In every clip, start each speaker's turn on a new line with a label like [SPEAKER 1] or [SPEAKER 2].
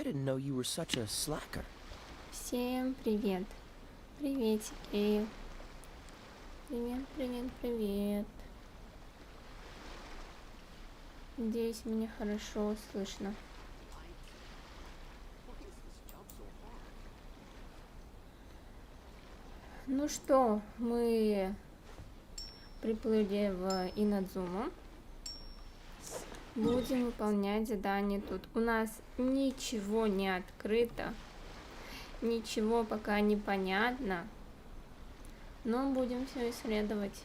[SPEAKER 1] I didn't know you were such a slacker.
[SPEAKER 2] Всем привет. Приветики. Привет, привет, привет. Надеюсь, меня хорошо слышно. Ну что, мы приплыли в ИНАДЗУМу. Будем выполнять задание тут. У нас ничего не открыто. Ничего пока не понятно. Но будем все исследовать.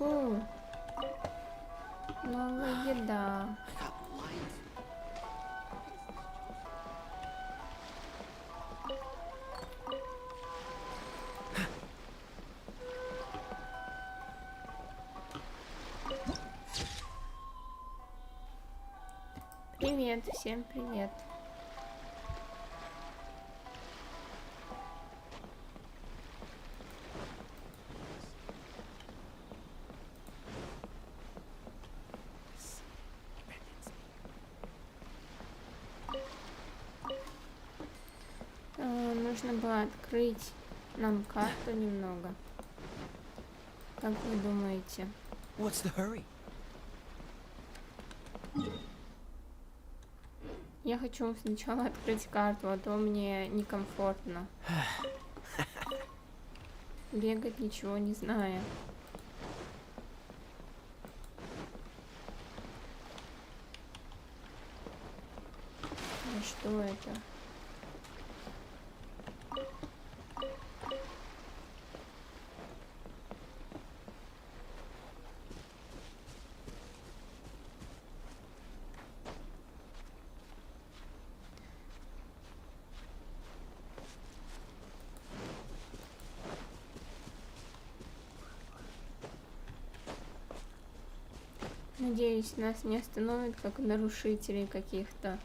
[SPEAKER 2] О, новая еда. Привет, всем привет. Нужно было открыть нам карту немного. Как вы думаете?
[SPEAKER 1] What's the hurry?
[SPEAKER 2] Я хочу сначала открыть карту, а то мне некомфортно. Бегать ничего не зная. А что это? Надеюсь, нас не остановят как нарушителей каких-то.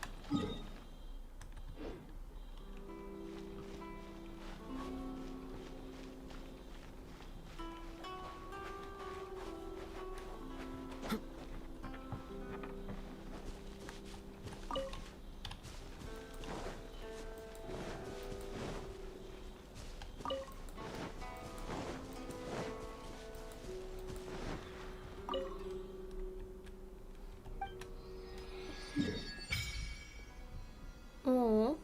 [SPEAKER 2] О,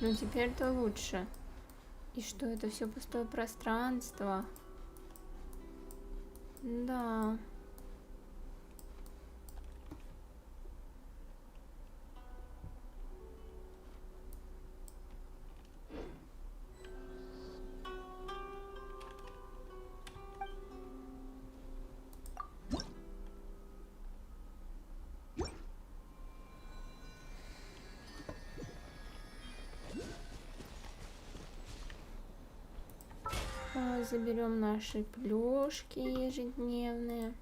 [SPEAKER 2] ну теперь-то лучше. И что, это все пустое пространство? Да. Заберем наши плюшки ежедневные.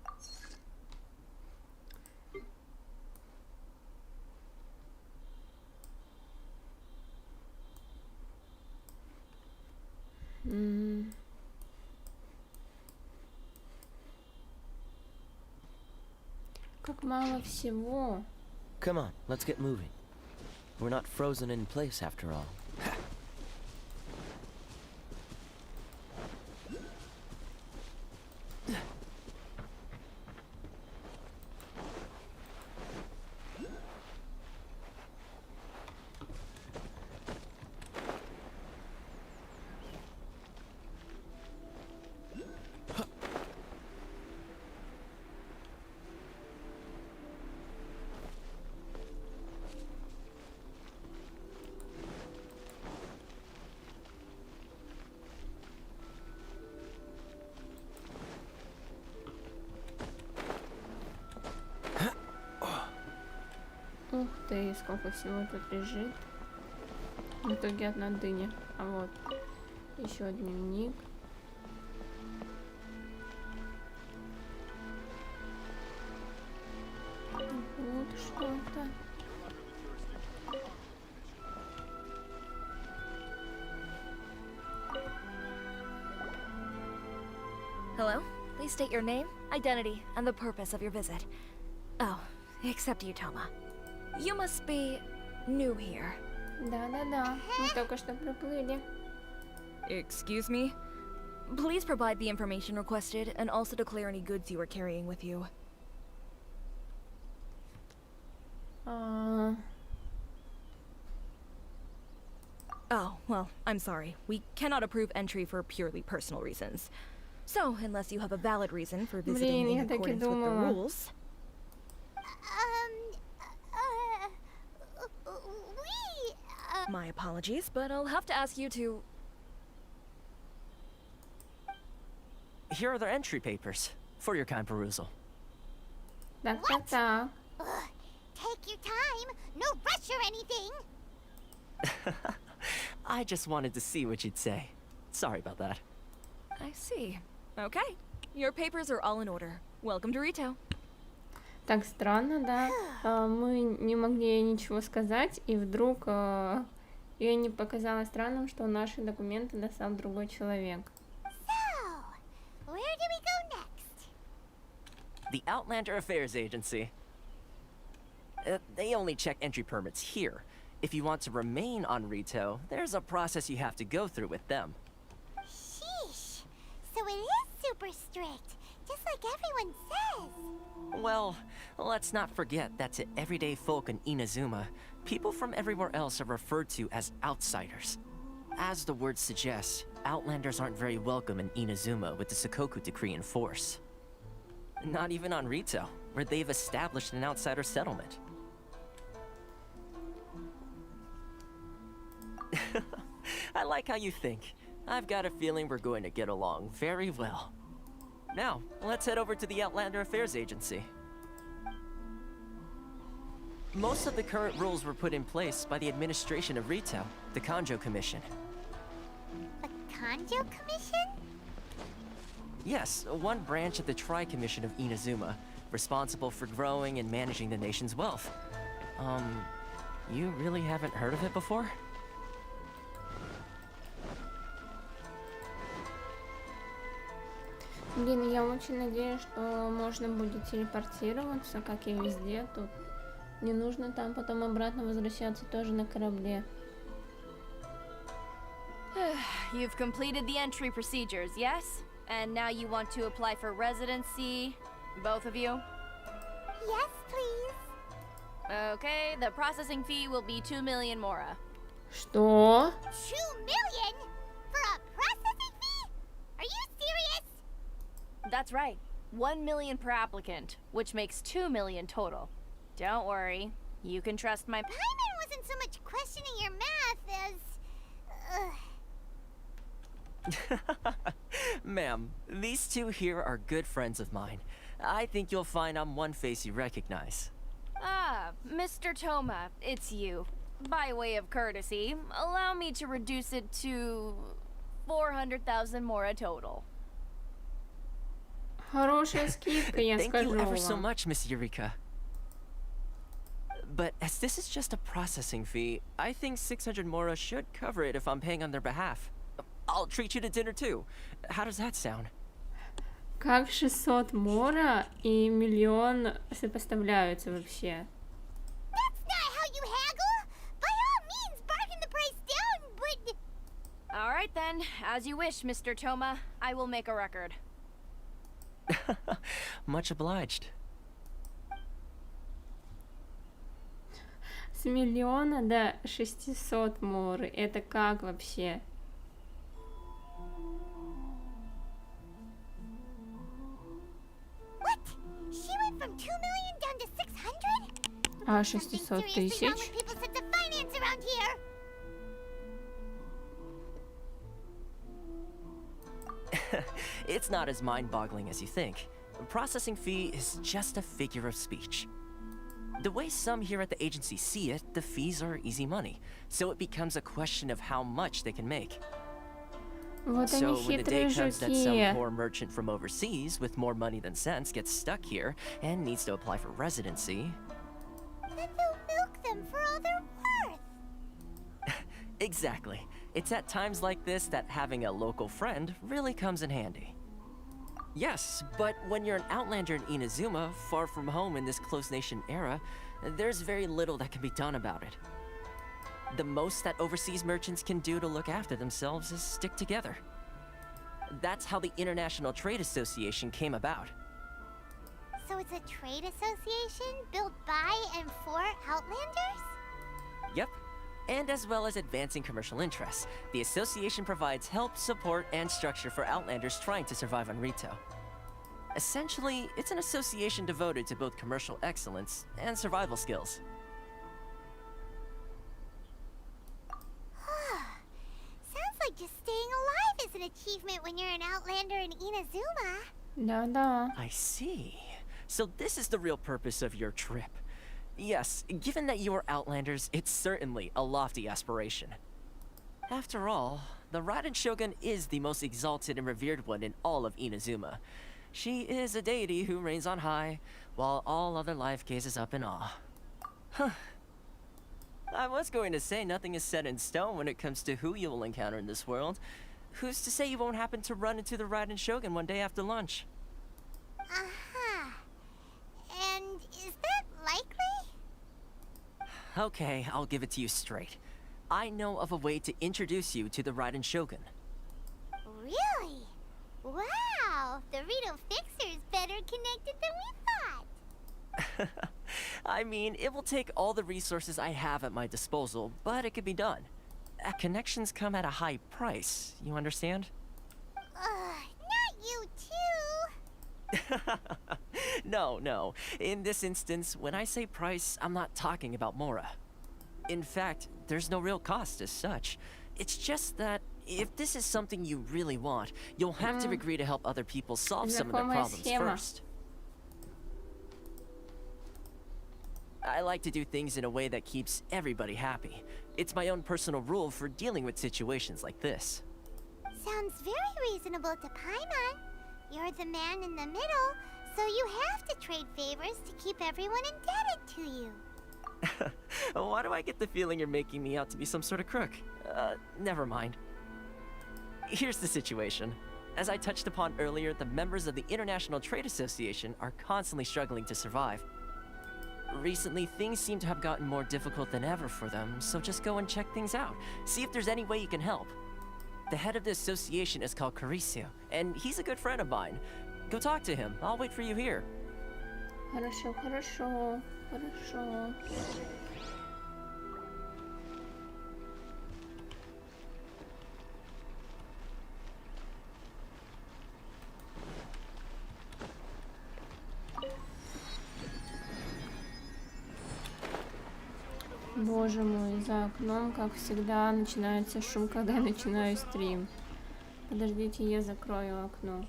[SPEAKER 2] Как мало всего.
[SPEAKER 1] Come on, let's get moving. We're not frozen in place after all.
[SPEAKER 2] ты, сколько всего тут лежит. В итоге одна дыня. А вот еще дневник. Вот что-то.
[SPEAKER 3] Hello? Please state your name, identity, and the purpose of your visit. Oh, except you, Toma. You must be new here.
[SPEAKER 2] Да-да-да, мы только что проплыли.
[SPEAKER 3] Excuse me? Please provide the information requested and also declare any goods you are carrying with you. Oh, well, I'm sorry. We cannot approve entry for purely personal reasons. So, unless you have a valid reason for visiting
[SPEAKER 2] Блин,
[SPEAKER 3] in
[SPEAKER 2] я так и
[SPEAKER 3] accordance with the
[SPEAKER 2] думала.
[SPEAKER 3] rules... My apologies, but I'll have to ask you to...
[SPEAKER 1] Here are their entry papers for your kind perusal.
[SPEAKER 2] Так.
[SPEAKER 4] Take your time. No rush or anything.
[SPEAKER 1] I just wanted to see what you'd say. Sorry about that.
[SPEAKER 3] I see. Okay. Your papers are all in order. Welcome to Rito.
[SPEAKER 2] Так странно, да. Мы не могли ей ничего сказать, и вдруг ей не показалось странным, что наши документы достал другой человек.
[SPEAKER 4] So, where do we go next?
[SPEAKER 1] The Outlander Affairs Agency. They only check entry permits here. If you want to remain on Rito, there's a process you have to go through with them.
[SPEAKER 4] Sheesh. So it is super strict, just like everyone says.
[SPEAKER 1] Well, let's not forget that to everyday folk in Inazuma, people from everywhere else are referred to as outsiders. As the word suggests, Outlanders aren't very welcome in Inazuma with the Sakoku Decree in force. Not even on Rito, where they've established an outsider settlement. I like how you think. I've got a feeling we're going to get along very well. Now, let's head over to the Outlander Affairs Agency. Most of the current rules were put in place by the administration of Rito, the Kanjo Commission.
[SPEAKER 4] The Kanjo Commission?
[SPEAKER 1] Yes, one branch of the Tri-Commission of Inazuma, responsible for growing and managing the nation's wealth. You really haven't heard of it before?
[SPEAKER 2] Блин, я очень надеюсь, что можно будет телепортироваться, как и везде тут. Не нужно там потом обратно возвращаться тоже на корабле.
[SPEAKER 5] You've completed the entry procedures, yes? And now you want to apply for residency, both of you?
[SPEAKER 4] Yes, please.
[SPEAKER 5] Okay, the processing fee will be 2 million mora.
[SPEAKER 2] Что?
[SPEAKER 4] 2 million? For a processing fee? Are you serious?
[SPEAKER 5] That's right. 1 million per applicant, which makes 2 million total. Don't worry. You can trust my...
[SPEAKER 4] Paimon wasn't so much questioning your math as...
[SPEAKER 1] Ma'am, these two here are good friends of mine. I think you'll find I'm one face you recognize.
[SPEAKER 5] Ah, Mr. Toma, it's you. By way of courtesy, allow me to reduce it to 400,000 mora total.
[SPEAKER 2] Хорошая скидка, я
[SPEAKER 1] Thank
[SPEAKER 2] скажу
[SPEAKER 1] you ever so
[SPEAKER 2] вам.
[SPEAKER 1] much, Miss Eureka. But as this is just a processing fee, I think 600 mora should cover it if I'm paying on their behalf. I'll treat you to dinner too. How does that sound?
[SPEAKER 2] Как 600 мора и миллион сопоставляются вообще?
[SPEAKER 4] That's not how you haggle! By all means, bargain the price down, but...
[SPEAKER 5] Alright then, as you wish, Mr. Toma. I will make a record.
[SPEAKER 1] Much obliged.
[SPEAKER 2] С миллиона до 600 моры. Это как вообще?
[SPEAKER 4] What? She went from 2 million down to 600?
[SPEAKER 2] А
[SPEAKER 4] Something
[SPEAKER 2] 600
[SPEAKER 4] seriously wrong
[SPEAKER 2] тысяч?
[SPEAKER 4] with people's sense of finance around here.
[SPEAKER 1] It's not as mind-boggling as you think. Processing fee is just a figure of speech. The way some here at the agency see it, the fees are easy money, so it becomes a question of how much they can make.
[SPEAKER 2] Вот они
[SPEAKER 1] So when the day
[SPEAKER 2] хитрые
[SPEAKER 1] comes that some
[SPEAKER 2] жуки.
[SPEAKER 1] poor merchant from overseas with more money than sense gets stuck here and needs to apply for residency,
[SPEAKER 4] Then they'll milk them for all they're worth.
[SPEAKER 1] exactly. It's at times like this that having a local friend really comes in handy. Yes, but when you're an outlander in Inazuma, far from home in this close nation era, there's very little that can be done about it. The most that overseas merchants can do to look after themselves is stick together. That's how the International Trade Association came about.
[SPEAKER 4] So it's a trade association built by and for Outlanders?
[SPEAKER 1] Yep. And as well as advancing commercial interests, the association provides help, support, and structure for Outlanders trying to survive on Rito. Essentially, it's an association devoted to both commercial excellence and survival skills.
[SPEAKER 4] Sounds like just staying alive is an achievement when you're an Outlander in Inazuma.
[SPEAKER 2] Да-да.
[SPEAKER 1] I see. So this is the real purpose of your trip. Yes, given that you are Outlanders, it's certainly a lofty aspiration. After all, the Raiden Shogun is the most exalted and revered one in all of Inazuma. She is a deity who reigns on high, while all other life gazes up in awe. Huh. I was going to say nothing is set in stone when it comes to who you will encounter in this world. Who's to say you won't happen to run into the Raiden Shogun one day after lunch?
[SPEAKER 4] Uh-huh. And is that likely?
[SPEAKER 1] Okay, I'll give it to you straight. I know of a way to introduce you to the Raiden Shogun.
[SPEAKER 4] Really? Wow! The Rito Fixer's better connected than we thought.
[SPEAKER 1] I mean, it will take all the resources I have at my disposal, but it could be done. Connections come at a high price, you understand?
[SPEAKER 4] Not you too.
[SPEAKER 1] No. In this instance, when I say price, I'm not talking about Mora. In fact, there's no real cost as such. It's just that if this is something you really want, you'll have to agree to help other people solve some of their
[SPEAKER 2] Знакомая
[SPEAKER 1] problems
[SPEAKER 2] схема.
[SPEAKER 1] first. I like to do things in a way that keeps everybody happy. It's my own personal rule for dealing with situations like this.
[SPEAKER 4] Sounds very reasonable to Paimon. You're the man in the middle, so you have to trade favors to keep everyone indebted to you.
[SPEAKER 1] Why do I get the feeling you're making me out to be some sort of crook? Never mind. Here's the situation. As I touched upon earlier, the members of the International Trade Association are constantly struggling to survive. Recently, things seem to have gotten more difficult than ever for them, so just go and check things out. See if there's any way you can help. The head of the association is called Caricio, and he's a good friend of mine. Go talk to him. I'll wait for you here.
[SPEAKER 2] Хорошо. Боже мой, за окном, как всегда, начинается шум, когда я начинаю стрим. Подождите, я закрою окно.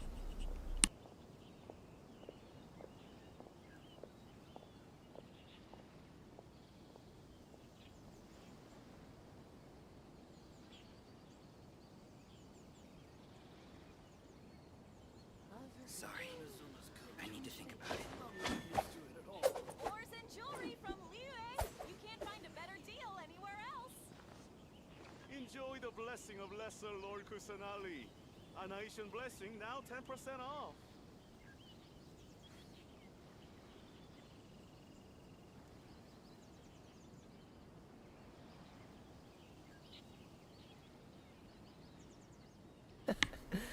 [SPEAKER 6] Sorry. I need to think about it.
[SPEAKER 5] Ores and jewelry from Liyue. You can't find a better deal anywhere else.
[SPEAKER 7] Enjoy the blessing of Lesser Lord Kusanali. An Asian blessing now 10% off.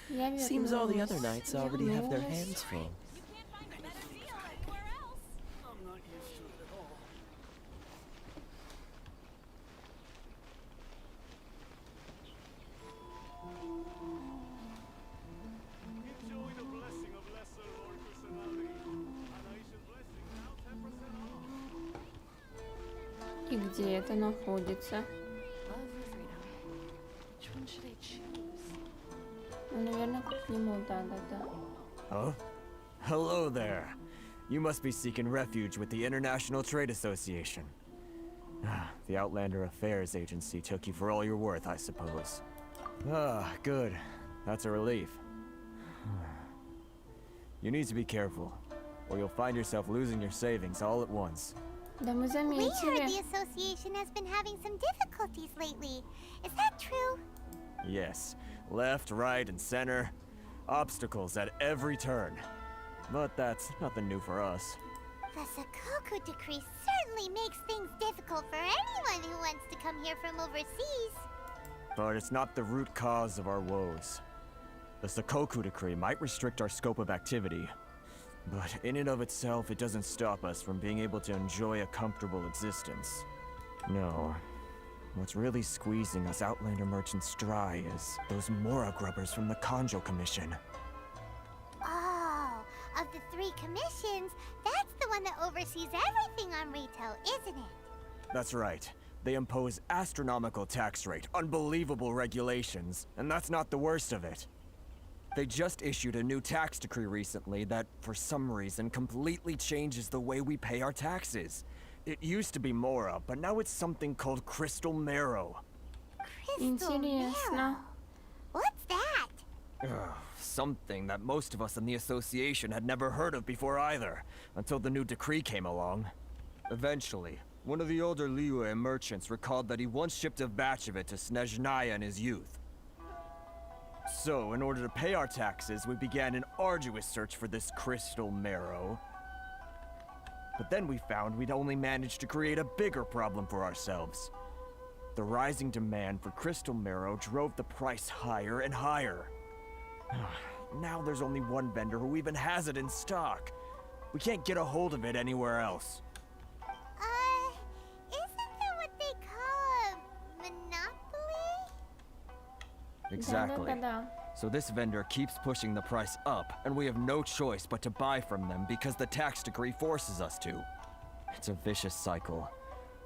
[SPEAKER 2] Я
[SPEAKER 1] Seems all the
[SPEAKER 2] вернулась.
[SPEAKER 1] other knights already have their
[SPEAKER 2] Вернулась.
[SPEAKER 1] hands full.
[SPEAKER 5] You can't find a better deal anywhere else.
[SPEAKER 6] I'm not used to it at all.
[SPEAKER 7] Enjoy the blessing of Lesser Lord Kusanali. An Asian blessing now 10% off.
[SPEAKER 2] И где это находится?
[SPEAKER 5] Which one should I choose?
[SPEAKER 2] Ну, наверное, к нему, да.
[SPEAKER 8] Oh? Hello there. You must be seeking refuge with the International Trade Association. The Outlander Affairs Agency took you for all you're worth, I suppose. Ah, good. That's a relief. You need to be careful, or you'll find yourself losing your savings all at once.
[SPEAKER 2] Да мы
[SPEAKER 4] We heard
[SPEAKER 2] заметили.
[SPEAKER 4] the association has been having some difficulties lately. Is that true?
[SPEAKER 8] Yes, left, right, and center. Obstacles at every turn. But that's nothing new for us.
[SPEAKER 4] The Sakoku decree certainly makes things difficult for anyone who wants to come here from overseas.
[SPEAKER 8] But it's not the root cause of our woes. The Sakoku decree might restrict our scope of activity, but in and of itself, it doesn't stop us from being able to enjoy a comfortable existence. No. What's really squeezing us Outlander merchants dry is those Mora grubbers from the Kanjo Commission.
[SPEAKER 4] Oh, of the 3 commissions, that's the one that oversees everything on retail, isn't it?
[SPEAKER 8] That's right. They impose astronomical tax rate, unbelievable regulations, and that's not the worst of it. They just issued a new tax decree recently that, for some reason, completely changes the way we pay our taxes. It used to be Mora, but now it's something called Crystal Marrow.
[SPEAKER 4] Crystal
[SPEAKER 2] Интересно.
[SPEAKER 4] Marrow. What's that?
[SPEAKER 8] Something that most of us in the association had never heard of before either, until the new decree came along. Eventually, one of the older Liyue merchants recalled that he once shipped a batch of it to Snezhnaya in his youth. So, in order to pay our taxes, we began an arduous search for this Crystal Marrow. But then we found we'd only managed to create a bigger problem for ourselves. The rising demand for Crystal Marrow drove the price higher and higher. Now there's only one vendor who even has it in stock. We can't get a hold of it anywhere else.
[SPEAKER 4] Isn't that what they call a monopoly?
[SPEAKER 8] Exactly.
[SPEAKER 2] Да-да-да-да.
[SPEAKER 8] So this vendor keeps pushing the price up, and we have no choice but to buy from them because the tax decree forces us to. It's a vicious cycle,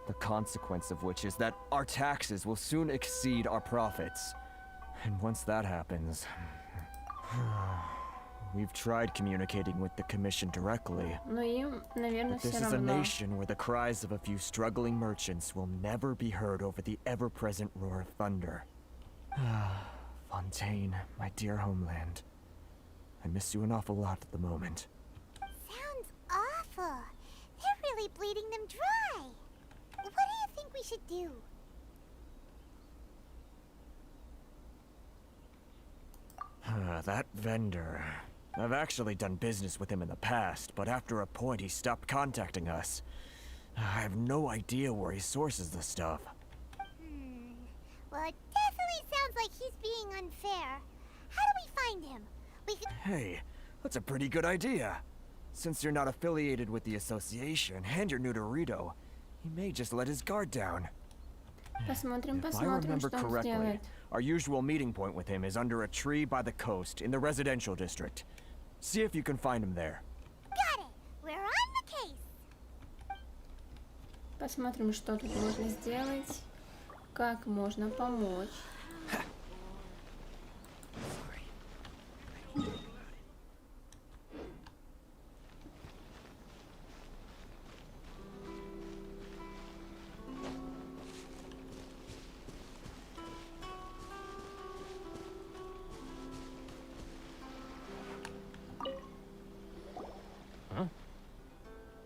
[SPEAKER 8] the consequence of which is that our taxes will soon exceed our profits. And once that happens... We've tried communicating with the Commission directly,
[SPEAKER 2] Но им, наверное,
[SPEAKER 8] but
[SPEAKER 2] все
[SPEAKER 8] this is a
[SPEAKER 2] равно.
[SPEAKER 8] nation where the cries of a few struggling merchants will never be heard over the ever-present roar of thunder. Fontaine, my dear homeland. I miss you an awful lot at the moment.
[SPEAKER 4] Sounds awful. They're really bleeding them dry. What do you think we should do?
[SPEAKER 8] That vendor. I've actually done business with him in the past, but after a point he stopped contacting us. I have no idea where he sources the stuff.
[SPEAKER 4] Well, it definitely sounds like he's being unfair. How do we find him? We could...
[SPEAKER 8] Hey, that's a pretty good idea. Since you're not affiliated with the association and you're new to Rito, he may just let his guard down.
[SPEAKER 2] Посмотрим,
[SPEAKER 8] If I
[SPEAKER 2] посмотрим,
[SPEAKER 8] remember
[SPEAKER 2] что он
[SPEAKER 8] correctly,
[SPEAKER 2] сделает.
[SPEAKER 8] our usual meeting point with him is under a tree by the coast in the residential district. See if you can find him there.
[SPEAKER 4] Got it. We're on the case.
[SPEAKER 2] Посмотрим, что тут можно сделать. Как можно помочь.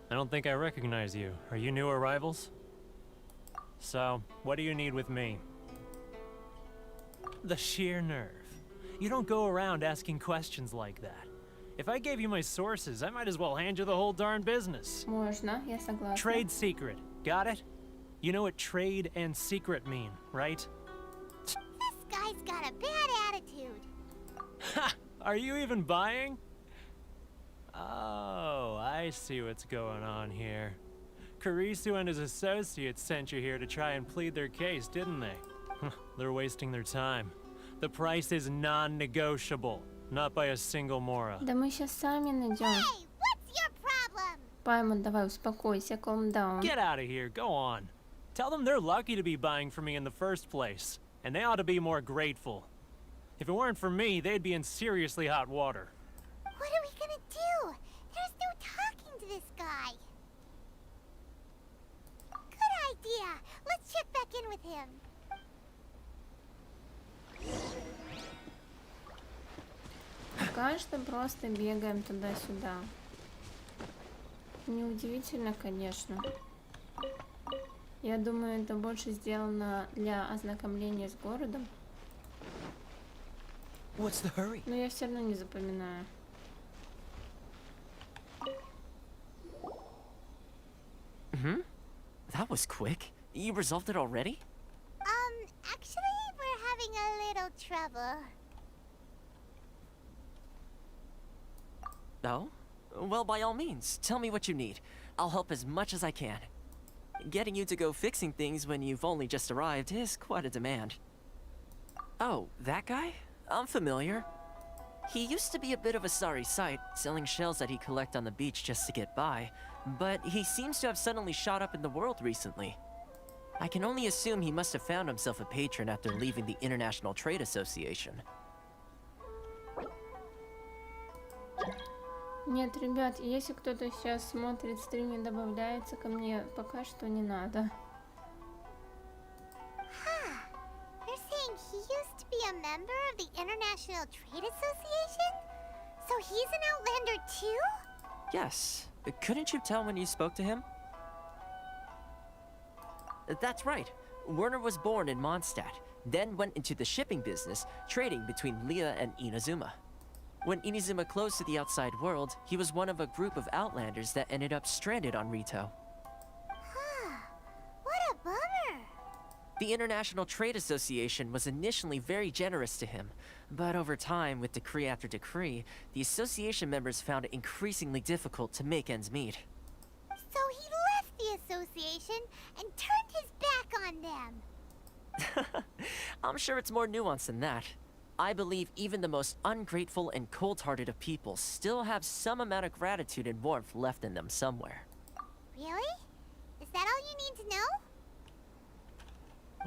[SPEAKER 9] I don't think I recognize you. Are you new arrivals? So, what do you need with me? The sheer nerve. You don't go around asking questions like that. If I gave you my sources, I might as well hand you the whole darn business.
[SPEAKER 2] Можно, я согласна.
[SPEAKER 9] Trade secret. Got it? You know what trade and secret mean, right?
[SPEAKER 4] This guy's got a bad attitude.
[SPEAKER 9] Ha! Are you even buying? Oh, I see what's going on here. Kurisu and his associates sent you here to try and plead their case, didn't they? They're wasting their time. The price is non-negotiable, not by a single Mora.
[SPEAKER 2] Да мы сейчас сами найдем.
[SPEAKER 4] Hey, what's your problem?
[SPEAKER 2] Паймон, давай успокойся, calm down.
[SPEAKER 9] Get out of here, go on. Tell them they're lucky to be buying from me in the first place, and they ought to be more grateful. If it weren't for me, they'd be in seriously hot water.
[SPEAKER 4] What are we gonna do? There's no talking to
[SPEAKER 2] Пока что просто бегаем туда-сюда. Неудивительно, конечно. Я думаю, это больше сделано для ознакомления с городом.
[SPEAKER 8] What's the hurry?
[SPEAKER 2] Но я все равно не запоминаю.
[SPEAKER 1] That was quick. You resolved it already?
[SPEAKER 4] Actually, we're having a little trouble.
[SPEAKER 1] Oh? Well, by all means, tell me what you need. I'll help as much as I can. Getting you to go fixing things when you've only just arrived is quite a demand. Oh, that guy? I'm familiar. He used to be a bit of a sorry sight, selling shells that he collect on the beach just to get by, but he seems to have suddenly shot up in the world recently. I can only assume he must have found himself a patron after leaving the International Trade Association.
[SPEAKER 2] Нет, ребят, если кто-то сейчас смотрит стрим и добавляется ко мне, пока что не надо.
[SPEAKER 4] You're saying he used to be a member of the International Trade Association? So he's an Outlander too?
[SPEAKER 1] Yes. Couldn't you tell when you spoke to him? That's right. Werner was born in Mondstadt, then went into the shipping business, trading between Leah and Inazuma. When Inazuma closed to the outside world, he was one of a group of Outlanders that ended up stranded on Rito.
[SPEAKER 4] What a bummer.
[SPEAKER 1] The International Trade Association was initially very generous to him, but over time, with decree after decree, the association members found it increasingly difficult to make ends meet.
[SPEAKER 4] So he left the association and turned his back on them.
[SPEAKER 1] I'm sure it's more nuanced than that. I believe even the most ungrateful and cold-hearted of people still have some amount of gratitude and warmth left in them somewhere.
[SPEAKER 4] Really? Is that all you need to know?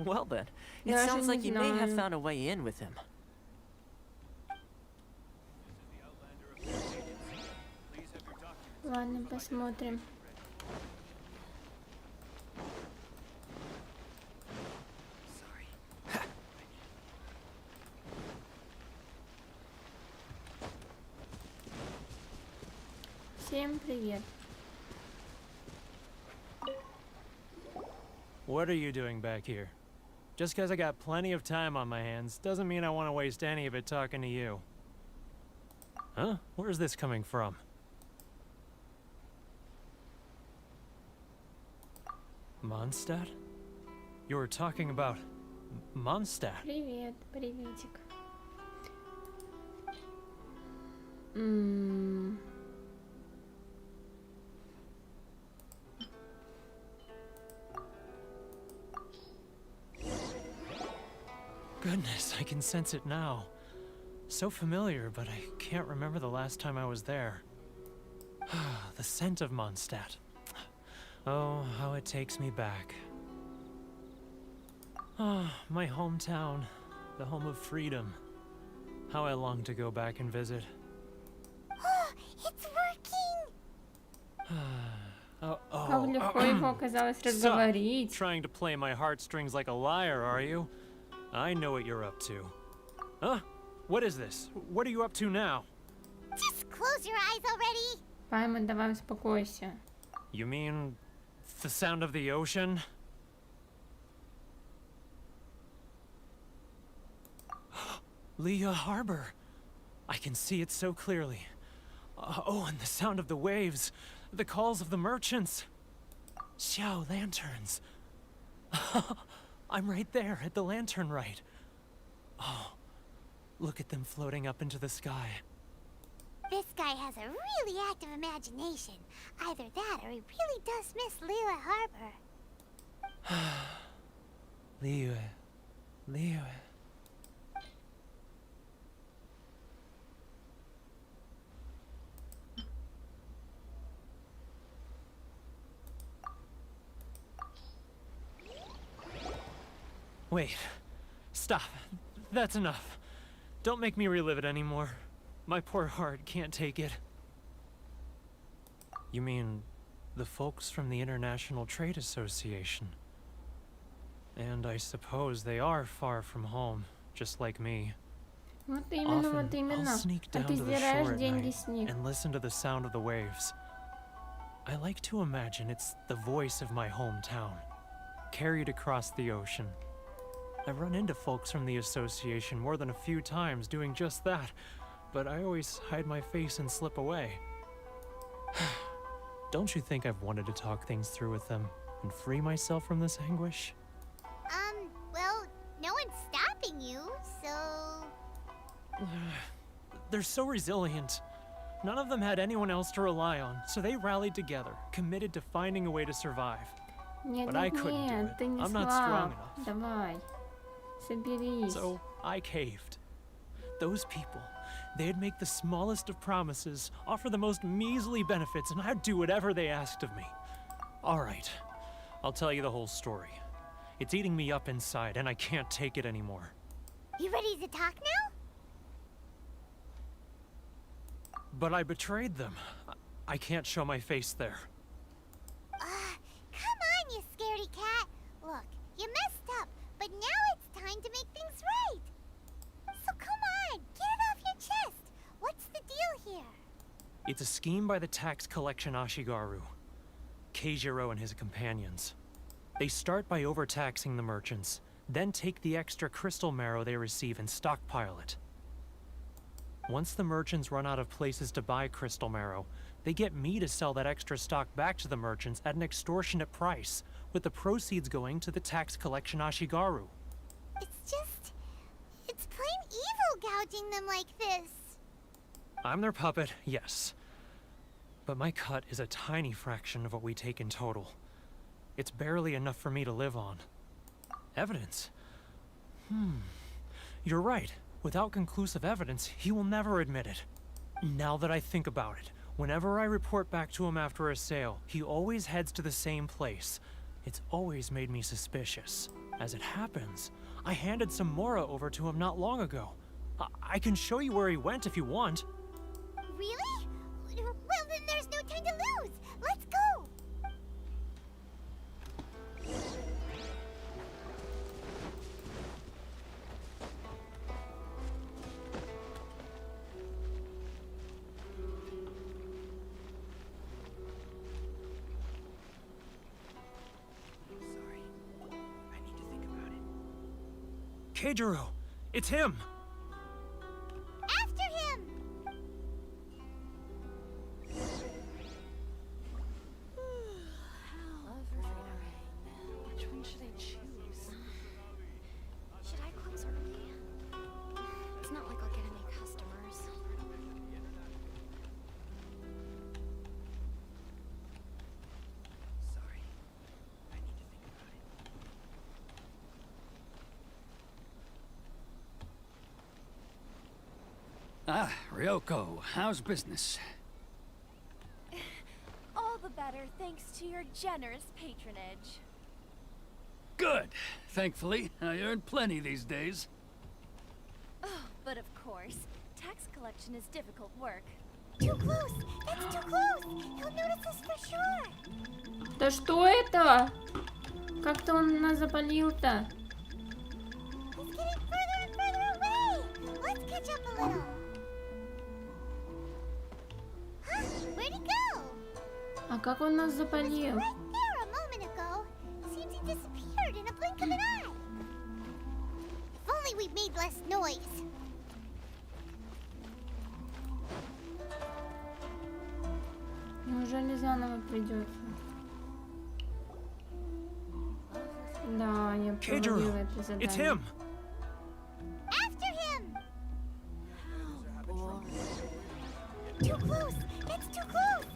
[SPEAKER 1] Well then, it
[SPEAKER 2] Даже
[SPEAKER 1] sounds like
[SPEAKER 2] не
[SPEAKER 1] you may have
[SPEAKER 2] знаю.
[SPEAKER 1] found a way in with him.
[SPEAKER 2] Ладно, посмотрим. Всем привет.
[SPEAKER 9] What are you doing back here? Just because I got plenty of time on my hands doesn't mean I want to waste any of it talking to you. Huh? Where's this coming from? Mondstadt? You were talking about Mondstadt.
[SPEAKER 2] Привет, приветик.
[SPEAKER 9] Goodness, I can sense it now. So familiar, but I can't remember the last time I was there. The scent of Mondstadt. Oh, how it takes me back. Ah, my hometown, the home of freedom. How I long to go back and visit.
[SPEAKER 4] It's working!
[SPEAKER 2] Как легко его оказалось разговорить.
[SPEAKER 9] Trying to play my heartstrings like a liar, are you? I know what you're up to. Huh? What is this? What are you up to now?
[SPEAKER 4] Just close your eyes already!
[SPEAKER 2] Паймон, давай успокойся.
[SPEAKER 9] You mean the sound of the ocean? Leah Harbor. I can see it so clearly. Oh, and the sound of the waves. The calls of the merchants. Xiao lanterns. I'm right there at the lantern right. Oh, look at them floating up into the sky.
[SPEAKER 4] This guy has a really active imagination. Either that or he really does miss Liyue Harbor.
[SPEAKER 9] Liyue. Wait. Stop. That's enough. Don't make me relive it anymore. My poor heart can't take it. You mean the folks from the International Trade Association? And I suppose they are far from home, just like me.
[SPEAKER 2] Вот именно, вот
[SPEAKER 9] Often,
[SPEAKER 2] именно.
[SPEAKER 9] I'll sneak
[SPEAKER 2] А
[SPEAKER 9] down
[SPEAKER 2] ты
[SPEAKER 9] to the
[SPEAKER 2] сдираешь
[SPEAKER 9] shore at
[SPEAKER 2] деньги
[SPEAKER 9] night
[SPEAKER 2] с них.
[SPEAKER 9] and listen to the sound of the waves. I like to imagine it's the voice of my hometown, carried across the ocean. I've run into folks from the association more than a few times doing just that, but I always hide my face and slip away. Don't you think I've wanted to talk things through with them and free myself from this anguish?
[SPEAKER 4] Well, no one's stopping you, so...
[SPEAKER 9] They're so resilient. None of them had anyone else to rely on, so they rallied together, committed to finding a way to survive.
[SPEAKER 2] Нет,
[SPEAKER 9] But I
[SPEAKER 2] нет,
[SPEAKER 9] couldn't do
[SPEAKER 2] нет,
[SPEAKER 9] it.
[SPEAKER 2] ты не
[SPEAKER 9] I'm not
[SPEAKER 2] слаб.
[SPEAKER 9] strong enough.
[SPEAKER 2] Давай. Соберись.
[SPEAKER 9] So I caved. Those people, they'd make the smallest of promises, offer the most measly benefits, and I'd do whatever they asked of me. All right, I'll tell you the whole story. It's eating me up inside, and I can't take it anymore.
[SPEAKER 4] You ready to talk now?
[SPEAKER 9] But I betrayed them. I can't show my face there.
[SPEAKER 4] Come on, you scaredy cat. Look, you messed up, but now it's time to make things right. So come on, get it off your chest. What's the deal here?
[SPEAKER 9] It's a scheme by the tax collection Ashigaru, Keijiro and his companions. They start by overtaxing the merchants, then take the extra crystal marrow they receive and stockpile it. Once the merchants run out of places to buy crystal marrow, they get me to sell that extra stock back to the merchants at an extortionate price, with the proceeds going to the tax collection Ashigaru.
[SPEAKER 4] It's plain evil gouging them like this.
[SPEAKER 9] I'm their puppet, yes. But my cut is a tiny fraction of what we take in total. It's barely enough for me to live on. Evidence? You're right. Without conclusive evidence, he will never admit it. Now that I think about it, whenever I report back to him after a sale, he always heads to the same place. It's always made me suspicious. As it happens, I handed some Mora over to him not long ago. I can show you where he went if you want.
[SPEAKER 4] Really? Well, then there's no time to lose. Let's go.
[SPEAKER 6] Sorry. I need to think about it.
[SPEAKER 9] Keijiro, it's him!
[SPEAKER 4] After him.
[SPEAKER 3] Which one should I choose? Should I close early? It's not like I'll get any customers.
[SPEAKER 6] Sorry. I need to think about it.
[SPEAKER 10] Ah, Ryoko, how's business?
[SPEAKER 5] All the better thanks to your generous patronage.
[SPEAKER 10] Good. Thankfully, I earn plenty these days.
[SPEAKER 5] Oh, but of course, tax collection is difficult work.
[SPEAKER 4] Too close. That's too close. He'll notice us for sure.
[SPEAKER 2] Да что это? Как-то он нас запалил-то.
[SPEAKER 4] He's getting further and further away. Let's catch up a little. Huh? Where'd he go?
[SPEAKER 2] А как он нас запалил?
[SPEAKER 4] Right there a moment ago. Seems he disappeared in a blink of an eye. If only we made less noise.
[SPEAKER 2] Неужели заново придется? Да, я провалила это
[SPEAKER 9] It's
[SPEAKER 2] задание.
[SPEAKER 9] him!
[SPEAKER 4] After him. Too close. That's too close.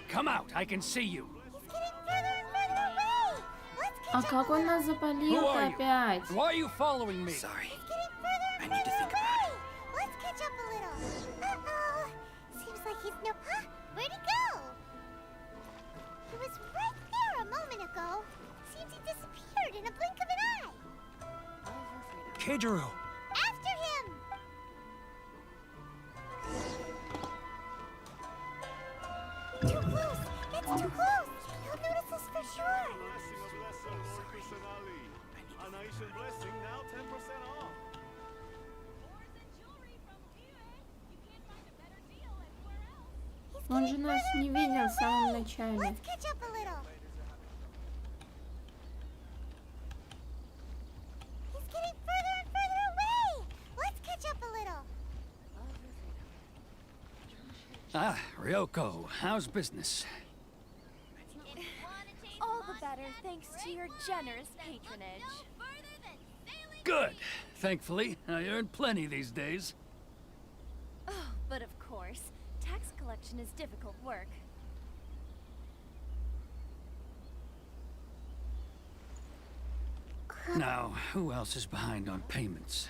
[SPEAKER 10] Come out, I can see you.
[SPEAKER 4] He's getting further and further away. Let's
[SPEAKER 2] А
[SPEAKER 4] catch up
[SPEAKER 2] как
[SPEAKER 4] a
[SPEAKER 2] он нас
[SPEAKER 10] Who
[SPEAKER 2] запалил-то
[SPEAKER 10] are you?
[SPEAKER 2] опять?
[SPEAKER 10] Why are you following me?
[SPEAKER 6] Sorry.
[SPEAKER 4] He's getting further and
[SPEAKER 6] I need to
[SPEAKER 4] further
[SPEAKER 6] think about
[SPEAKER 4] away. Let's catch up a little. Uh-oh. Seems like he's no... Huh? Where'd he go? He was right there a moment ago. Seems he disappeared in a blink of an eye.
[SPEAKER 9] Keijiro!
[SPEAKER 4] After him. Too close. It's too close. He'll notice us for sure.
[SPEAKER 7] Blessing of Lesser Lord Kusanali. A nation blessing now 10% off.
[SPEAKER 2] Он же нас не видел в самом начале.
[SPEAKER 4] Let's catch up a little. He's getting further and further away. Let's catch up a little.
[SPEAKER 10] Ah, Ryoko, how's business?
[SPEAKER 5] All the better thanks to your generous patronage.
[SPEAKER 10] Good. Thankfully, I earn plenty these days.
[SPEAKER 5] Oh, but of course, tax collection is difficult work.
[SPEAKER 10] Now, who else is behind on payments?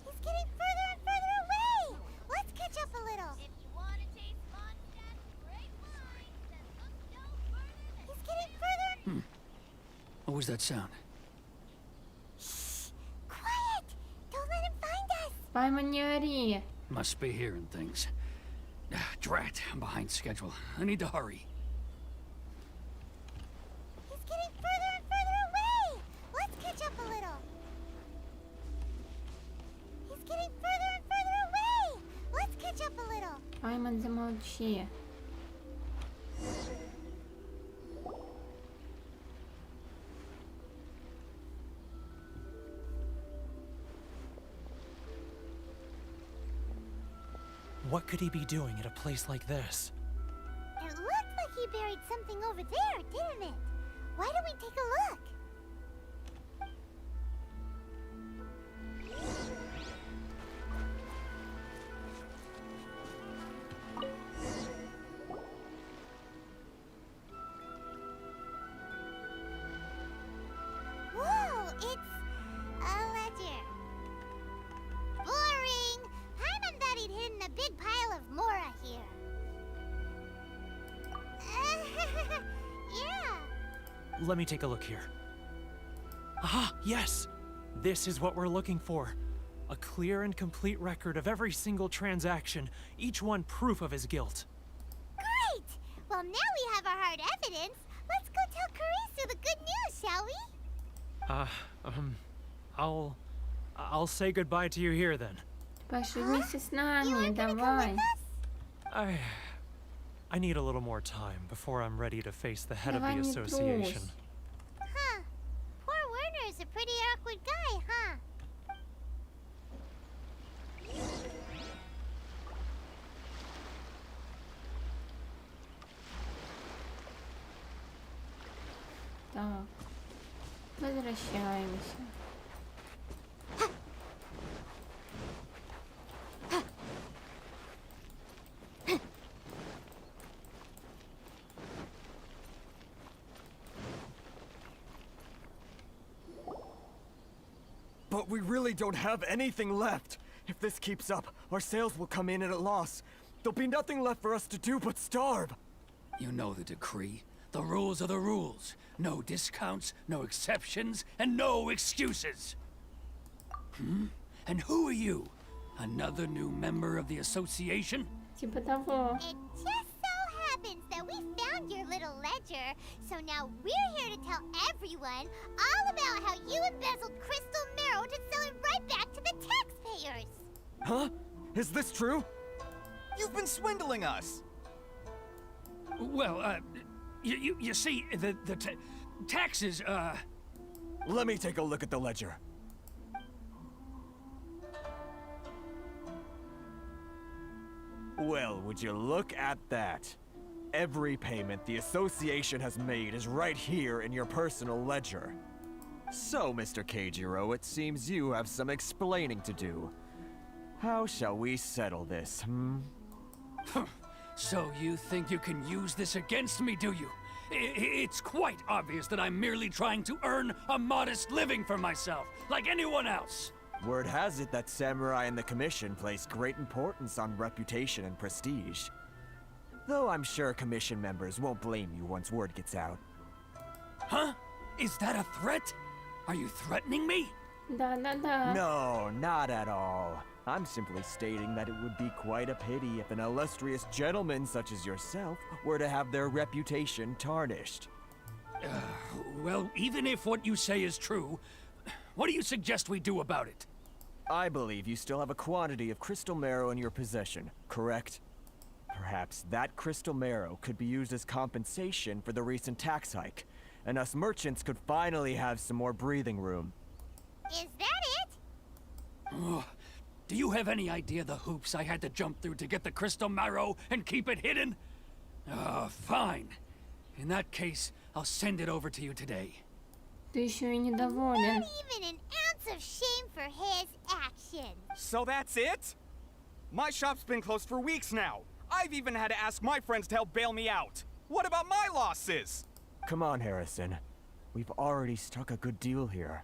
[SPEAKER 4] He's getting further and further away. Let's catch up a little. If you want to taste Mondstadt great wine, then look no further than He's getting further and
[SPEAKER 10] What was that sound?
[SPEAKER 4] Shh! Quiet! Don't let him find us.
[SPEAKER 2] Пайман, не ори.
[SPEAKER 10] Must be hearing things. Ah, drat, I'm behind schedule. I need to hurry.
[SPEAKER 4] He's getting further and further away. Let's catch up a little. He's getting further and further away. Let's catch up a little.
[SPEAKER 2] Пайман, замолчи.
[SPEAKER 9] What could he be doing at a place like this?
[SPEAKER 4] It looked like he buried something over there, didn't it? Why don't we take a look? Whoa, it's a ledger. Boring! Hyman thought he'd hidden a big pile of Mora here. Yeah.
[SPEAKER 9] Let me take a look here. Aha, yes! This is what we're looking for. A clear and complete record of every single transaction, each one proof of his guilt.
[SPEAKER 4] Great! Well, now we have our hard evidence. Let's go tell Karisu the good news, shall we?
[SPEAKER 9] I'll say goodbye to you here then.
[SPEAKER 2] Пошли вместе с
[SPEAKER 4] You
[SPEAKER 2] нами,
[SPEAKER 4] aren't gonna come
[SPEAKER 2] давай.
[SPEAKER 4] with us?
[SPEAKER 9] I need a little more time before I'm ready to face the head
[SPEAKER 2] Давай
[SPEAKER 9] of
[SPEAKER 2] не
[SPEAKER 9] the association.
[SPEAKER 2] трус.
[SPEAKER 4] Huh. Poor Werner is a pretty awkward guy, huh?
[SPEAKER 2] Так. Возвращаемся.
[SPEAKER 8] But we really don't have anything left. If this keeps up, our sales will come in at a loss. There'll be nothing left for us to do but starve.
[SPEAKER 10] You know the decree. The rules are the rules. No discounts, no exceptions, and no excuses. And who are you? Another new member of the association?
[SPEAKER 2] Типа того.
[SPEAKER 4] It just so happens that we found your little ledger, so now we're here to tell everyone all about how you embezzled crystal marrow to sell it right back to the taxpayers.
[SPEAKER 8] Huh? Is this true?
[SPEAKER 6] You've been swindling us!
[SPEAKER 10] Well, you see, the taxes,
[SPEAKER 8] Let me take a look at the ledger. Well, would you look at that? Every payment the association has made is right here in your personal ledger. So, Mr. Keijiro, it seems you have some explaining to do. How shall we settle this,
[SPEAKER 10] So you think you can use this against me, do you? It's quite obvious that I'm merely trying to earn a modest living for myself, like anyone else.
[SPEAKER 8] Word has it that samurai and the commission place great importance on reputation and prestige. Though I'm sure commission members won't blame you once word gets out.
[SPEAKER 10] Huh? Is that a threat? Are you threatening me?
[SPEAKER 2] Да-да-да.
[SPEAKER 8] No, not at all. I'm simply stating that it would be quite a pity if an illustrious gentleman such as yourself were to have their reputation tarnished.
[SPEAKER 10] Well, even if what you say is true, what do you suggest we do about it?
[SPEAKER 8] I believe you still have a quantity of crystal marrow in your possession, correct? Perhaps that crystal marrow could be used as compensation for the recent tax hike, and us merchants could finally have some more breathing room.
[SPEAKER 4] Is that it?
[SPEAKER 10] Ugh. Do you have any idea the hoops I had to jump through to get the crystal marrow and keep it hidden? Fine. In that case, I'll send it over to you today.
[SPEAKER 2] Ты еще и недоволен.
[SPEAKER 4] Not even an ounce of shame for his actions.
[SPEAKER 6] So that's it? My shop's been closed for weeks now. I've even had to ask my friends to help bail me out. What about my losses?
[SPEAKER 8] Come on, Harrison. We've already struck a good deal here.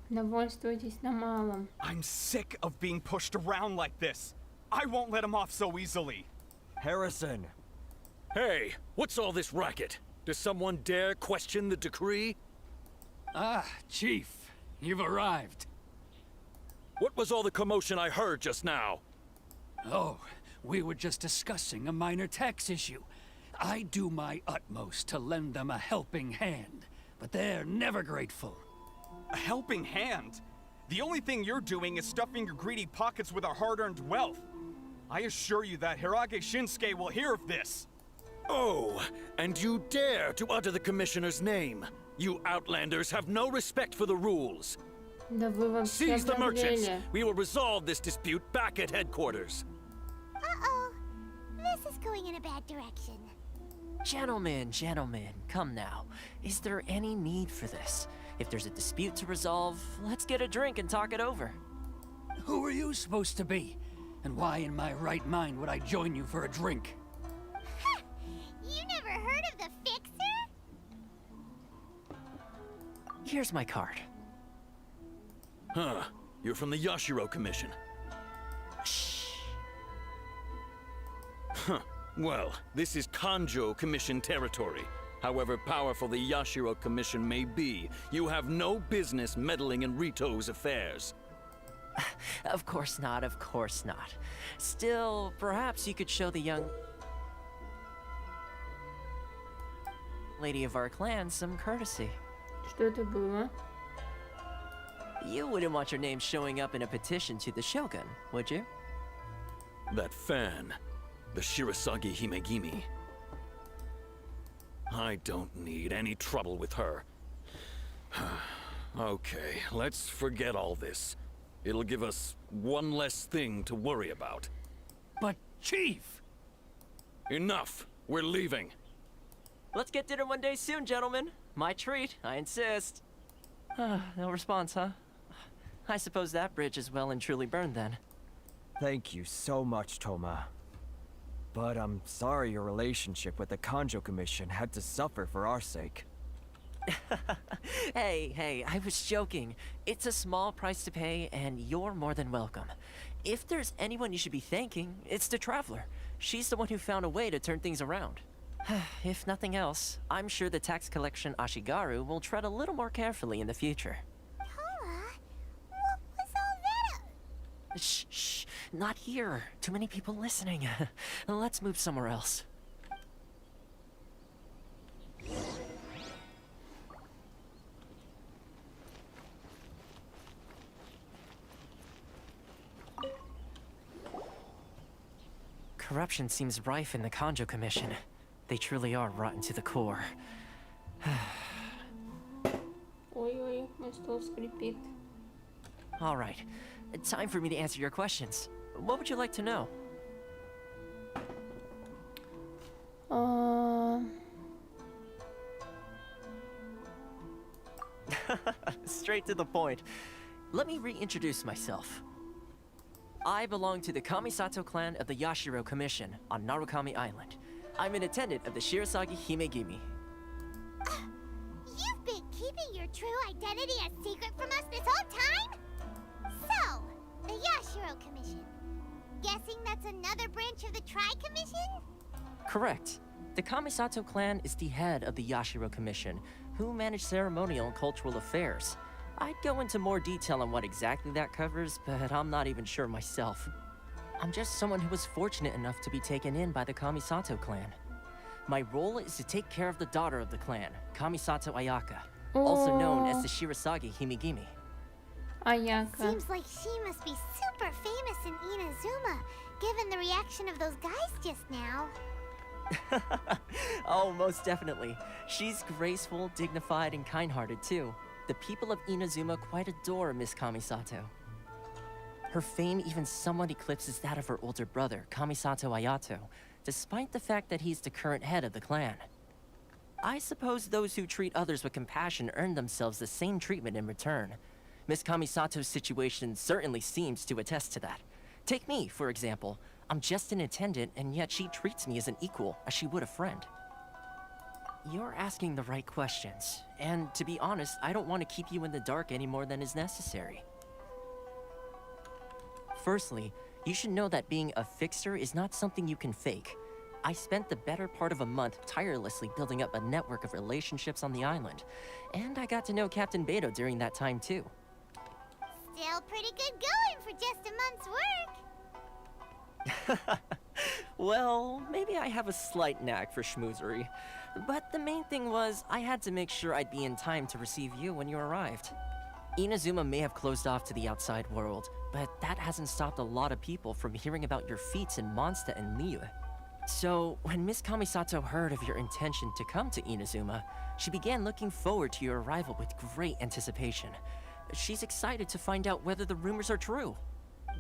[SPEAKER 2] Довольствуйтесь на малом.
[SPEAKER 6] I'm sick of being pushed around like this. I won't let him off so easily.
[SPEAKER 8] Harrison!
[SPEAKER 11] Hey, what's all this racket? Does someone dare question the decree?
[SPEAKER 10] Ah, Chief, you've arrived.
[SPEAKER 11] What was all the commotion I heard just now?
[SPEAKER 10] Oh, we were just discussing a minor tax issue. I do my utmost to lend them a helping hand, but they're never grateful.
[SPEAKER 6] A helping hand? The only thing you're doing is stuffing your greedy pockets with our hard-earned wealth. I assure you that Hirage Shinsuke will hear of this.
[SPEAKER 11] Oh, and you dare to utter the Commissioner's name. You Outlanders have no respect for the rules.
[SPEAKER 2] Да вы вообще
[SPEAKER 11] Seize the merchants.
[SPEAKER 2] обнаглели.
[SPEAKER 11] We will resolve this dispute back at headquarters.
[SPEAKER 4] Uh-oh. This is going in a bad direction.
[SPEAKER 1] Gentlemen, gentlemen, come now. Is there any need for this? If there's a dispute to resolve, let's get a drink and talk it over.
[SPEAKER 10] Who are you supposed to be? And why in my right mind would I join you for a drink?
[SPEAKER 4] You never heard of the Fixer?
[SPEAKER 1] Here's my card.
[SPEAKER 11] Huh. You're from the Yashiro Commission.
[SPEAKER 1] Shh.
[SPEAKER 11] Huh. Well, this is Kanjo Commission territory. However powerful the Yashiro Commission may be, you have no business meddling in Rito's affairs.
[SPEAKER 1] Of course not, of course not. Still, perhaps you could show the young lady of our clan some courtesy.
[SPEAKER 2] Что это было?
[SPEAKER 1] You wouldn't want your name showing up in a petition to the Shogun, would you?
[SPEAKER 11] That fan, the Shirasagi Himegimi. I don't need any trouble with her. Okay, let's forget all this. It'll give us one less thing to worry about.
[SPEAKER 10] But, Chief!
[SPEAKER 11] Enough! We're leaving.
[SPEAKER 1] Let's get dinner one day soon, gentlemen. My treat, I insist. No response, huh? I suppose that bridge is well and truly burned then.
[SPEAKER 8] Thank you so much, Toma. But I'm sorry your relationship with the Kanjo Commission had to suffer for our sake.
[SPEAKER 1] Hey, I was joking. It's a small price to pay, and you're more than welcome. If there's anyone you should be thanking, it's the Traveler. She's the one who found a way to turn things around. If nothing else, I'm sure the tax collection Ashigaru will tread a little more carefully in the future.
[SPEAKER 4] Toma, what was all that?
[SPEAKER 1] Shh, not here. Too many people listening. Let's move somewhere else. Corruption seems rife in the Kanjo Commission. They truly are rotten to the core.
[SPEAKER 2] Ой-ой, мой стол скрипит.
[SPEAKER 1] All right, time for me to answer your questions. What would you like to know? Straight to the point. Let me reintroduce myself. I belong to the Kamisato clan of the Yashiro Commission on Narukami Island. I'm an attendant of the Shirasagi Himegimi.
[SPEAKER 4] You've been keeping your true identity a secret from us this whole time? So, the Yashiro Commission. Guessing that's another branch of the Tri-Commission?
[SPEAKER 1] Correct. The Kamisato clan is the head of the Yashiro Commission, who manage ceremonial and cultural affairs. I'd go into more detail on what exactly that covers, but I'm not even sure myself. I'm just someone who was fortunate enough to be taken in by the Kamisato clan. My role is to take care of the daughter of the clan, Kamisato Ayaka, also known as the Shirasagi Himegimi.
[SPEAKER 2] Аяка.
[SPEAKER 4] Seems like she must be super famous in Inazuma, given the reaction of those guys just now.
[SPEAKER 1] Oh, most definitely. She's graceful, dignified, and kind-hearted too. The people of Inazuma quite adore Miss Kamisato. Her fame even somewhat eclipses that of her older brother, Kamisato Ayato, despite the fact that he's the current head of the clan. I suppose those who treat others with compassion earn themselves the same treatment in return. Miss Kamisato's situation certainly seems to attest to that. Take me, for example. I'm just an attendant, and yet she treats me as an equal, as she would a friend. You're asking the right questions, and to be honest, I don't want to keep you in the dark any more than is necessary. Firstly, you should know that being a fixer is not something you can fake. I spent the better part of a month tirelessly building up a network of relationships on the island, and I got to know Captain Beto during that time too.
[SPEAKER 4] Still pretty good going for just a month's work.
[SPEAKER 1] Well, maybe I have a slight knack for schmoozery, but the main thing was I had to make sure I'd be in time to receive you when you arrived. Inazuma may have closed off to the outside world, but that hasn't stopped a lot of people from hearing about your feats in Mondstadt and Liyue. So, when Miss Kamisato heard of your intention to come to Inazuma, she began looking forward to your arrival with great anticipation. She's excited to find out whether the rumors are true.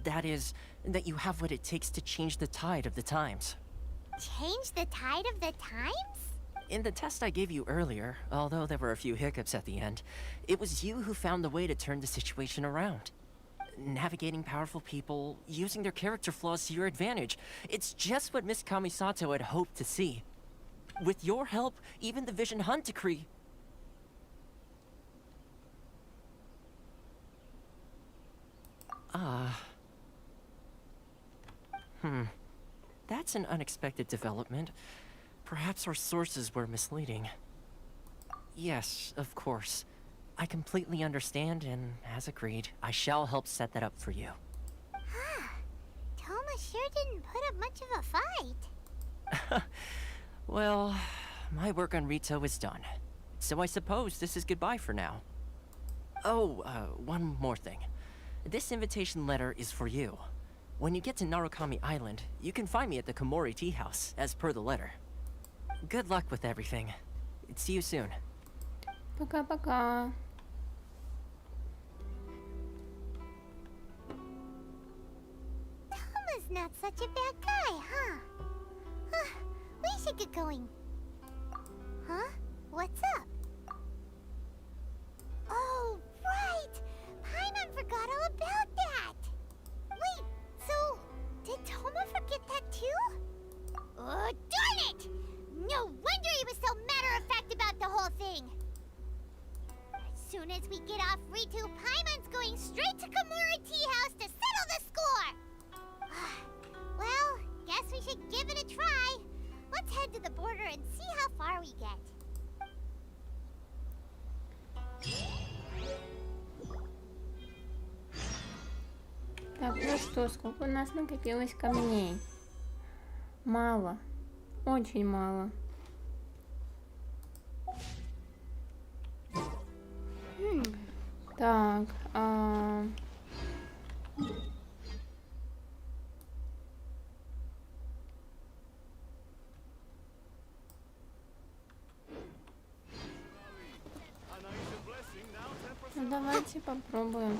[SPEAKER 1] That is, that you have what it takes to change the tide of the times.
[SPEAKER 4] Change the tide of the times?
[SPEAKER 1] In the test I gave you earlier, although there were a few hiccups at the end, it was you who found the way to turn the situation around. Navigating powerful people, using their character flaws to your advantage. It's just what Miss Kamisato had hoped to see. With your help, even the Vision Hunt Decree... That's an unexpected development. Perhaps our sources were misleading. Yes, of course. I completely understand, and as agreed, I shall help set that up for you.
[SPEAKER 4] Toma sure didn't put up much of a fight.
[SPEAKER 1] Well, my work on Rito is done. So I suppose this is goodbye for now. Oh, one more thing. This invitation letter is for you. When you get to Narukami Island, you can find me at the Komori Tea House, as per the letter. Good luck with everything. See you soon.
[SPEAKER 2] Пока-пока.
[SPEAKER 4] Toma's not such a bad guy, huh? We should get going. Huh? What's up? Oh, right! Paimon forgot all about that! Wait, so did Toma forget that too? Oh, darn it! No wonder he was so matter-of-fact about the whole thing! As soon as we get off Ritu, Paimon's going straight to Komori Tea House to settle the score! Well, guess we should give it a try. Let's head to the border and see how far we get.
[SPEAKER 2] Так, ну что, сколько у нас накопилось камней? Мало. Очень мало. Так, ну, давайте попробуем.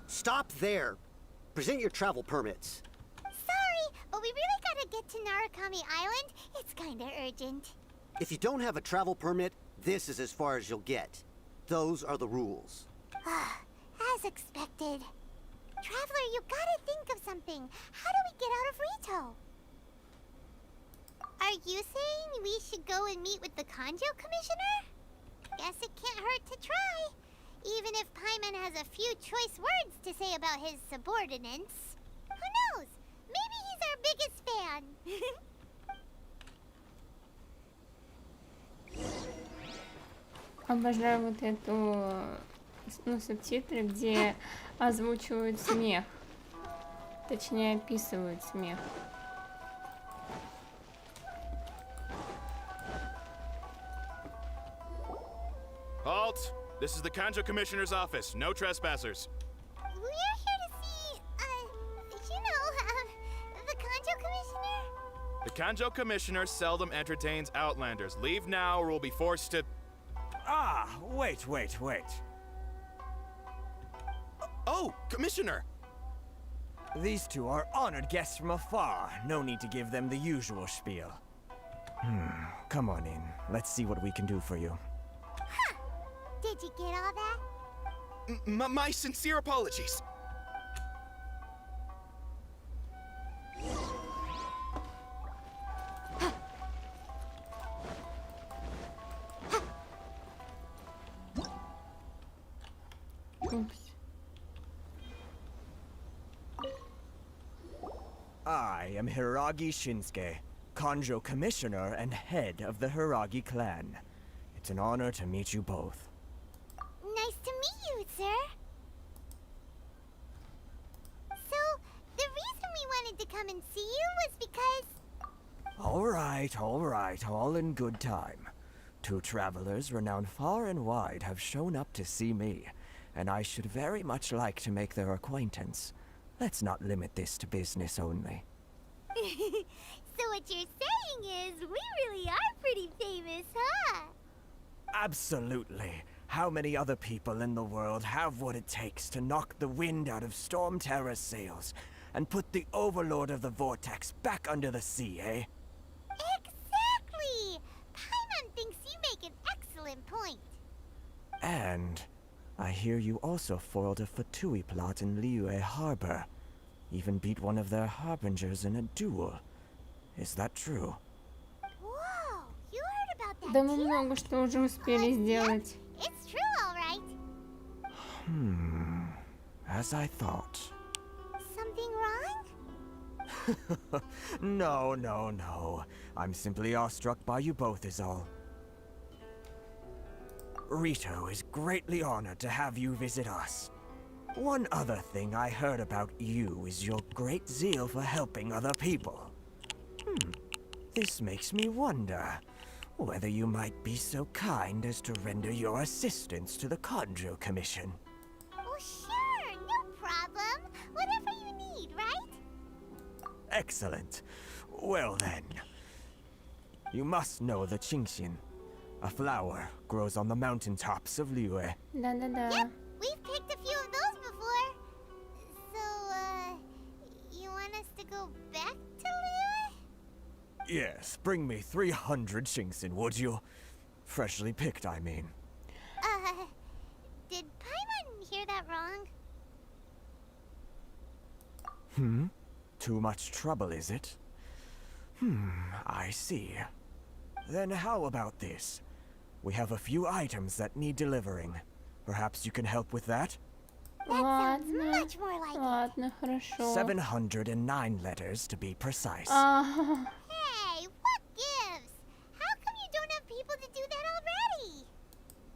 [SPEAKER 12] Stop there. Present your travel permits.
[SPEAKER 4] Sorry, but we really gotta get to Narukami Island. It's kinda urgent.
[SPEAKER 12] If you don't have a travel permit, this is as far as you'll get. Those are the rules.
[SPEAKER 4] As expected. Traveler, you gotta think of something. How do we get out of Rito? Are you saying we should go and meet with the Kanjo Commissioner? Guess it can't hurt to try. Even if Paimon has a few choice words to say about his subordinates. Who knows? Maybe he's our biggest fan.
[SPEAKER 2] Обожаю вот эту, ну, субтитры, где озвучивают смех. Точнее, описывают смех.
[SPEAKER 13] This is the Kanjo Commissioner's office. No trespassers.
[SPEAKER 4] We are here to see, the Kanjo Commissioner?
[SPEAKER 13] The Kanjo Commissioner seldom entertains Outlanders. Leave now or we'll be forced to...
[SPEAKER 8] Ah, wait.
[SPEAKER 13] Oh, Commissioner!
[SPEAKER 8] These two are honored guests from afar. No need to give them the usual spiel. Come on in. Let's see what we can do for you.
[SPEAKER 4] Huh! Did you get all that?
[SPEAKER 13] My sincere apologies.
[SPEAKER 2] Oops.
[SPEAKER 8] I am Hiragi Shinsuke, Kanjo Commissioner and head of the Hiragi clan. It's an honor to meet you both.
[SPEAKER 4] Nice to meet you, sir. So, the reason we wanted to come and see you was because...
[SPEAKER 8] All right, all in good time. Two travelers renowned far and wide have shown up to see me, and I should very much like to make their acquaintance. Let's not limit this to business only.
[SPEAKER 4] So what you're saying is, we really are pretty famous, huh?
[SPEAKER 8] Absolutely. How many other people in the world have what it takes to knock the wind out of Storm Terror's sails and put the Overlord of the Vortex back under the sea, eh?
[SPEAKER 4] Exactly! Paimon thinks you make an excellent point.
[SPEAKER 8] And I hear you also foiled a Fatui plot in Liyue Harbor. Even beat one of their harbingers in a duel. Is that true?
[SPEAKER 4] Whoa, you heard about that
[SPEAKER 2] Да мы
[SPEAKER 4] too?
[SPEAKER 2] много что уже успели сделать.
[SPEAKER 4] It's true, all right.
[SPEAKER 8] As I thought.
[SPEAKER 4] Something wrong?
[SPEAKER 8] No. I'm simply awestruck by you both is all. Rito is greatly honored to have you visit us. One other thing I heard about you is your great zeal for helping other people. This makes me wonder whether you might be so kind as to render your assistance to the Kanjo Commission.
[SPEAKER 4] Oh, sure, no problem. Whatever you need, right?
[SPEAKER 8] Excellent. Well then, you must know the Genshin. A flower grows on the mountaintops of Liyue.
[SPEAKER 2] Да-да-да.
[SPEAKER 4] Yep, we've picked a few of those before. So, you want us to go back to Liyue?
[SPEAKER 8] Yes, bring me 300 Genshin, would you? Freshly picked, I mean.
[SPEAKER 4] Did Paimon hear that wrong?
[SPEAKER 8] Too much trouble, is it? I see. Then how about this? We have a few items that need delivering. Perhaps you can help with that?
[SPEAKER 4] That sounds
[SPEAKER 2] Ладно.
[SPEAKER 4] much more like it.
[SPEAKER 2] Ладно, хорошо.
[SPEAKER 8] 709 letters to be precise.
[SPEAKER 4] Hey, what gives? How come you don't have people to do that already?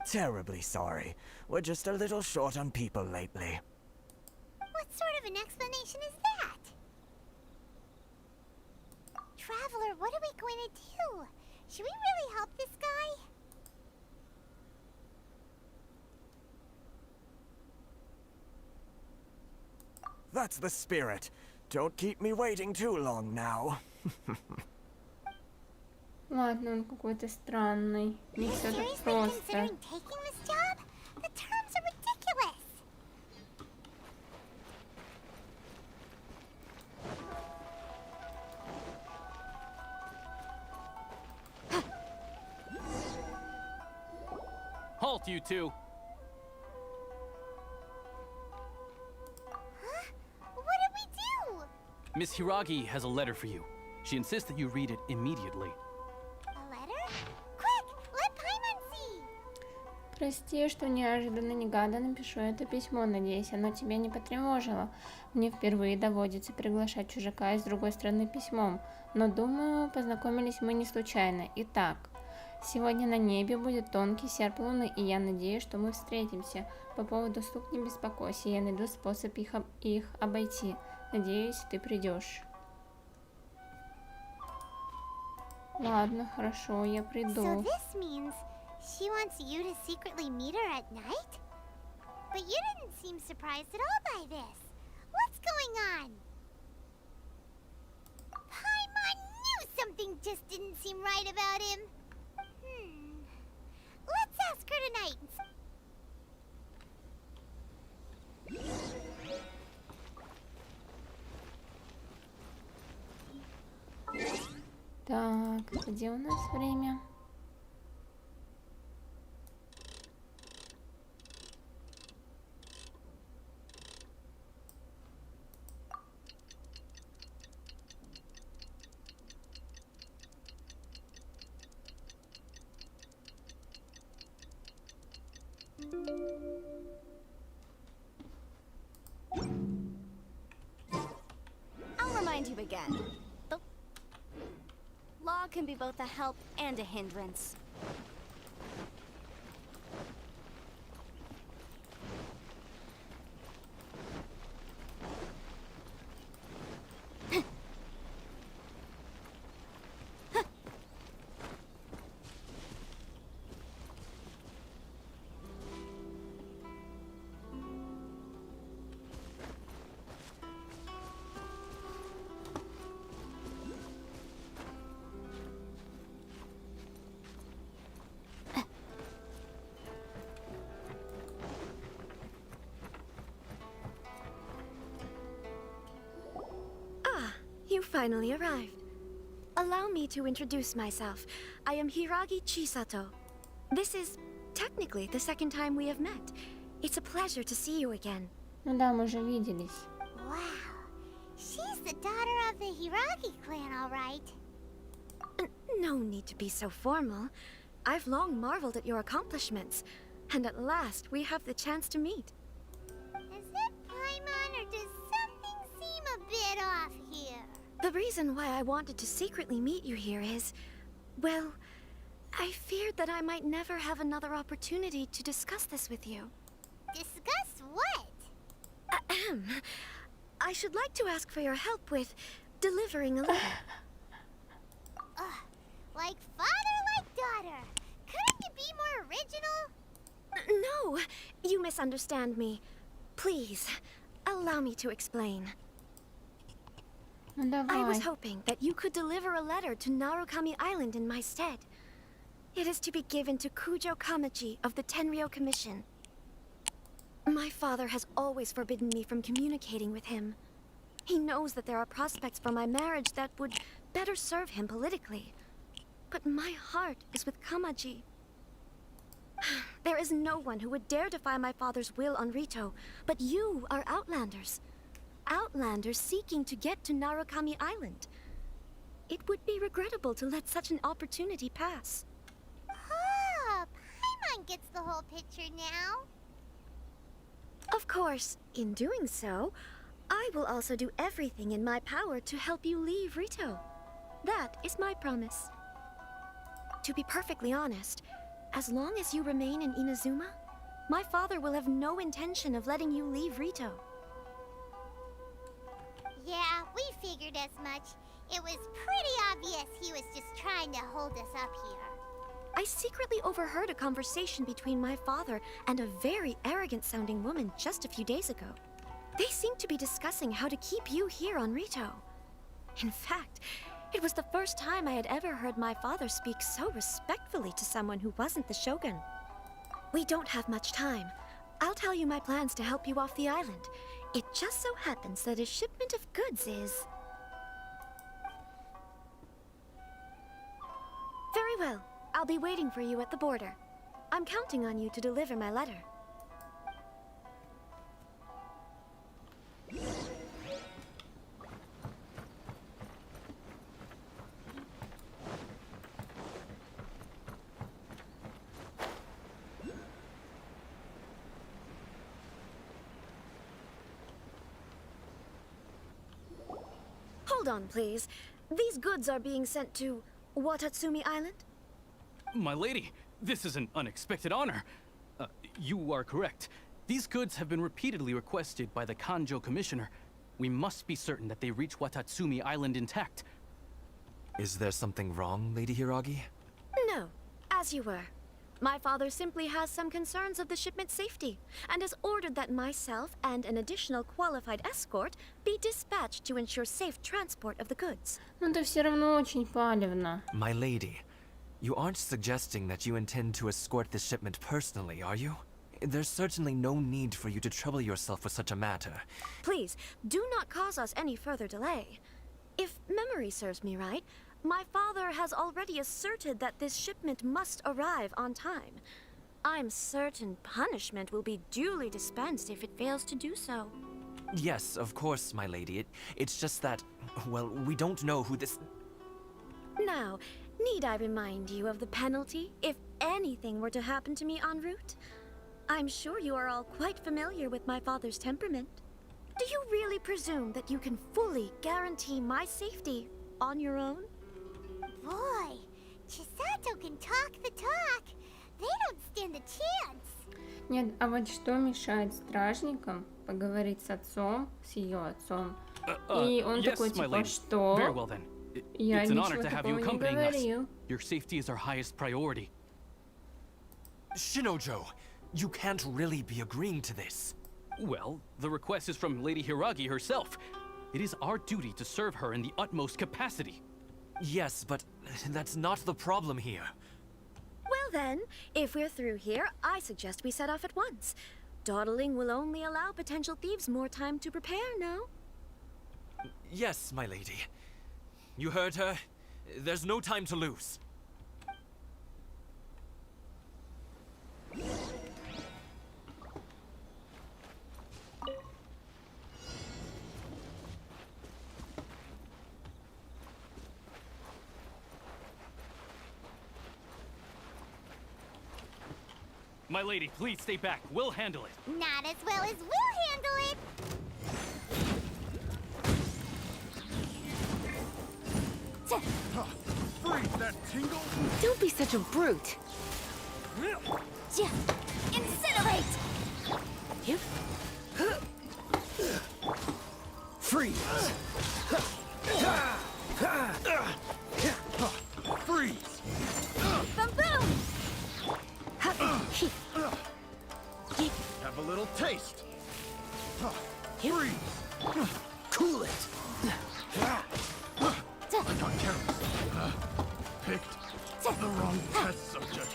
[SPEAKER 8] Terribly sorry. We're just a little short on people lately.
[SPEAKER 4] What sort of an explanation is that? Traveler, what are we going to do? Should we really help this guy?
[SPEAKER 8] That's the spirit. Don't keep me waiting too long now.
[SPEAKER 2] Ладно, он какой-то странный. Не все так
[SPEAKER 4] Seriously
[SPEAKER 2] просто.
[SPEAKER 4] considering taking this job? The terms are ridiculous.
[SPEAKER 14] Halt, you two!
[SPEAKER 4] Huh? What did we do?
[SPEAKER 14] Miss Hiragi has a letter for you. She insists that you read it immediately.
[SPEAKER 4] A letter? Quick, let Paimon see.
[SPEAKER 2] Прости, что неожиданно-негаданно пишу это письмо. Надеюсь, оно тебя не потревожило. Мне впервые доводится приглашать чужака из другой страны письмом. Но, думаю, познакомились мы не случайно. Итак, сегодня на небе будет тонкий серп луны, и я надеюсь, что мы встретимся. По поводу слуг не беспокойся, я найду способ их обойти. Надеюсь, ты придешь. Ладно, хорошо, я
[SPEAKER 4] So
[SPEAKER 2] приду.
[SPEAKER 4] this means She wants you to secretly meet her at night? But you didn't seem surprised at all by this. What's going on? Paimon knew something just didn't seem right about him. Let's ask her tonight.
[SPEAKER 2] Так, где у нас время?
[SPEAKER 15] I'll remind you again. The law can be both a help and a hindrance.
[SPEAKER 16] You finally arrived. Allow me to introduce myself. I am Hiragi Chisato. This is technically the second time we have met. It's a pleasure to see you again.
[SPEAKER 2] Ну да, мы уже виделись.
[SPEAKER 4] Wow. She's the daughter of the Hiragi clan, all right.
[SPEAKER 16] No need to be so formal. I've long marveled at your accomplishments, and at last we have the chance to meet.
[SPEAKER 4] Is it Paimon, or does something seem a bit off here?
[SPEAKER 16] The reason why I wanted to secretly meet you here is, well, I feared that I might never have another opportunity to discuss this with you.
[SPEAKER 4] Discuss what?
[SPEAKER 16] Ahem. I should like to ask for your help with delivering a letter.
[SPEAKER 4] Like father, like daughter. Couldn't you be more original?
[SPEAKER 16] No, you misunderstand me. Please, allow me to explain.
[SPEAKER 2] Ну давай.
[SPEAKER 16] I was hoping that you could deliver a letter to Narukami Island in my stead. It is to be given to Kujo Kamaji of the Tenryou Commission. My father has always forbidden me from communicating with him. He knows that there are prospects for my marriage that would better serve him politically. But my heart is with Kamaji. There is no one who would dare defy my father's will on Rito, but you are Outlanders. Outlanders seeking to get to Narukami Island. It would be regrettable to let such an opportunity pass.
[SPEAKER 4] Oh, Paimon gets the whole picture now.
[SPEAKER 16] Of course, in doing so, I will also do everything in my power to help you leave Rito. That is my promise. To be perfectly honest, as long as you remain in Inazuma, my father will have no intention of letting you leave Rito.
[SPEAKER 4] Yeah, we figured as much. It was pretty obvious he was just trying to hold us up here.
[SPEAKER 16] I secretly overheard a conversation between my father and a very arrogant-sounding woman just a few days ago. They seemed to be discussing how to keep you here on Rito. In fact, it was the first time I had ever heard my father speak so respectfully to someone who wasn't the Shogun. We don't have much time. I'll tell you my plans to help you off the island. It just so happens that a shipment of goods is... Very well. I'll be waiting for you at the border. I'm counting on you to deliver my letter. Hold on, please. These goods are being sent to Watatsumi Island?
[SPEAKER 14] My lady, this is an unexpected honor. You are correct. These goods have been repeatedly requested by the Kanjo Commissioner. We must be certain that they reach Watatsumi Island intact.
[SPEAKER 8] Is there something wrong, Lady Hiragi?
[SPEAKER 16] No, as you were. My father simply has some concerns of the shipment's safety and has ordered that myself and an additional qualified escort be dispatched to ensure safe transport of the goods.
[SPEAKER 2] Ну это все равно очень палевно.
[SPEAKER 17] My lady, you aren't suggesting that you intend to escort this shipment personally, are you? There's certainly no need for you to trouble yourself with such a matter.
[SPEAKER 16] Please, do not cause us any further delay. If memory serves me right, my father has already asserted that this shipment must arrive on time. I'm certain punishment will be duly dispensed if it fails to do so.
[SPEAKER 17] Yes, of course, my lady. It's just that, well, we don't know who this...
[SPEAKER 16] Now, need I remind you of the penalty if anything were to happen to me en route? I'm sure you are all quite familiar with my father's temperament. Do you really presume that you can fully guarantee my safety on your own?
[SPEAKER 4] Boy, Chisato can talk the talk. They don't stand a chance.
[SPEAKER 2] Нет, а вот что мешает стражникам поговорить с отцом, с ее отцом? И он
[SPEAKER 14] Yes,
[SPEAKER 2] такой
[SPEAKER 14] my
[SPEAKER 2] типа,
[SPEAKER 14] lady.
[SPEAKER 2] что?
[SPEAKER 14] Very well then.
[SPEAKER 2] Я
[SPEAKER 14] It's an
[SPEAKER 2] ничего
[SPEAKER 14] honor to have
[SPEAKER 2] такого
[SPEAKER 14] you
[SPEAKER 2] не
[SPEAKER 14] accompanying us.
[SPEAKER 2] говорил.
[SPEAKER 14] Your safety is our highest priority.
[SPEAKER 17] Shinojo, you can't really be agreeing to this.
[SPEAKER 14] Well, the request is from Lady Hiragi herself. It is our duty to serve her in the utmost capacity.
[SPEAKER 17] Yes, but that's not the problem here.
[SPEAKER 16] Well then, if we're through here, I suggest we set off at once. Dawdling will only allow potential thieves more time to prepare, no?
[SPEAKER 17] Yes, my lady. You heard her. There's no time to lose.
[SPEAKER 14] My lady, please stay back. We'll handle it.
[SPEAKER 4] Not as well as we'll handle it.
[SPEAKER 7] Freeze that tingle!
[SPEAKER 5] Don't be such a brute.
[SPEAKER 4] Incinerate!
[SPEAKER 10] Freeze!
[SPEAKER 7] Freeze!
[SPEAKER 4] Boom!
[SPEAKER 7] Have a little taste. Freeze!
[SPEAKER 10] Cool it!
[SPEAKER 7] I got careless. Picked the wrong test subject.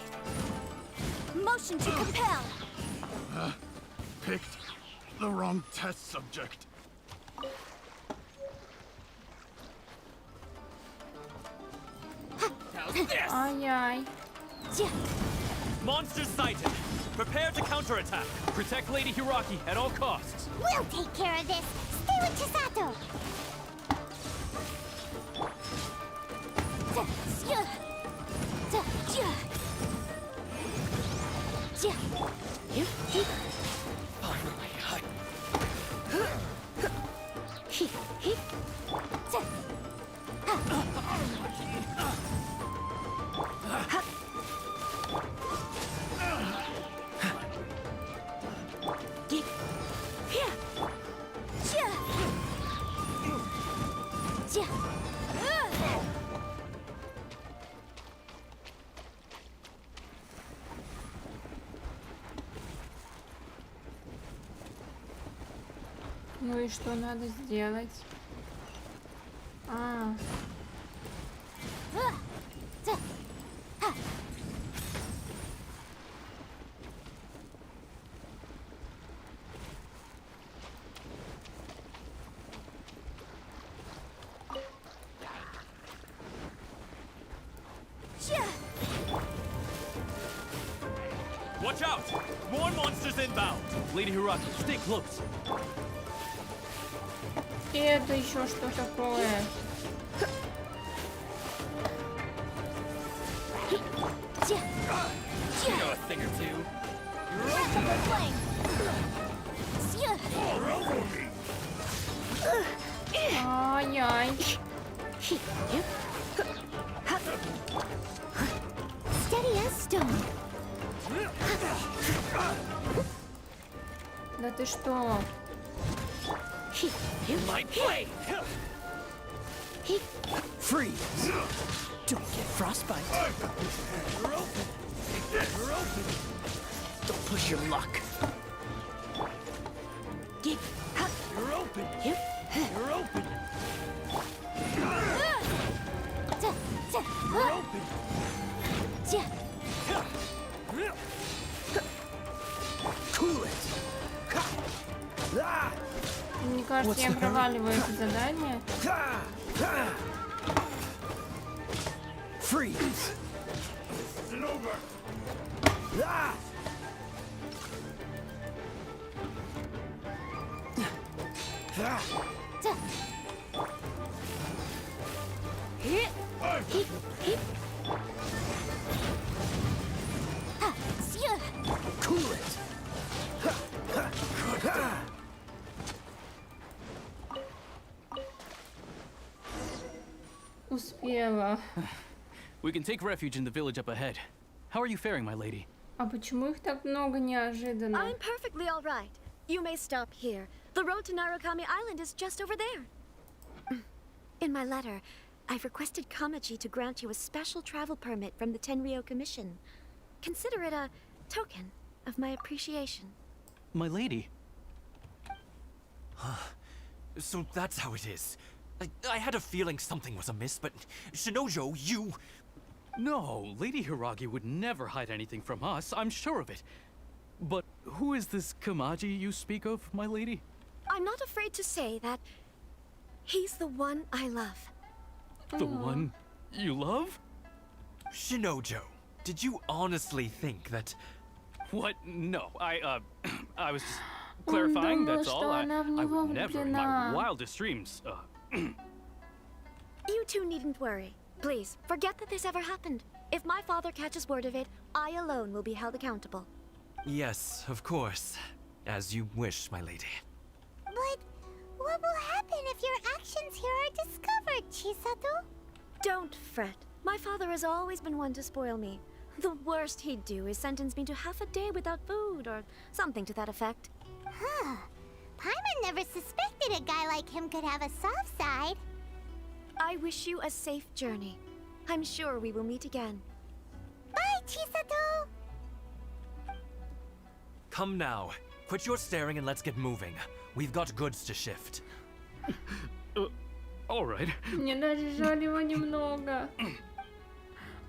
[SPEAKER 4] Motion to compel.
[SPEAKER 7] Picked the wrong test subject.
[SPEAKER 17] How's this?
[SPEAKER 2] Ай-яй.
[SPEAKER 17] Monsters sighted. Prepare to counterattack.
[SPEAKER 14] Protect Lady Hiragi at all costs.
[SPEAKER 4] We'll take care of this. Stay with Chisato.
[SPEAKER 2] Ну и что надо сделать? А,
[SPEAKER 17] Watch out! More monsters inbound!
[SPEAKER 14] Lady Hiragi, stay close.
[SPEAKER 2] и это еще что такое?
[SPEAKER 14] You know a thing or two.
[SPEAKER 2] Ай-яй.
[SPEAKER 4] Steady as stone.
[SPEAKER 2] Да ты что?
[SPEAKER 10] My blade! Freeze! Don't get frostbite. Don't push your luck. You're open. You're open. You're open. Cool it.
[SPEAKER 2] Мне кажется, я проваливаю это задание.
[SPEAKER 10] Freeze. Over. Cool it.
[SPEAKER 2] Успела.
[SPEAKER 14] We can take refuge in the village up ahead. How are you faring, my lady?
[SPEAKER 2] А почему их так много неожиданно?
[SPEAKER 16] I'm perfectly all right. You may stop here. The road to Narukami Island is just over there. In my letter, I've requested Kamaji to grant you a special travel permit from the Tenryou Commission. Consider it a token of my appreciation.
[SPEAKER 14] My lady.
[SPEAKER 17] So that's how it is. I had a feeling something was amiss, but Shinojo, you...
[SPEAKER 14] No, Lady Hiragi would never hide anything from us, I'm sure of it. But who is this Kamaji you speak of, my lady?
[SPEAKER 16] I'm not afraid to say that he's the one I love.
[SPEAKER 14] The one you love?
[SPEAKER 17] Shinojo, did you honestly think that...
[SPEAKER 14] What? No, I was just clarifying, that's all. I would never in my wildest dreams,
[SPEAKER 16] You two needn't worry. Please, forget that this ever happened. If my father catches word of it, I alone will be held accountable.
[SPEAKER 17] Yes, of course. As you wish, my lady.
[SPEAKER 4] But what will happen if your actions here are discovered, Chisato?
[SPEAKER 16] Don't fret. My father has always been one to spoil me. The worst he'd do is sentence me to half a day without food, or something to that effect.
[SPEAKER 4] Huh. Paimon never suspected a guy like him could have a soft side.
[SPEAKER 16] I wish you a safe journey. I'm sure we will meet again.
[SPEAKER 4] Bye, Chisato!
[SPEAKER 17] Come now. Quit your staring and let's get moving. We've got goods to shift.
[SPEAKER 14] All right.
[SPEAKER 2] Мне даже жаль его немного.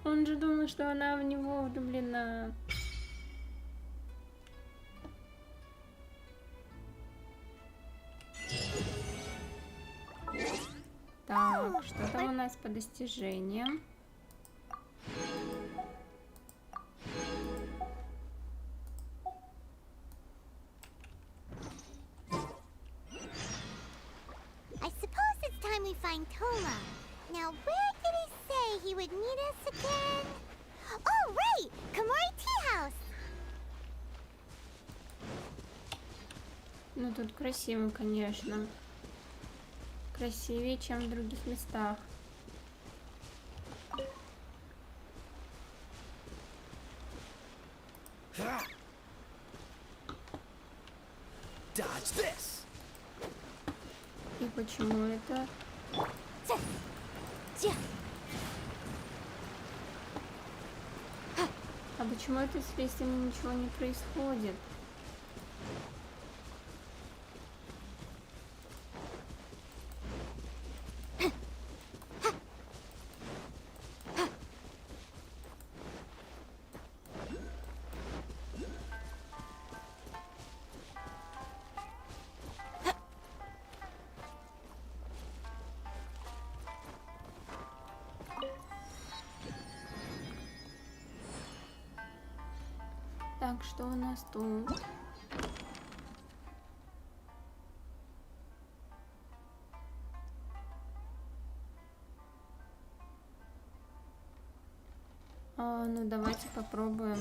[SPEAKER 2] Он же думал, что она в него влюблена. Так, что там у нас по достижениям?
[SPEAKER 4] I suppose it's time we find Toma. Now, where did he say he would meet us again? Oh, right! Komori Tea House!
[SPEAKER 2] Ну, тут красиво, конечно. Красивее, чем в других местах.
[SPEAKER 10] Dodge this.
[SPEAKER 2] И почему это? А почему это с листьями ничего не происходит? Так, что у нас тут? Ну давайте попробуем.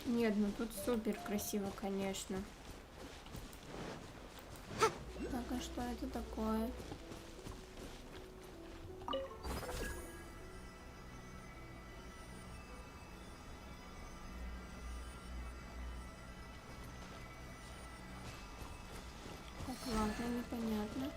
[SPEAKER 2] Нет, ну тут супер красиво, конечно. Так, а что это такое? непонятно, непонятно.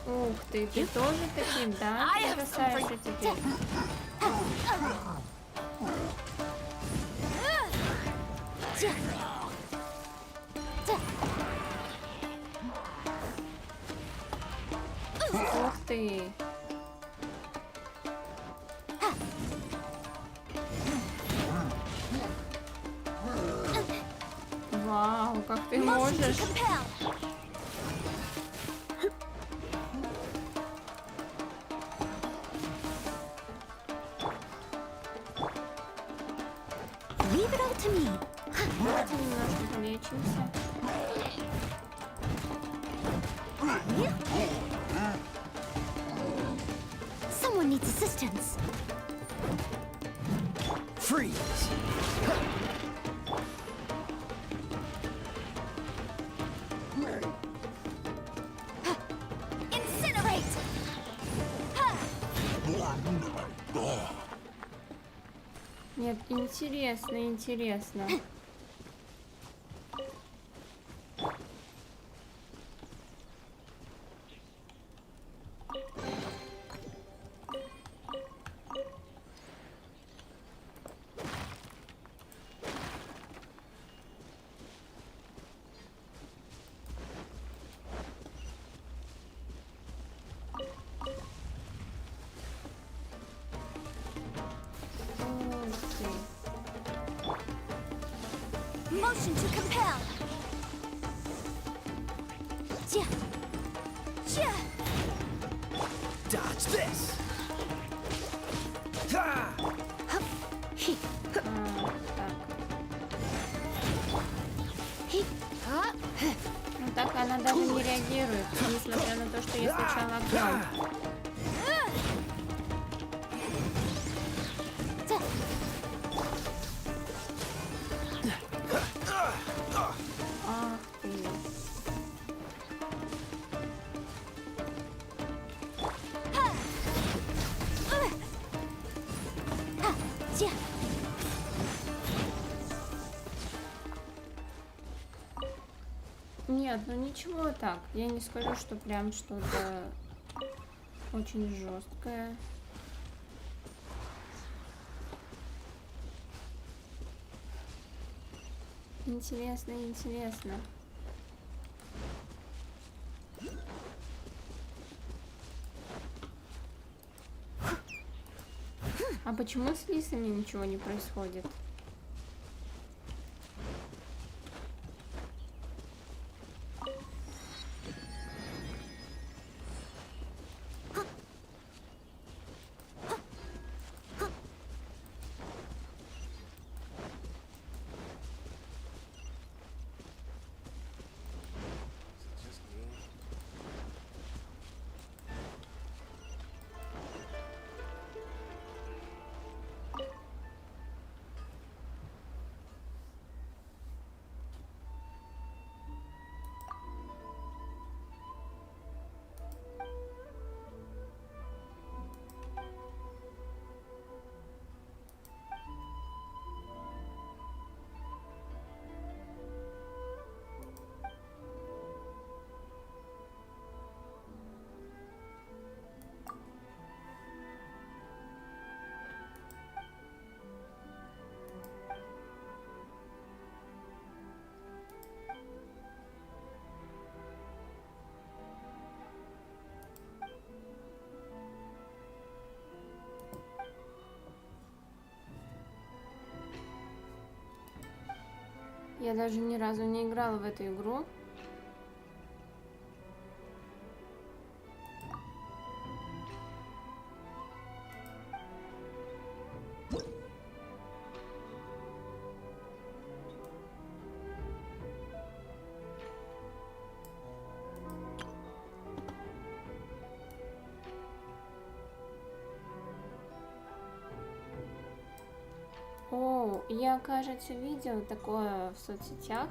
[SPEAKER 2] Ух ты тоже таким, да? Красавица теперь. Ух ты. Вау, как ты можешь.
[SPEAKER 16] Leave it all to me.
[SPEAKER 2] Давайте немножко полечимся.
[SPEAKER 16] Someone needs assistance.
[SPEAKER 10] Freeze!
[SPEAKER 15] Incinerate!
[SPEAKER 2] Нет, интересно, интересно.
[SPEAKER 15] Motion to compel.
[SPEAKER 10] Dodge this!
[SPEAKER 2] Ну так она даже не реагирует, несмотря на то, что я сначала отдам. Ах ты. Нет, ну ничего так. Я не скажу, что прям что-то очень жесткое. Интересно, интересно. А почему с лисами ничего не происходит? Я даже ни разу не играла в эту игру. я, кажется, видел такое в соцсетях.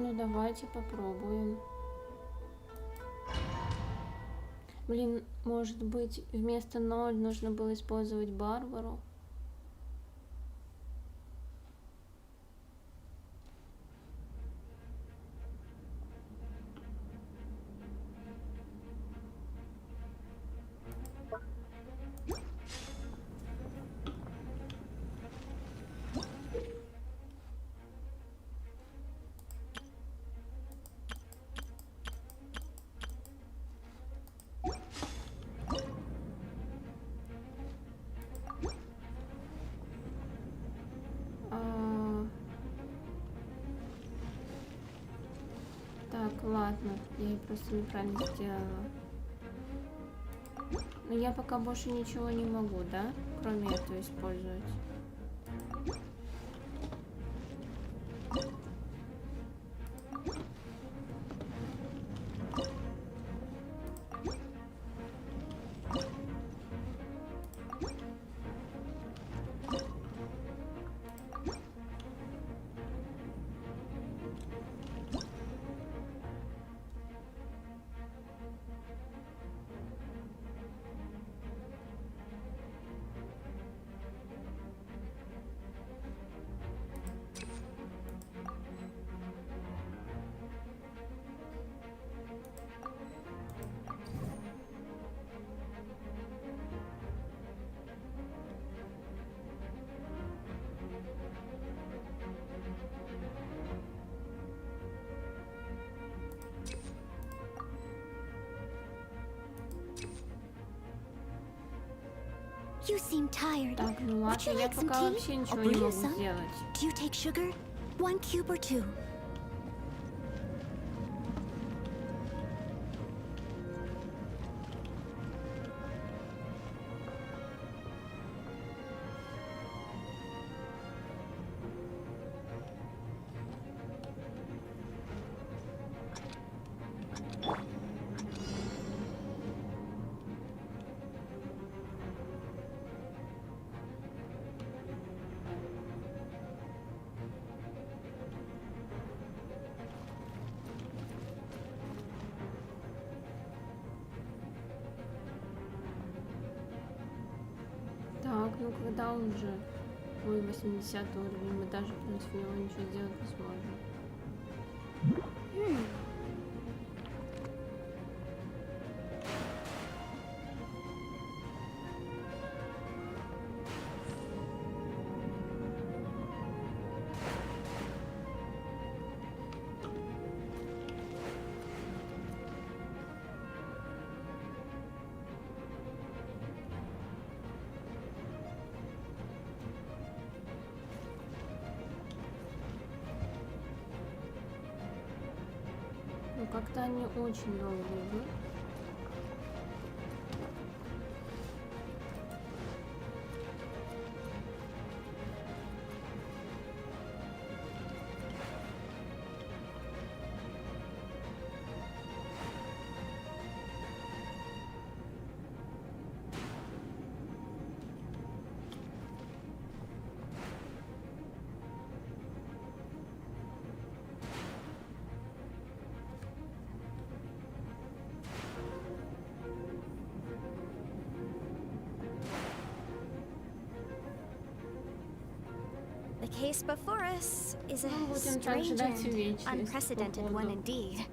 [SPEAKER 2] Ну давайте попробуем. Блин, может быть, вместо 0 нужно было использовать Барбару? Так, ладно, я просто неправильно сделала. Но я пока больше ничего не могу, да? Кроме этого использовать.
[SPEAKER 15] You seem tired.
[SPEAKER 2] Так, ну
[SPEAKER 15] Would
[SPEAKER 2] ладно,
[SPEAKER 15] you
[SPEAKER 2] я
[SPEAKER 15] like some
[SPEAKER 2] пока
[SPEAKER 15] tea?
[SPEAKER 2] вообще
[SPEAKER 15] I'll
[SPEAKER 2] ничего
[SPEAKER 15] brew
[SPEAKER 2] не
[SPEAKER 15] you
[SPEAKER 2] могу
[SPEAKER 15] some.
[SPEAKER 2] сделать.
[SPEAKER 15] Do you take sugar? 1 cube or 2?
[SPEAKER 2] Так, ну когда он же? Ой, 80 уровень, мы даже против него ничего сделать не сможем. Ну как-то они очень долго идут.
[SPEAKER 15] The case before us is a
[SPEAKER 2] Будем так
[SPEAKER 15] strange
[SPEAKER 2] ждать
[SPEAKER 15] and
[SPEAKER 2] вечность,
[SPEAKER 15] unprecedented one
[SPEAKER 2] походу.
[SPEAKER 15] indeed.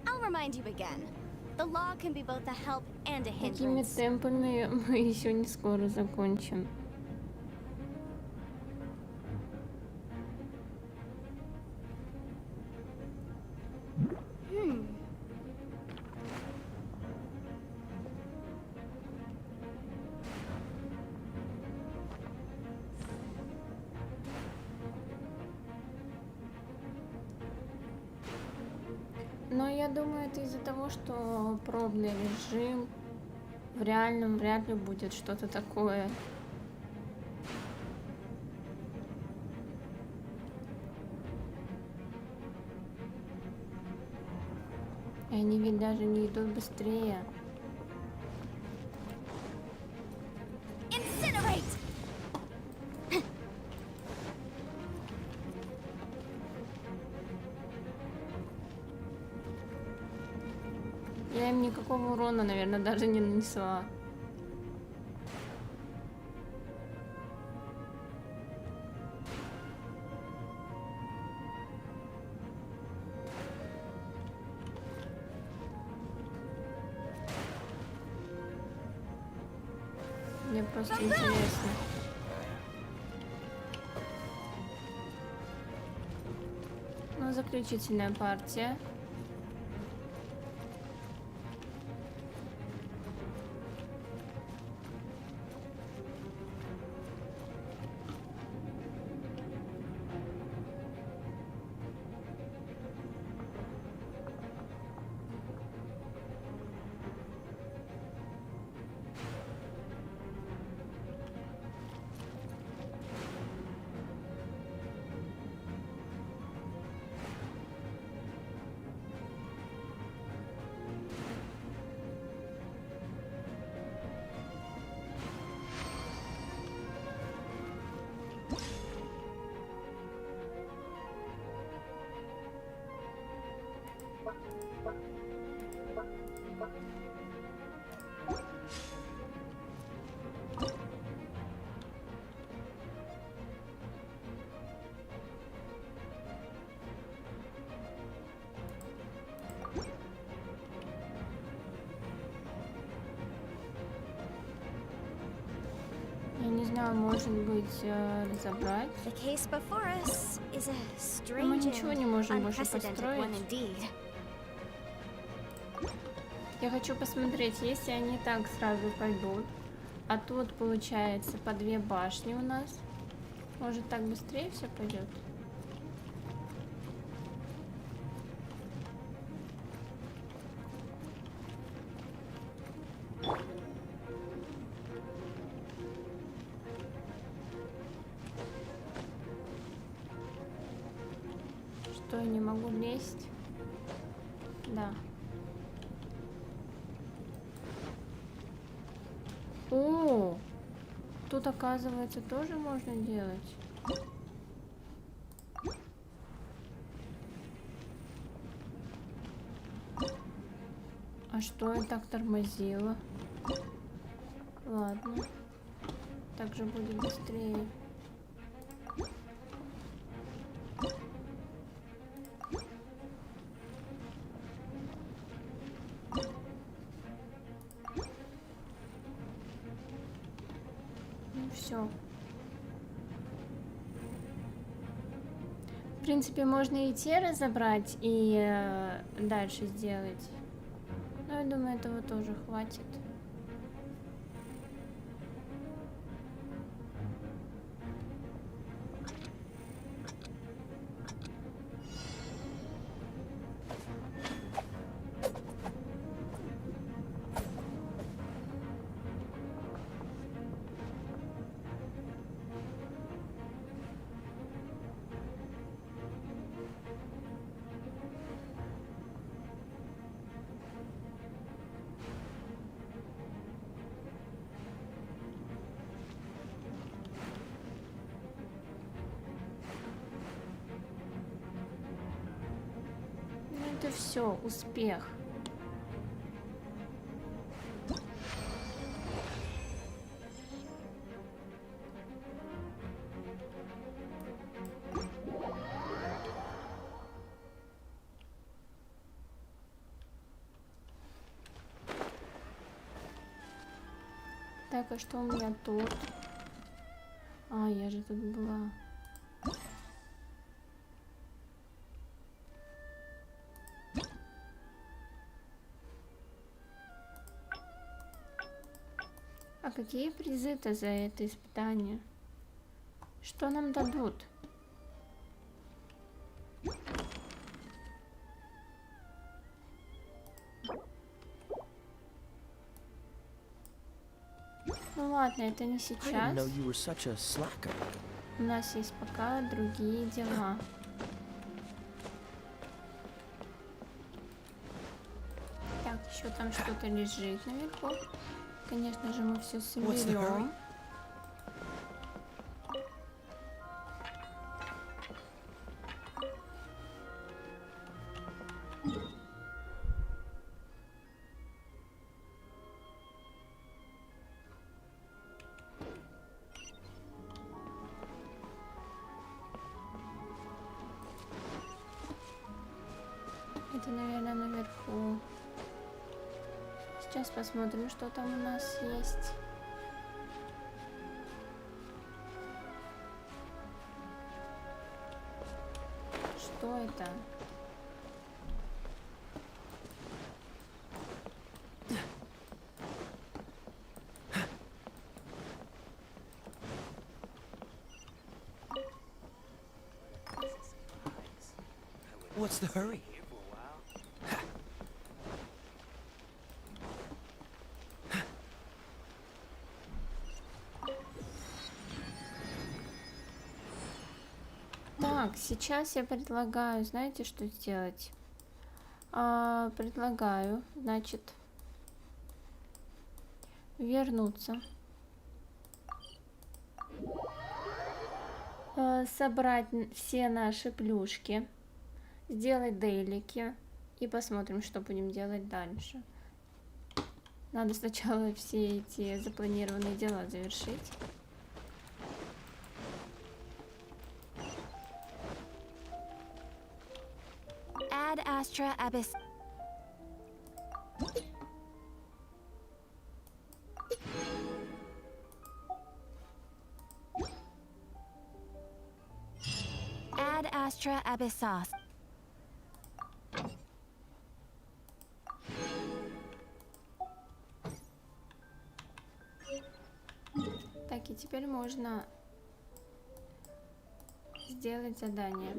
[SPEAKER 15] I'll remind you again. The law can be both a help and a
[SPEAKER 2] Такими
[SPEAKER 15] hindrance.
[SPEAKER 2] темпами мы еще не скоро закончим. Но я думаю, это из-за того, что пробный режим в реальном вряд ли будет что-то такое. И они ведь даже не идут быстрее.
[SPEAKER 15] Incinerate!
[SPEAKER 2] Я им никакого урона, наверное, даже не нанесла. Мне просто интересно. Ну, заключительная партия. Я не знаю, может быть, разобрать.
[SPEAKER 15] The case before us is a
[SPEAKER 2] Мы
[SPEAKER 15] strange
[SPEAKER 2] ничего не
[SPEAKER 15] and
[SPEAKER 2] можем больше
[SPEAKER 15] unprecedented one
[SPEAKER 2] построить.
[SPEAKER 15] indeed.
[SPEAKER 2] Я хочу посмотреть, если они так сразу пойдут. А тут получается по 2 башни у нас. Может, так быстрее все пойдет? Что, я не могу лезть? Да. О, тут, оказывается, тоже можно делать. А что я так тормозила? Ладно. Так же будет быстрее. Ну все. В принципе, можно и те разобрать, и дальше сделать. Но я думаю, этого тоже хватит. Вот и все, успех. Так, а что у меня тут? А, я же тут была. А какие призы-то за это испытание? Что нам дадут? Ну ладно, это не сейчас. У нас есть пока другие дела. Так, еще там что-то лежит наверху. Конечно же, мы все соберем. Это, наверное, наверху. Сейчас посмотрим, что там у нас есть. Что это?
[SPEAKER 17] What's the hurry?
[SPEAKER 2] Так, сейчас я предлагаю, знаете, что сделать? Предлагаю, значит, вернуться, собрать все наши плюшки, сделать дейлики и посмотрим, что будем делать дальше. Надо сначала все эти запланированные дела завершить.
[SPEAKER 16] Ad Astra Abyss. Ad Astra Abyssos.
[SPEAKER 2] Так, и теперь можно сделать задание.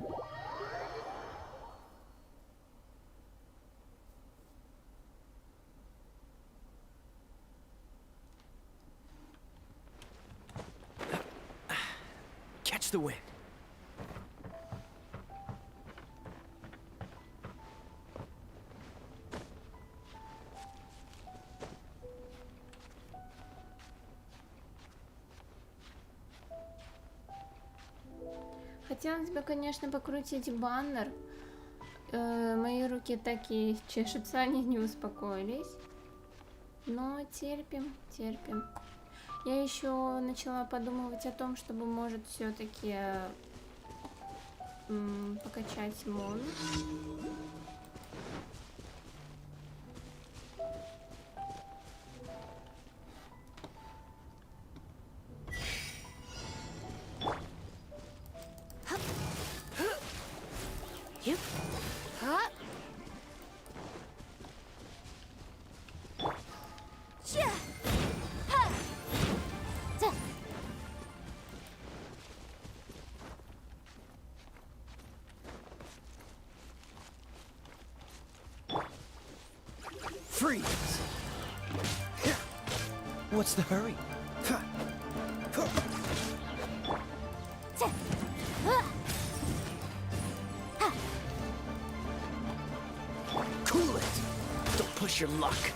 [SPEAKER 17] Catch the wind.
[SPEAKER 2] Хотелось бы, конечно, покрутить баннер. Мои руки так и чешутся, они не успокоились. Но терпим, терпим. Я еще начала подумывать о том, чтобы, может, все-таки покачать мон.
[SPEAKER 17] Freeze! What's the hurry? Cool it! Don't push your luck.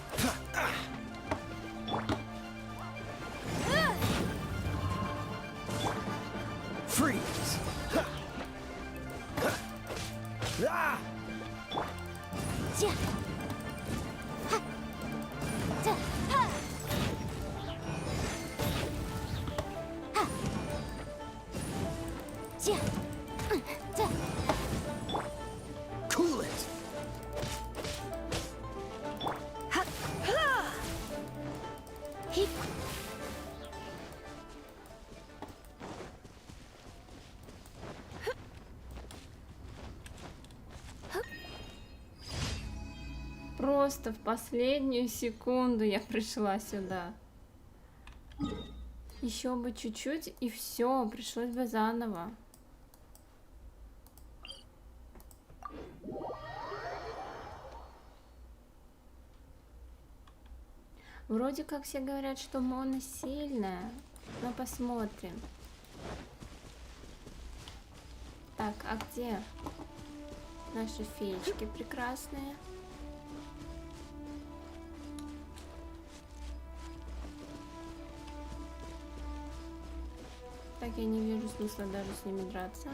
[SPEAKER 17] Freeze!
[SPEAKER 10] Cool it.
[SPEAKER 2] Просто в последнюю секунду я пришла сюда. Еще бы чуть-чуть и все, пришлось бы заново. Вроде как все говорят, что Мона сильная, но посмотрим. Так, а где наши феечки прекрасные? Так, я не вижу смысла даже с ними драться.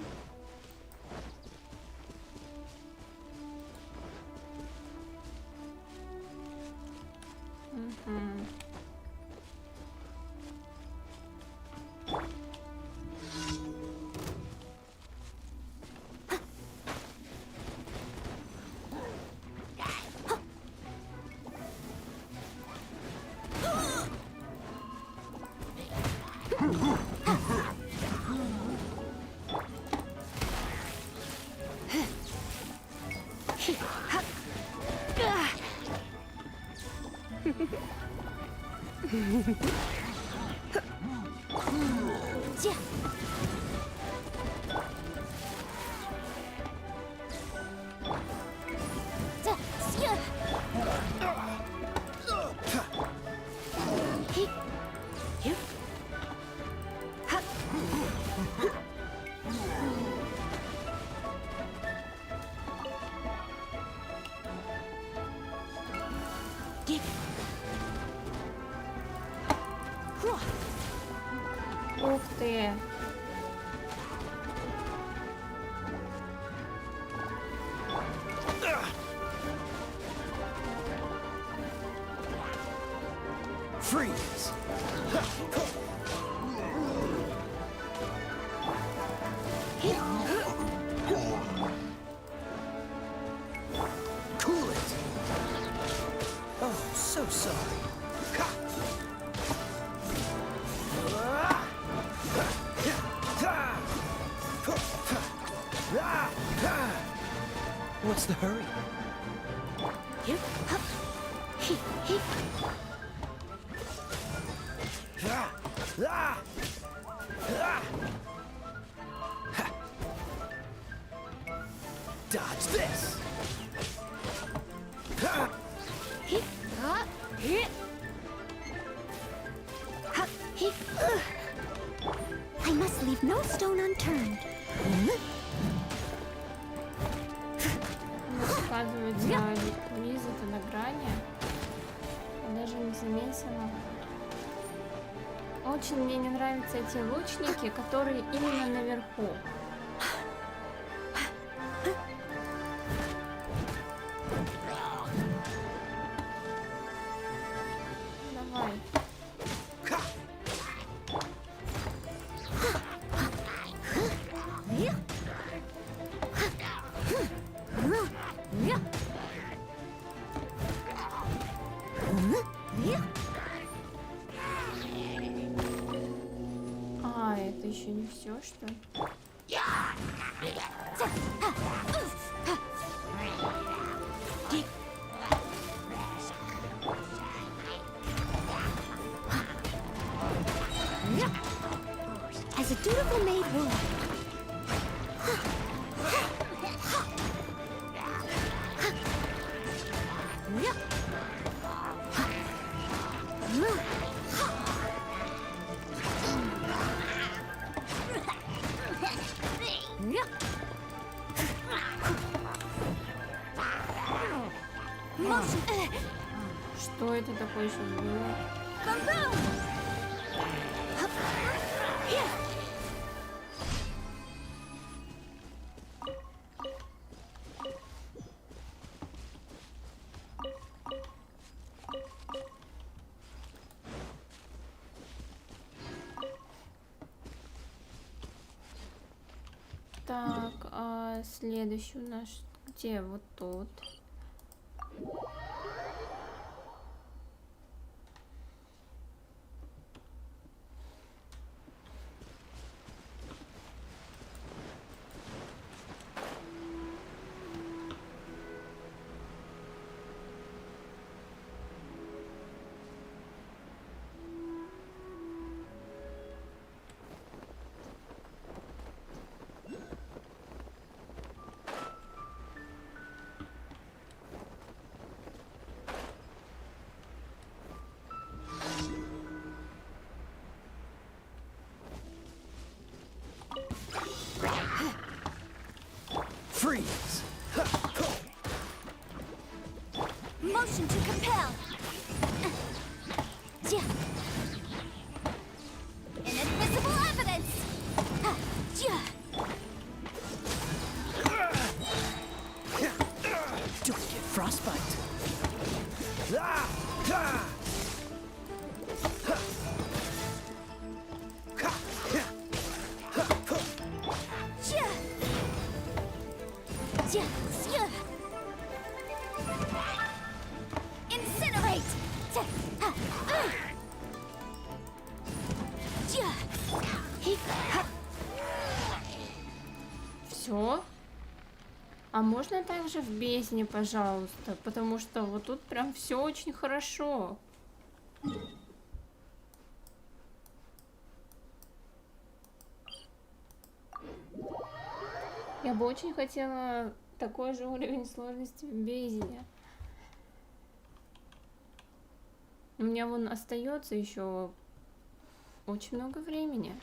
[SPEAKER 2] Ух ты!
[SPEAKER 10] Freeze! Cool it! Oh, so sorry. What's the hurry? Dodge this!
[SPEAKER 15] I must leave no stone unturned.
[SPEAKER 2] Показывают за визиты на грани. Я даже не заметила. Очень мне не нравятся эти лучники, которые именно наверху. Давай. А, это еще не все, что ли?
[SPEAKER 15] As a dutiful maid would.
[SPEAKER 2] Что это такое сейчас было? Сейчас следующий у нас где? Вот тут.
[SPEAKER 10] Freeze!
[SPEAKER 15] Motion to compel. Inadmissible evidence.
[SPEAKER 10] Don't get frostbite.
[SPEAKER 15] Incinerate.
[SPEAKER 2] Все. А можно также в бездне, пожалуйста? Потому что вот тут прям все очень хорошо. Я бы очень хотела такой же уровень сложности в бездне. У меня вон остается еще очень много времени.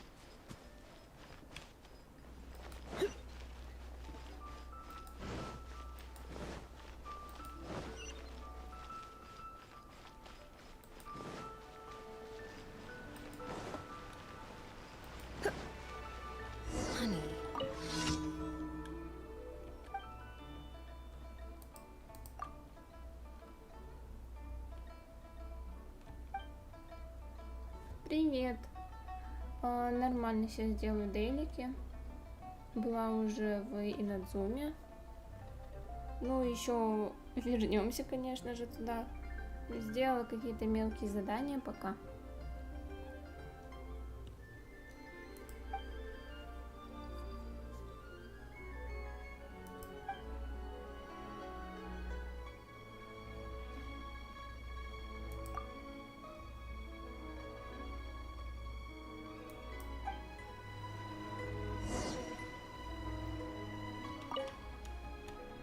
[SPEAKER 2] Привет. Нормально сейчас делаю дейлики. Была уже в ИНАДЗУМЕ. Ну, еще вернемся, конечно же, туда. Сделала какие-то мелкие задания пока.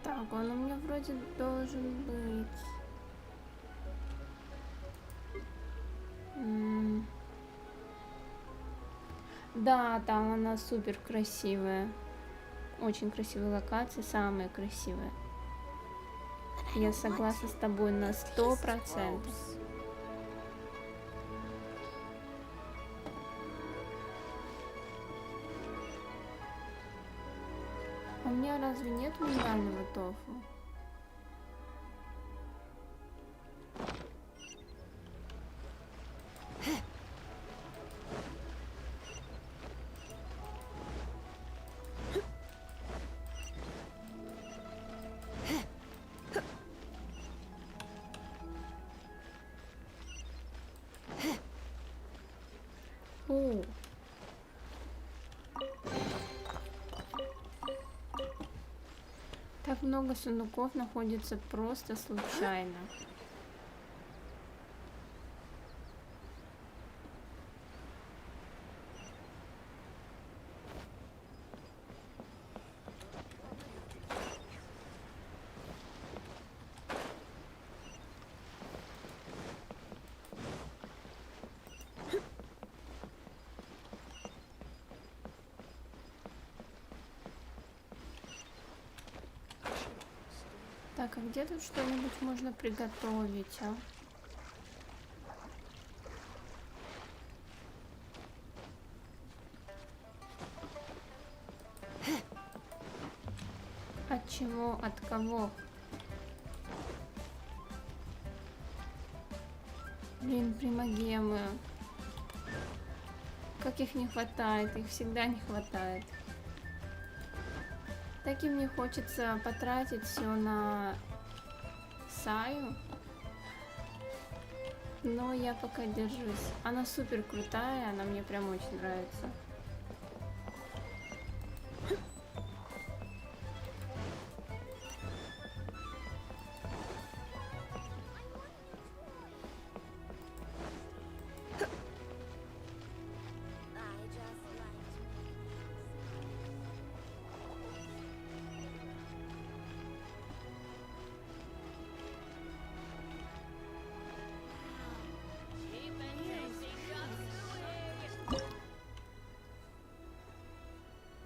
[SPEAKER 2] Так, он у меня вроде должен быть. Да, там она супер красивая. Очень красивая локация, самая красивая. Я согласна с тобой на 100%. А у меня разве нет миндального тофу? О. Так много сундуков находится просто случайно. Так, а где тут что-нибудь можно приготовить, а? От чего? От кого? Блин, примагемы. Как их не хватает? Их всегда не хватает. Так и мне хочется потратить все на Саю. Но я пока держусь. Она супер крутая, она мне прям очень нравится.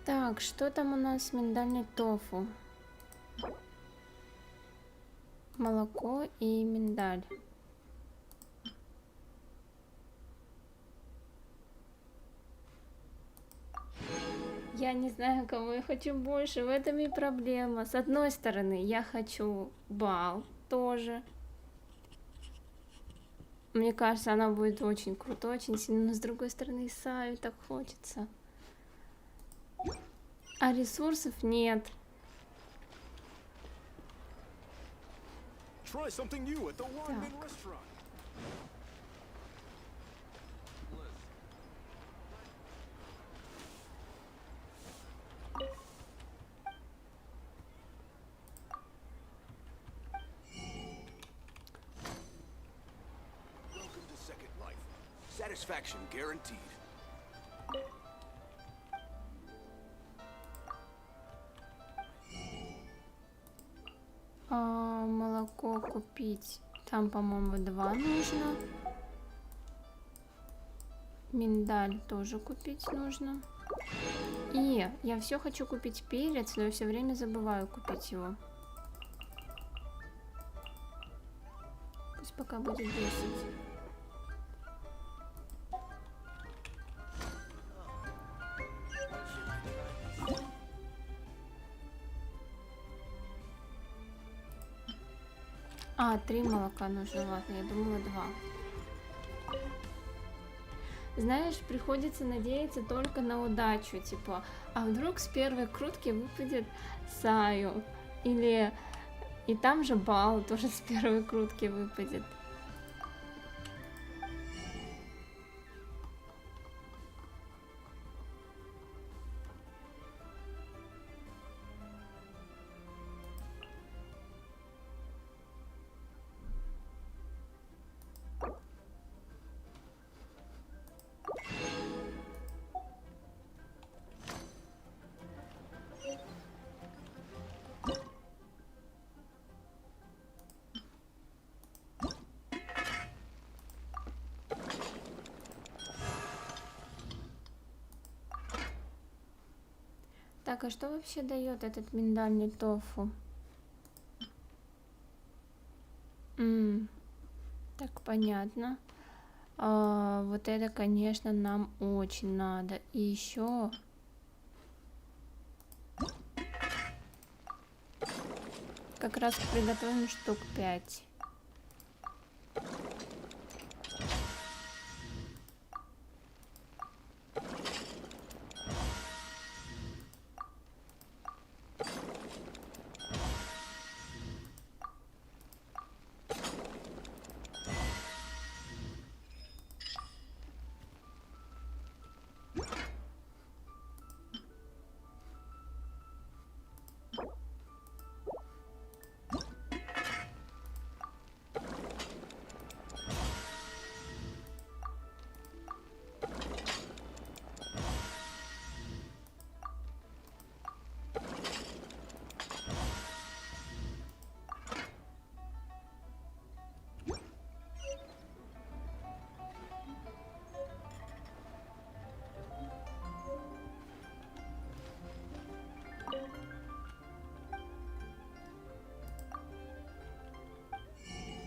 [SPEAKER 2] Так, что там у нас с миндальной тофу? Молоко и миндаль. Я не знаю, кого я хочу больше. В этом и проблема. С одной стороны, я хочу бал тоже. Мне кажется, она будет очень крутой, очень сильно. Но с другой стороны, Исаю так хочется. А ресурсов нет.
[SPEAKER 7] Try something new at the Wine restaurant.
[SPEAKER 18] Welcome to Second Life. Satisfaction guaranteed.
[SPEAKER 2] Молоко купить. Там, по-моему, 2 нужно. Миндаль тоже купить нужно. И я все хочу купить перец, но я все время забываю купить его. Пусть пока будет 10. А, 3 молока нужно, ладно, я думала 2. Знаешь, приходится надеяться только на удачу, типа, а вдруг с первой крутки выпадет Саю, или и там же бал тоже с первой крутки выпадет. Так, а что вообще дает этот миндальный тофу? Так, понятно. Вот это, конечно, нам очень надо. И еще... Как раз приготовим штук 5.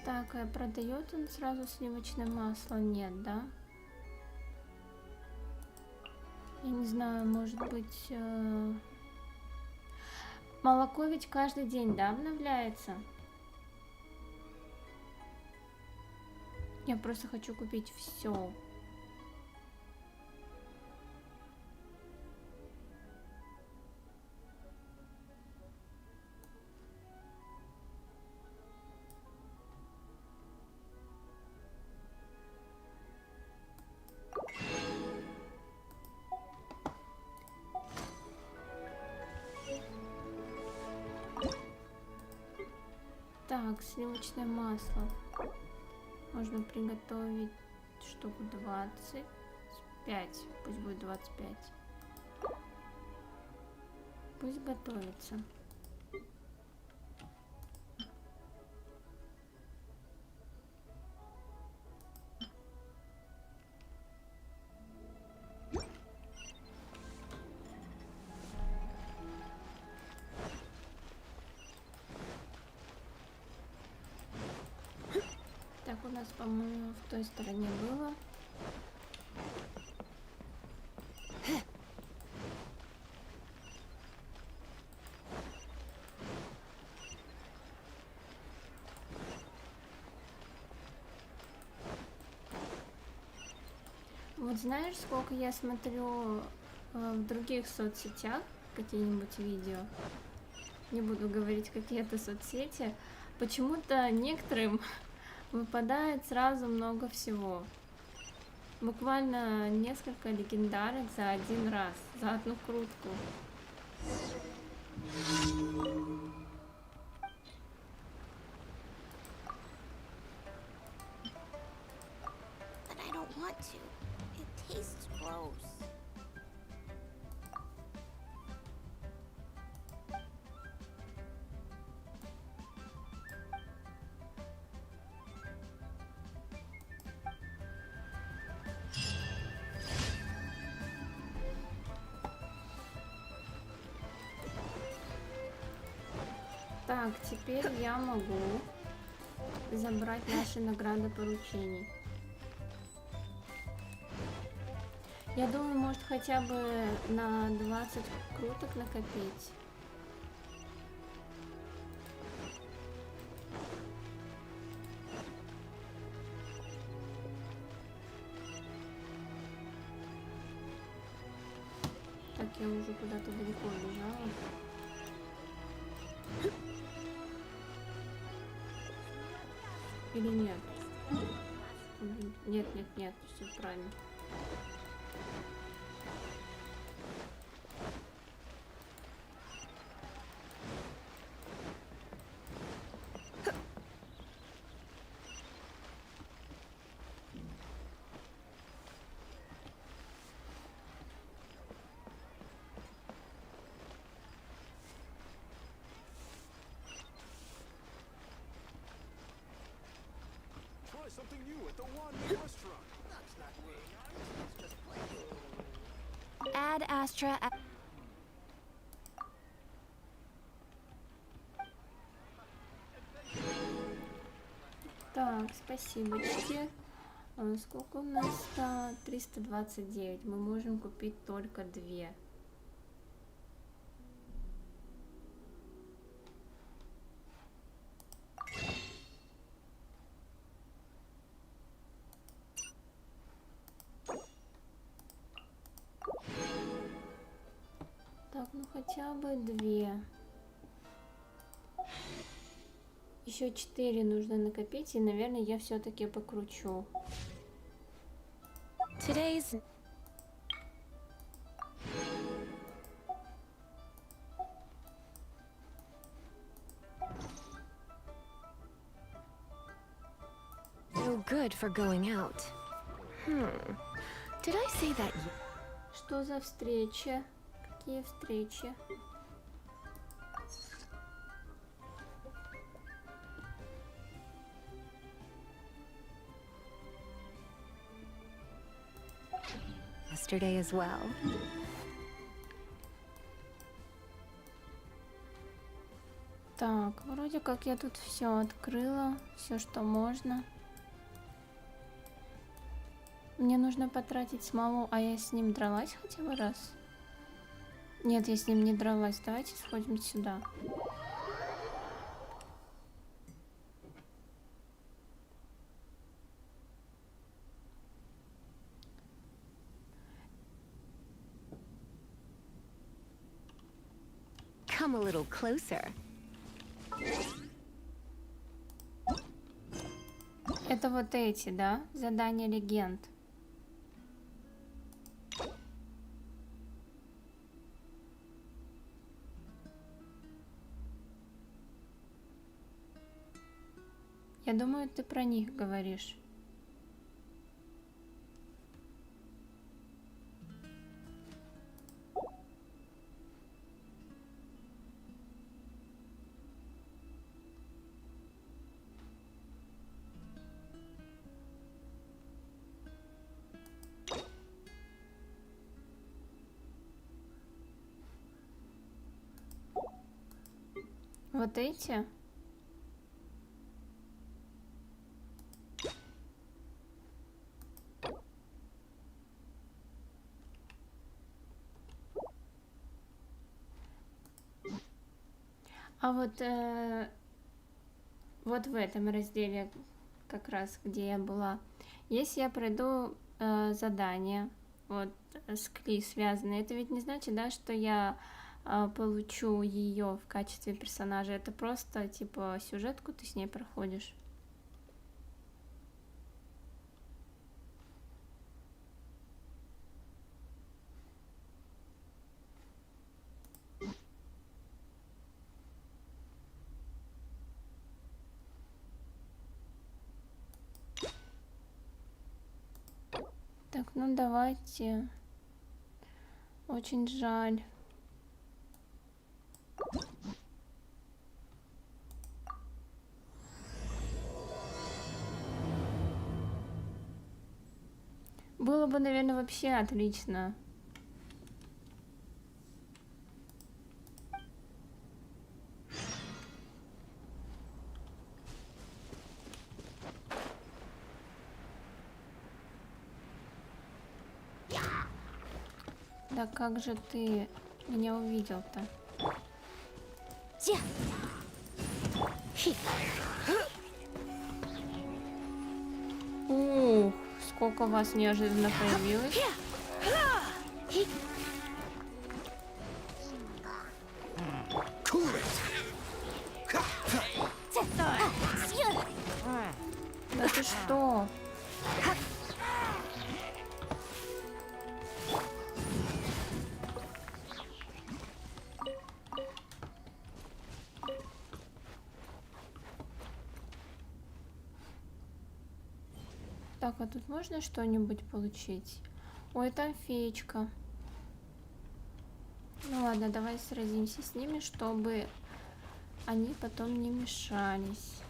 [SPEAKER 2] Так, а продает он сразу сливочное масло? Нет, да? Я не знаю, может быть... Молоко ведь каждый день, да, обновляется? Я просто хочу купить все. Так, сливочное масло. Можно приготовить штук 25. Пусть будет 25. Пусть готовится. Так, у нас, по-моему, в той стороне было. Вот знаешь, сколько я смотрю в других соцсетях какие-нибудь видео, не буду говорить, какие это соцсети, почему-то некоторым выпадает сразу много всего. Буквально несколько легендарок за один раз, за одну крутку.
[SPEAKER 4] But I don't want to. It tastes gross.
[SPEAKER 2] Так, теперь я могу забрать наши награды поручений. Я думаю, может хотя бы на 20 круток накопить. Так, я уже куда-то далеко бежала. Или нет? Нет, нет, нет, все правильно.
[SPEAKER 18] Try something new at the Wanmi restaurant. That's not weird. It's just plain.
[SPEAKER 16] Add Astra.
[SPEAKER 2] Так, спасибо. Сколько у нас? 329. Мы можем купить только 2. Так, ну хотя бы 2. Еще 4 нужно накопить, и, наверное, я все-таки покручу.
[SPEAKER 16] Today's no good for going out. Did I say that?
[SPEAKER 2] Что за встреча? Какие встречи?
[SPEAKER 3] Yesterday as well.
[SPEAKER 2] Так, вроде как я тут все открыла, все, что можно. Мне нужно потратить смолу, а я с ним дралась хотя бы раз? Нет, я с ним не дралась. Давайте сходим сюда.
[SPEAKER 3] Come a little closer.
[SPEAKER 2] Это вот эти, да? Задание легенд. Я думаю, ты про них говоришь. Вот эти? А вот в этом разделе, как раз где я была, если я пройду задание, вот с Кли связанные, это ведь не значит, да, что я получу ее в качестве персонажа. Это просто типа сюжетку ты с ней проходишь. Так, ну давайте. Очень жаль. Было бы, наверное, вообще отлично. Да как же ты меня увидел-то? Ух, сколько вас неожиданно появилось. Да ты что? Так, а тут можно что-нибудь получить? Ой, там феечка. Ну ладно, давай сразимся с ними, чтобы они потом не мешались.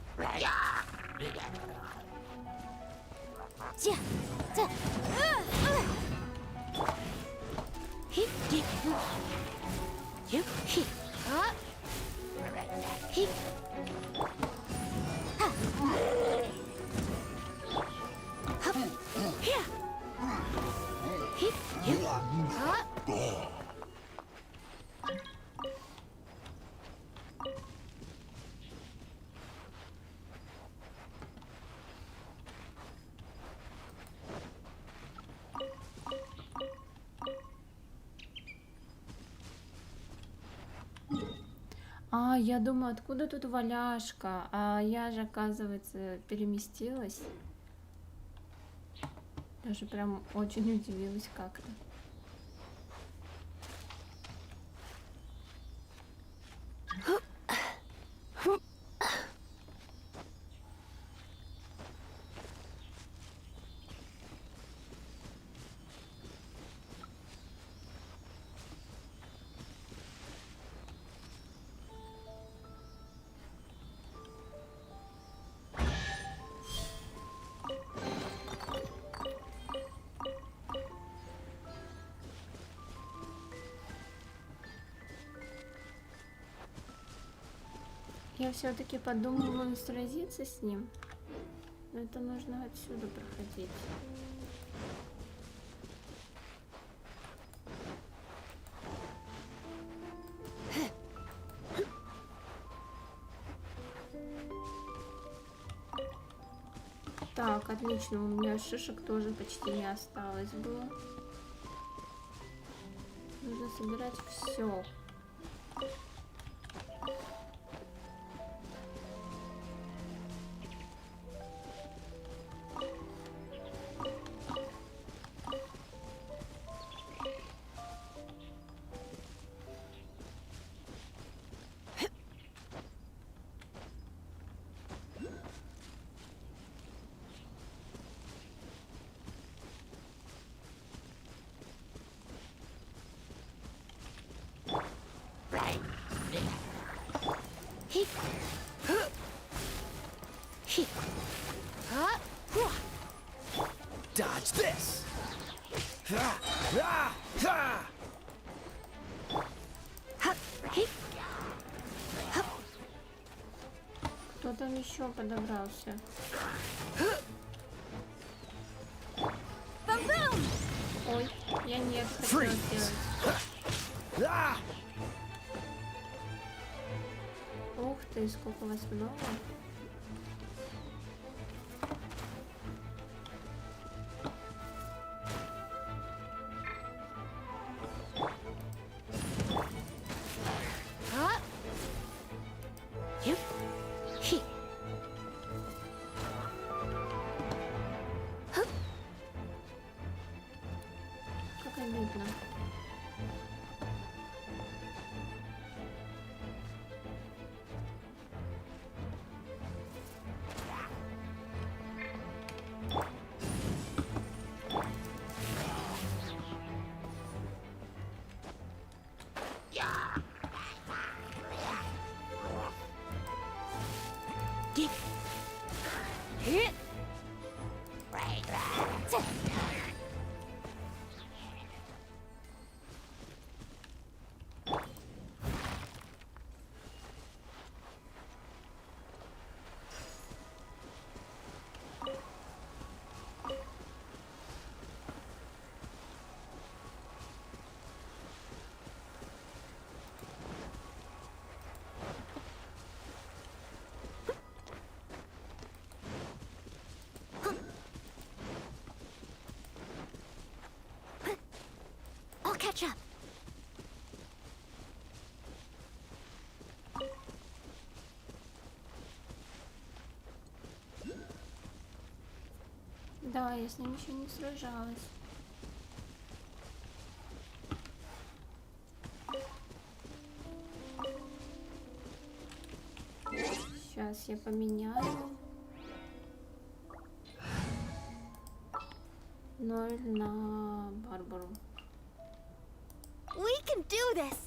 [SPEAKER 2] А, я думаю, откуда тут валяшка? А я же, оказывается, переместилась. Даже прям очень удивилась как-то. Я все-таки подумываю сразиться с ним. Но это нужно отсюда проходить. Так, отлично. У меня шишек тоже почти не осталось было. Нужно собирать все.
[SPEAKER 10] Dodge this!
[SPEAKER 2] Кто там еще подобрался? Ой, я нет, хотела сделать. Ух ты, сколько вас много. Как обидно.
[SPEAKER 15] I'll catch up.
[SPEAKER 2] Да, я с ним еще не сражалась. Сейчас я поменяю 0 на Барбару.
[SPEAKER 15] We can do this!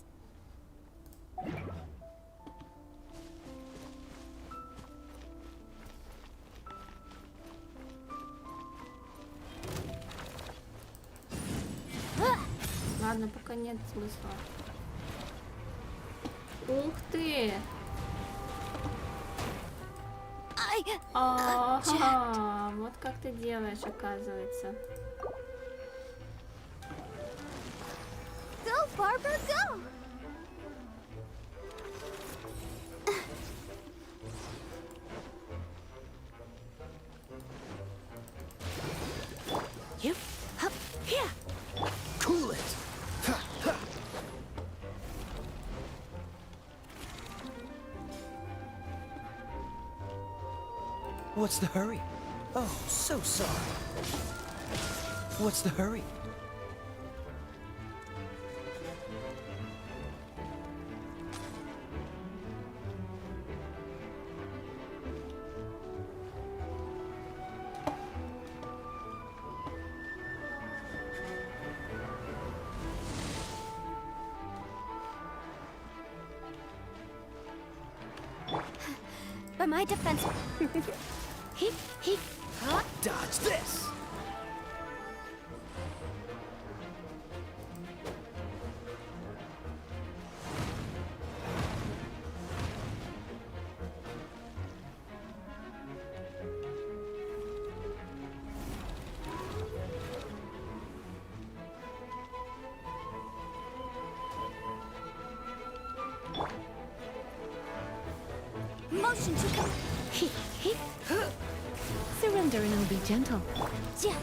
[SPEAKER 2] Ладно, пока нет смысла. Ух ты! Ага, вот как ты делаешь, оказывается.
[SPEAKER 15] Go, Barbara, go!
[SPEAKER 10] You up here. Cool it. What's the hurry? Oh, so sorry. What's the hurry?
[SPEAKER 15] But my defense...
[SPEAKER 10] Dodge this!
[SPEAKER 15] Motion to come.
[SPEAKER 19] Surrender and I'll be gentle.
[SPEAKER 15] Yeah.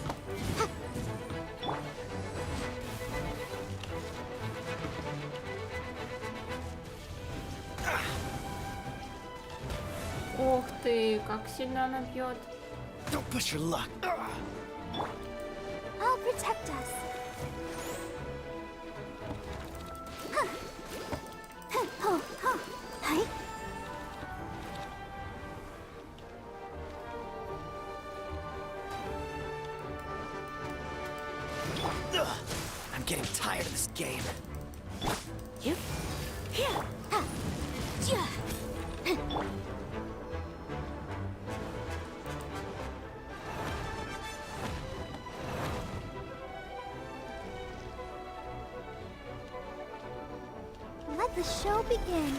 [SPEAKER 2] Ух ты, как сильно она бьет.
[SPEAKER 10] Don't push your luck.
[SPEAKER 15] I'll protect us. Hi.
[SPEAKER 10] I'm getting tired of this game.
[SPEAKER 15] You? Here. Yeah.
[SPEAKER 4] the show begin.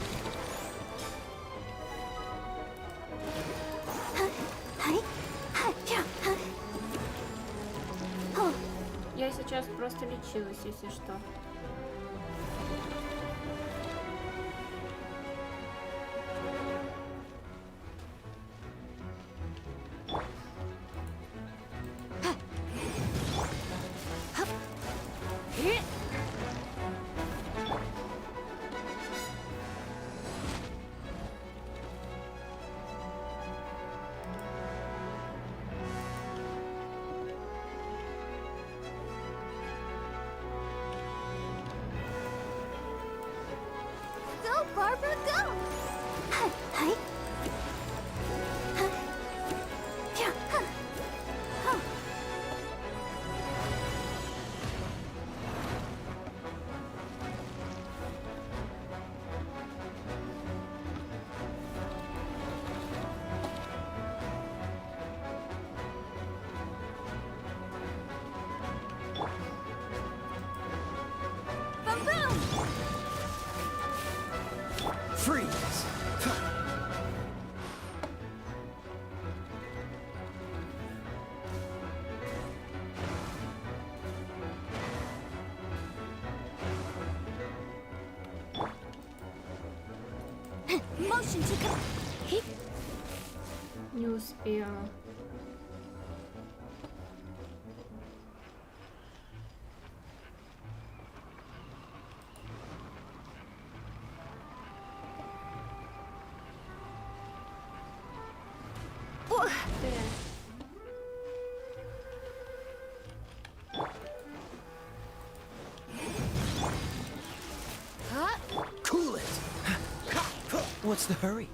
[SPEAKER 2] Я сейчас просто лечилась, если что.
[SPEAKER 4] Go, Barbara, go!
[SPEAKER 3] Boom boom!
[SPEAKER 10] Freeze!
[SPEAKER 4] Motion to go.
[SPEAKER 2] Не успела.
[SPEAKER 10] Cool it!
[SPEAKER 17] What's the hurry?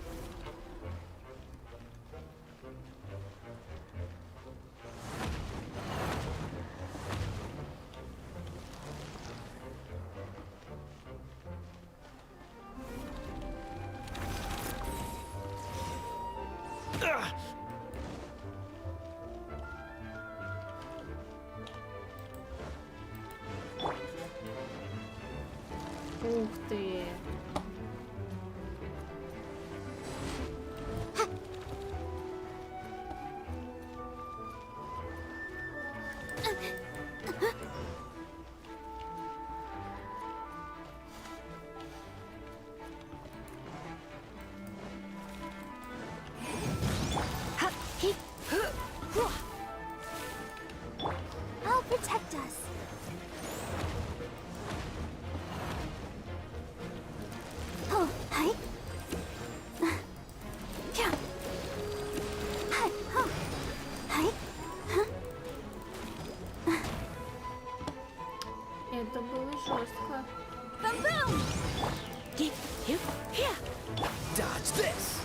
[SPEAKER 2] Ух ты.
[SPEAKER 4] I'll protect us. Oh, hi. Yeah. Hi. Oh. Hi.
[SPEAKER 2] Это было жестко.
[SPEAKER 4] Boom boom.
[SPEAKER 10] Dodge this!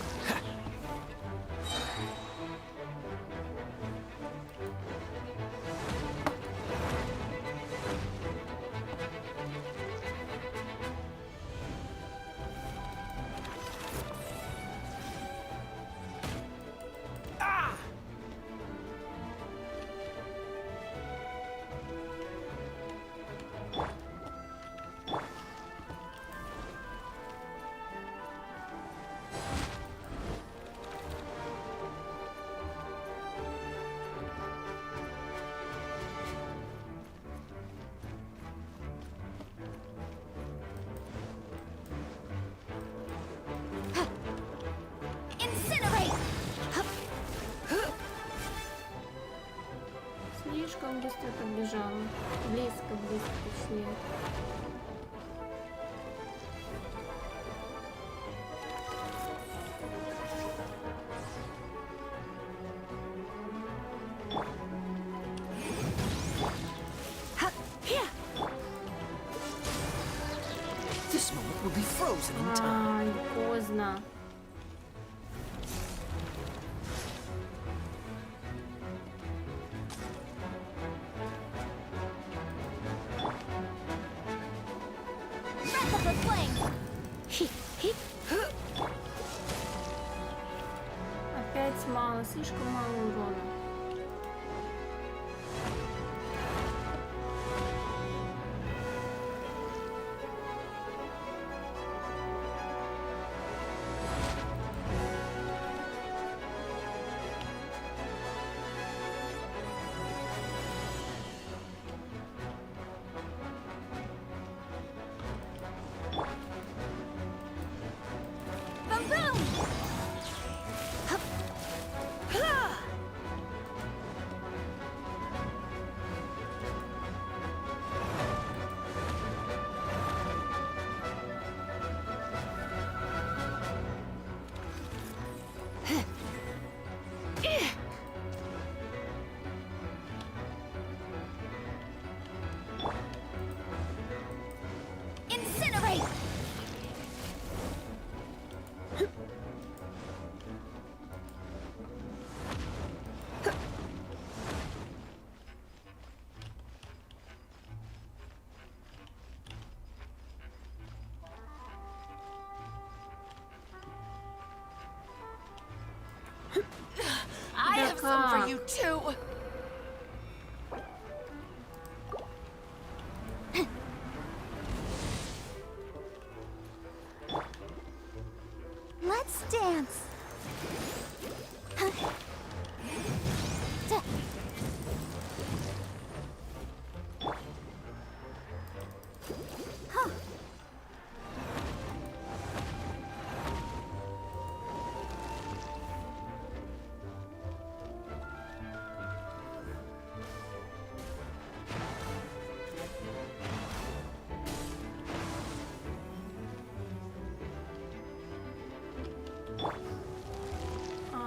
[SPEAKER 2] Слишком быстро подбежала. Близко, точнее.
[SPEAKER 10] This moment will be frozen in time.
[SPEAKER 2] Ай, поздно.
[SPEAKER 4] Breath of the flame.
[SPEAKER 2] Опять мало, слишком мало урона.
[SPEAKER 5] I have some for you too.
[SPEAKER 15] Let's dance.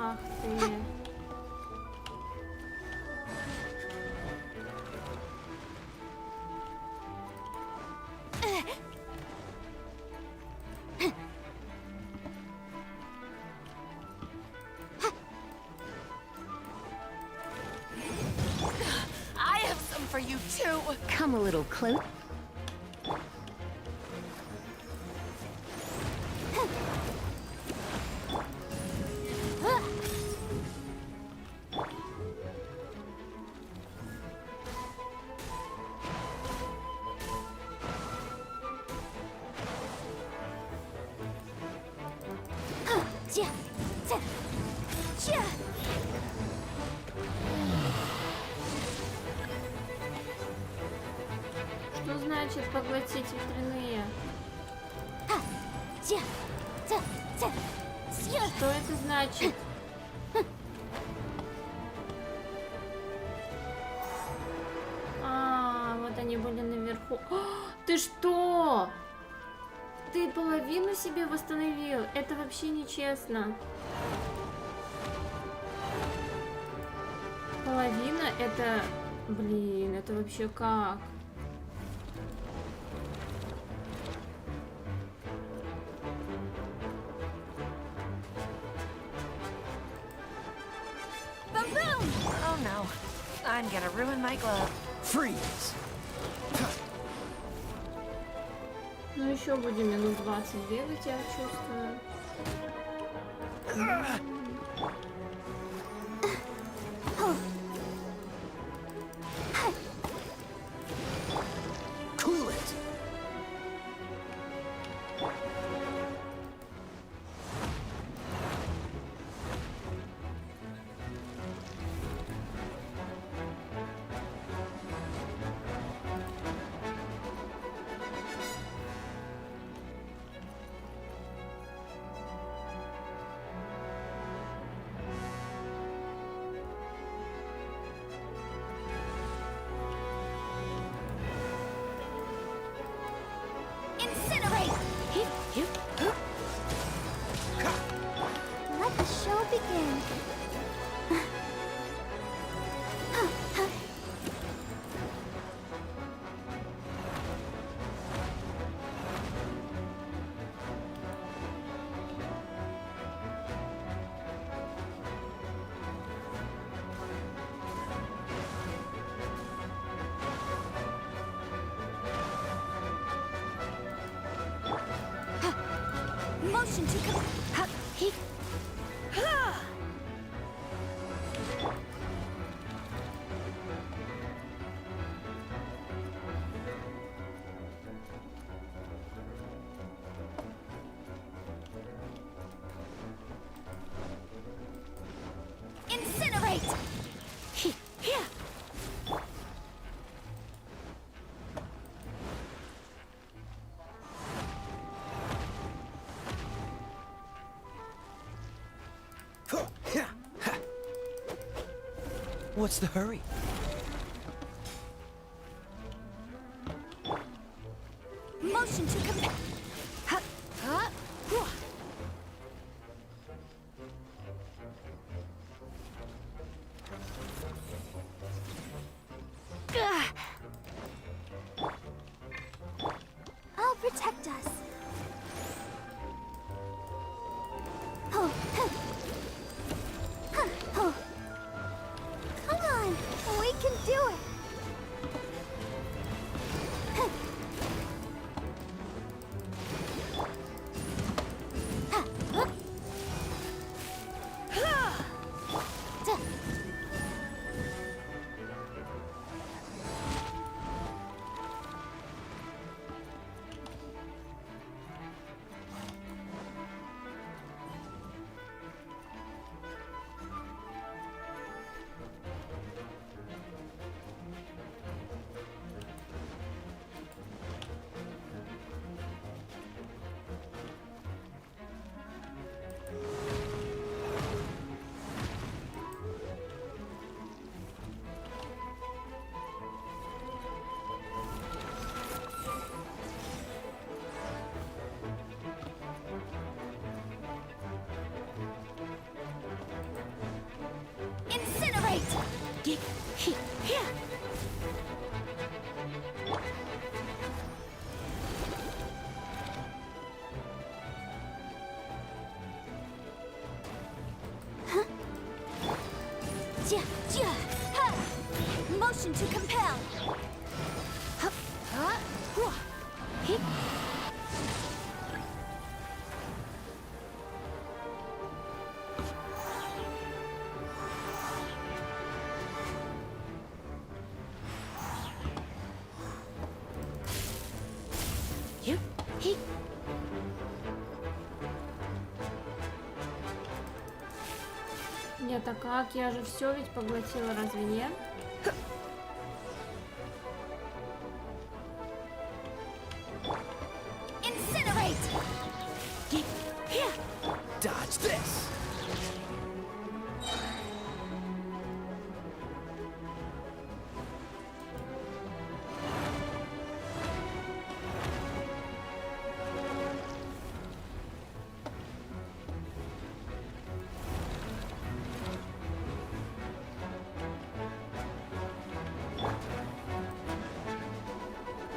[SPEAKER 2] Ах ты.
[SPEAKER 5] I have some for you too.
[SPEAKER 19] Come a little close.
[SPEAKER 2] Что значит поглотить ветряные? Что это значит? А, вот они были наверху. Ты что? Ты половину себе восстановил? Это вообще нечестно. Половина это... Блин, это вообще как?
[SPEAKER 5] Oh no. I'm gonna ruin my glove.
[SPEAKER 12] Freeze!
[SPEAKER 2] Ну еще будем минут 20 бегать, я чувствую.
[SPEAKER 12] Cool it!
[SPEAKER 15] Incinerate! Let the show begin. Motion to come. Incinerate!
[SPEAKER 8] What's the hurry?
[SPEAKER 15] Motion to commit. I'll protect us. Come on. Motion to compel.
[SPEAKER 2] Нет, а как? Я же все ведь поглотила, разве нет?
[SPEAKER 15] Incinerate.
[SPEAKER 8] Dodge this!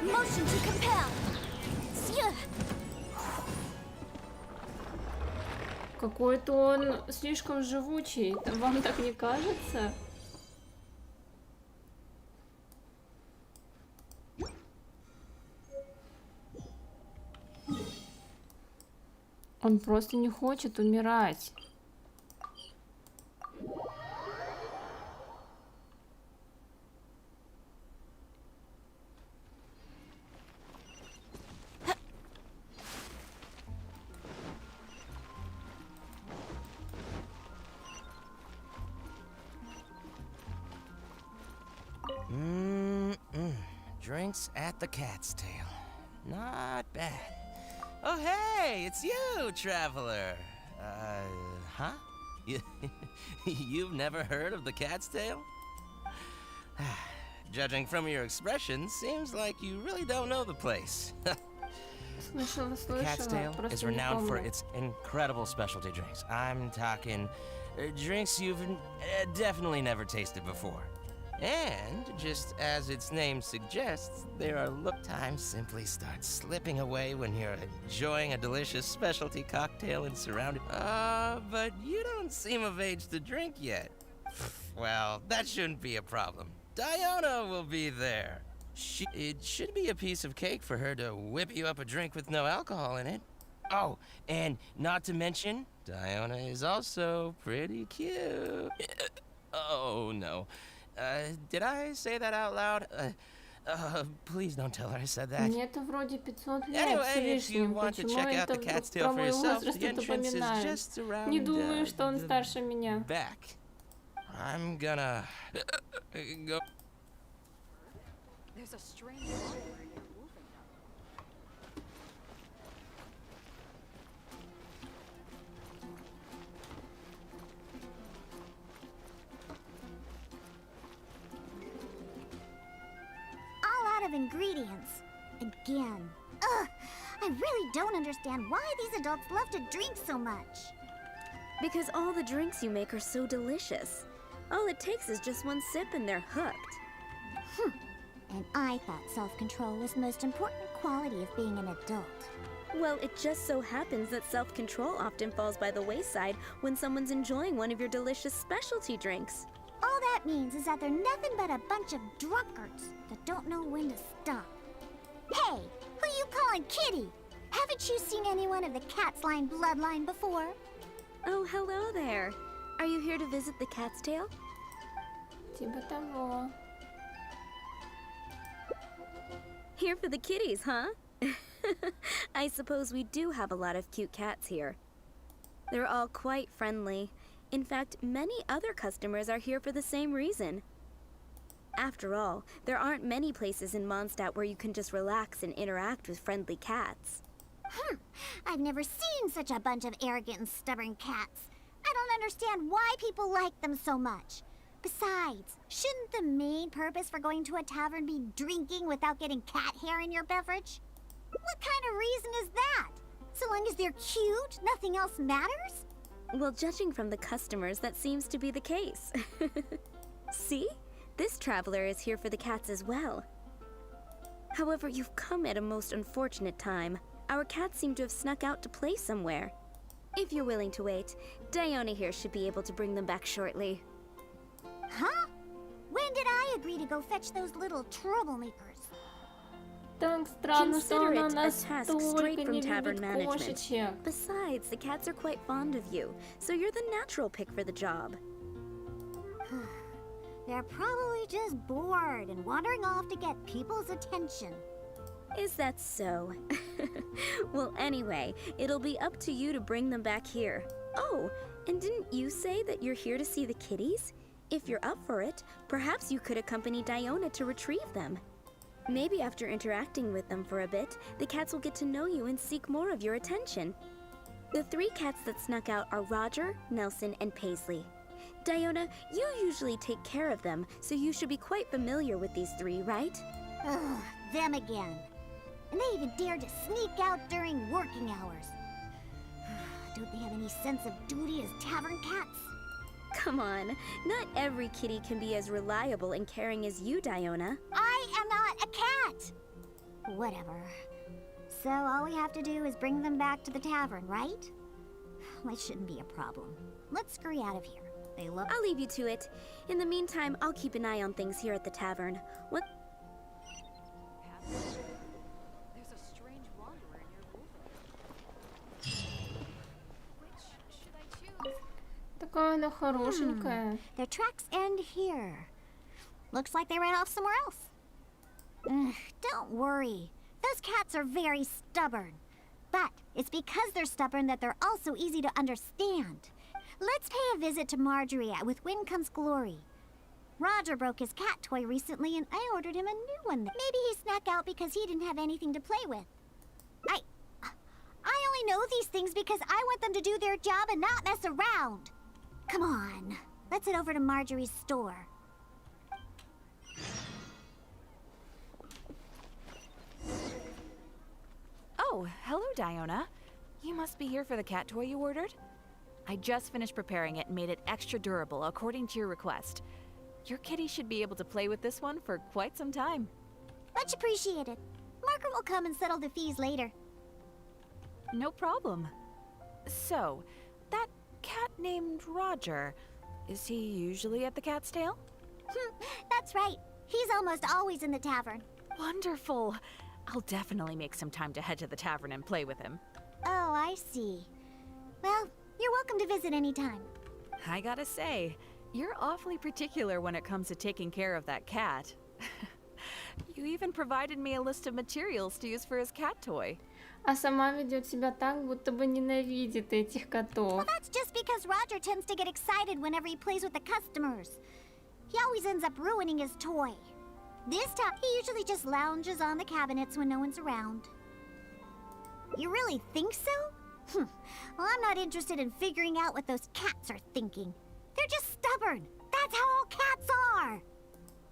[SPEAKER 15] Motion to compel.
[SPEAKER 2] Какой-то он слишком живучий. Вам так не кажется? Он просто не хочет умирать.
[SPEAKER 20] Drinks at the Cat's Tail. Not bad. Oh, hey, it's you, traveler. Huh? You've never heard of the Cat's Tail? Judging from your expression, seems like you really don't know the place. The Cat's Tail is renowned for its incredible specialty drinks. I'm talking drinks you've definitely never tasted before. And, just as its name suggests, time simply starts slipping away when you're enjoying a delicious specialty cocktail and surrounded. But you don't seem of age to drink yet. Well, that shouldn't be a problem. Diana will be there. It should be a piece of cake for her to whip you up a drink with no alcohol in it. Oh, and not to mention, Diana is also pretty cute. Oh, no. Did I say that out loud? Please don't tell her I said that.
[SPEAKER 2] Мне-то вроде 500 лет
[SPEAKER 20] Anyway,
[SPEAKER 2] с
[SPEAKER 20] if you
[SPEAKER 2] лишним.
[SPEAKER 20] want to
[SPEAKER 2] Почему
[SPEAKER 20] check out
[SPEAKER 2] это
[SPEAKER 20] the Cat's
[SPEAKER 2] про
[SPEAKER 20] Tail for
[SPEAKER 2] мой
[SPEAKER 20] yourself,
[SPEAKER 2] возраст
[SPEAKER 20] the
[SPEAKER 2] это
[SPEAKER 20] entrance is
[SPEAKER 2] упоминает?
[SPEAKER 20] just around
[SPEAKER 2] Не думаю, что он
[SPEAKER 20] the
[SPEAKER 2] старше меня.
[SPEAKER 20] back. I'm gonna go.
[SPEAKER 5] There's a strange
[SPEAKER 4] Of ingredients. Again. Ugh! I really don't understand why these adults love to drink so much.
[SPEAKER 16] Because all the drinks you make are so delicious. All it takes is just one sip and they're hooked.
[SPEAKER 4] And I thought self-control was the most important quality of being an adult.
[SPEAKER 16] Well, it just so happens that self-control often falls by the wayside when someone's enjoying one of your delicious specialty drinks.
[SPEAKER 4] All that means is that they're nothing but a bunch of drunkards that don't know when to stop. Hey, who you calling Kitty? Haven't you seen anyone of the Cat's Line bloodline before?
[SPEAKER 16] Oh, hello there. Are you here to visit the Cat's Tail?
[SPEAKER 2] Типа того.
[SPEAKER 16] Here for the kitties, huh? I suppose we do have a lot of cute cats here. They're all quite friendly. In fact, many other customers are here for the same reason. After all, there aren't many places in Mondstadt where you can just relax and interact with friendly cats.
[SPEAKER 4] I've never seen such a bunch of arrogant and stubborn cats. I don't understand why people like them so much. Besides, shouldn't the main purpose for going to a tavern be drinking without getting cat hair in your beverage? What kind of reason is that? So long as they're cute, nothing else matters?
[SPEAKER 16] Well, judging from the customers, that seems to be the case. See? This traveler is here for the cats as well. However, you've come at a most unfortunate time. Our cats seem to have snuck out to play somewhere. If you're willing to wait, Diona here should be able to bring them back shortly.
[SPEAKER 4] Huh? When did I agree to go fetch those little troublemakers?
[SPEAKER 2] Так странно, что
[SPEAKER 19] Consider
[SPEAKER 2] она
[SPEAKER 19] it a task
[SPEAKER 2] настолько
[SPEAKER 19] straight
[SPEAKER 2] не
[SPEAKER 19] from tavern
[SPEAKER 2] любит
[SPEAKER 19] management.
[SPEAKER 2] кошечек.
[SPEAKER 19] Besides, the cats are quite fond of you, so you're the natural pick for the job.
[SPEAKER 4] They're probably just bored and wandering off to get people's attention.
[SPEAKER 19] Is that so? Well, anyway, it'll be up to you to bring them back here. Oh, and didn't you say that you're here to see the kitties? If you're up for it, perhaps you could accompany Diona to retrieve them. Maybe after interacting with them for a bit, the cats will get to know you and seek more of your attention. The 3 cats that snuck out are Roger, Nelson, and Paisley. Diona, you usually take care of them, so you should be quite familiar with these 3, right?
[SPEAKER 4] Ugh, them again. And they even dared to sneak out during working hours. Don't they have any sense of duty as tavern cats?
[SPEAKER 19] Come on, not every kitty can be as reliable and caring as you, Diona.
[SPEAKER 4] I am not a cat! Whatever. So all we have to do is bring them back to the tavern, right? That shouldn't be a problem. Let's scurry out of here. They look...
[SPEAKER 19] I'll leave you to it. In the meantime, I'll keep an eye on things here at the tavern. What?
[SPEAKER 3] There's a strange wanderer near Wolverine. Which should I choose?
[SPEAKER 2] Такая она хорошенькая.
[SPEAKER 4] Their tracks end here. Looks like they ran off somewhere else. Don't worry. Those cats are very stubborn. But it's because they're stubborn that they're also easy to understand. Let's pay a visit to Marjorie with Wind Comes Glory. Roger broke his cat toy recently and I ordered him a new one. Maybe he snuck out because he didn't have anything to play with. I only know these things because I want them to do their job and not mess around. Come on, let's head over to Marjorie's store.
[SPEAKER 21] Oh, hello, Diona. You must be here for the cat toy you ordered? I just finished preparing it and made it extra durable according to your request. Your kitty should be able to play with this one for quite some time.
[SPEAKER 4] Much appreciated. Margaret will come and settle the fees later.
[SPEAKER 21] No problem. So, that cat named Roger, is he usually at the Cat's Tail?
[SPEAKER 4] That's right. He's almost always in the tavern.
[SPEAKER 21] Wonderful. I'll definitely make some time to head to the tavern and play with him.
[SPEAKER 4] Oh, I see. Well, you're welcome to visit anytime.
[SPEAKER 21] I gotta say, you're awfully particular when it comes to taking care of that cat. You even provided me a list of materials to use for his cat toy.
[SPEAKER 2] А сама ведет себя так, будто бы ненавидит этих котов.
[SPEAKER 4] Well, that's just because Roger tends to get excited whenever he plays with the customers. He always ends up ruining his toy. This time, he usually just lounges on the cabinets when no one's around. You really think so? Well, I'm not interested in figuring out what those cats are thinking. They're just stubborn. That's how all cats are.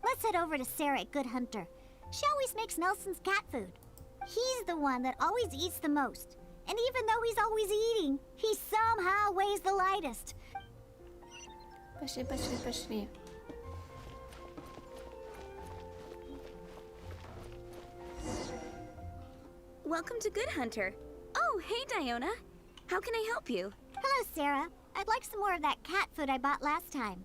[SPEAKER 4] Let's head over to Sarah at Good Hunter. She always makes Nelson's cat food. He's the one that always eats the most. And even though he's always eating, he somehow weighs the lightest.
[SPEAKER 2] Пошли, пошли, пошли.
[SPEAKER 19] Welcome to Good Hunter. Oh, hey, Diona. How can I help you?
[SPEAKER 4] Hello, Sarah. I'd like some more of that cat food I bought last time.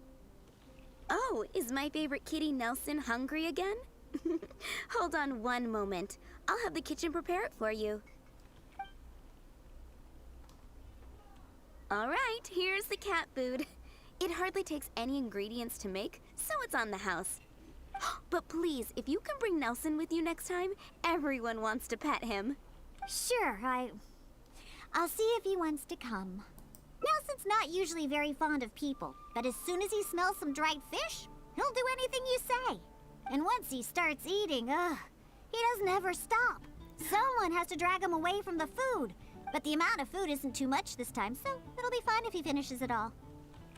[SPEAKER 19] Oh, is my favorite kitty Nelson hungry again? Hold on one moment. I'll have the kitchen prepare it for you. All right, here's the cat food. It hardly takes any ingredients to make, so it's on the house. But please, if you can bring Nelson with you next time, everyone wants to pet him.
[SPEAKER 4] Sure, I'll see if he wants to come. Nelson's not usually very fond of people, but as soon as he smells some dried fish, he'll do anything you say. And once he starts eating, he doesn't ever stop. Someone has to drag him away from the food, but the amount of food isn't too much this time, so it'll be fine if he finishes it all.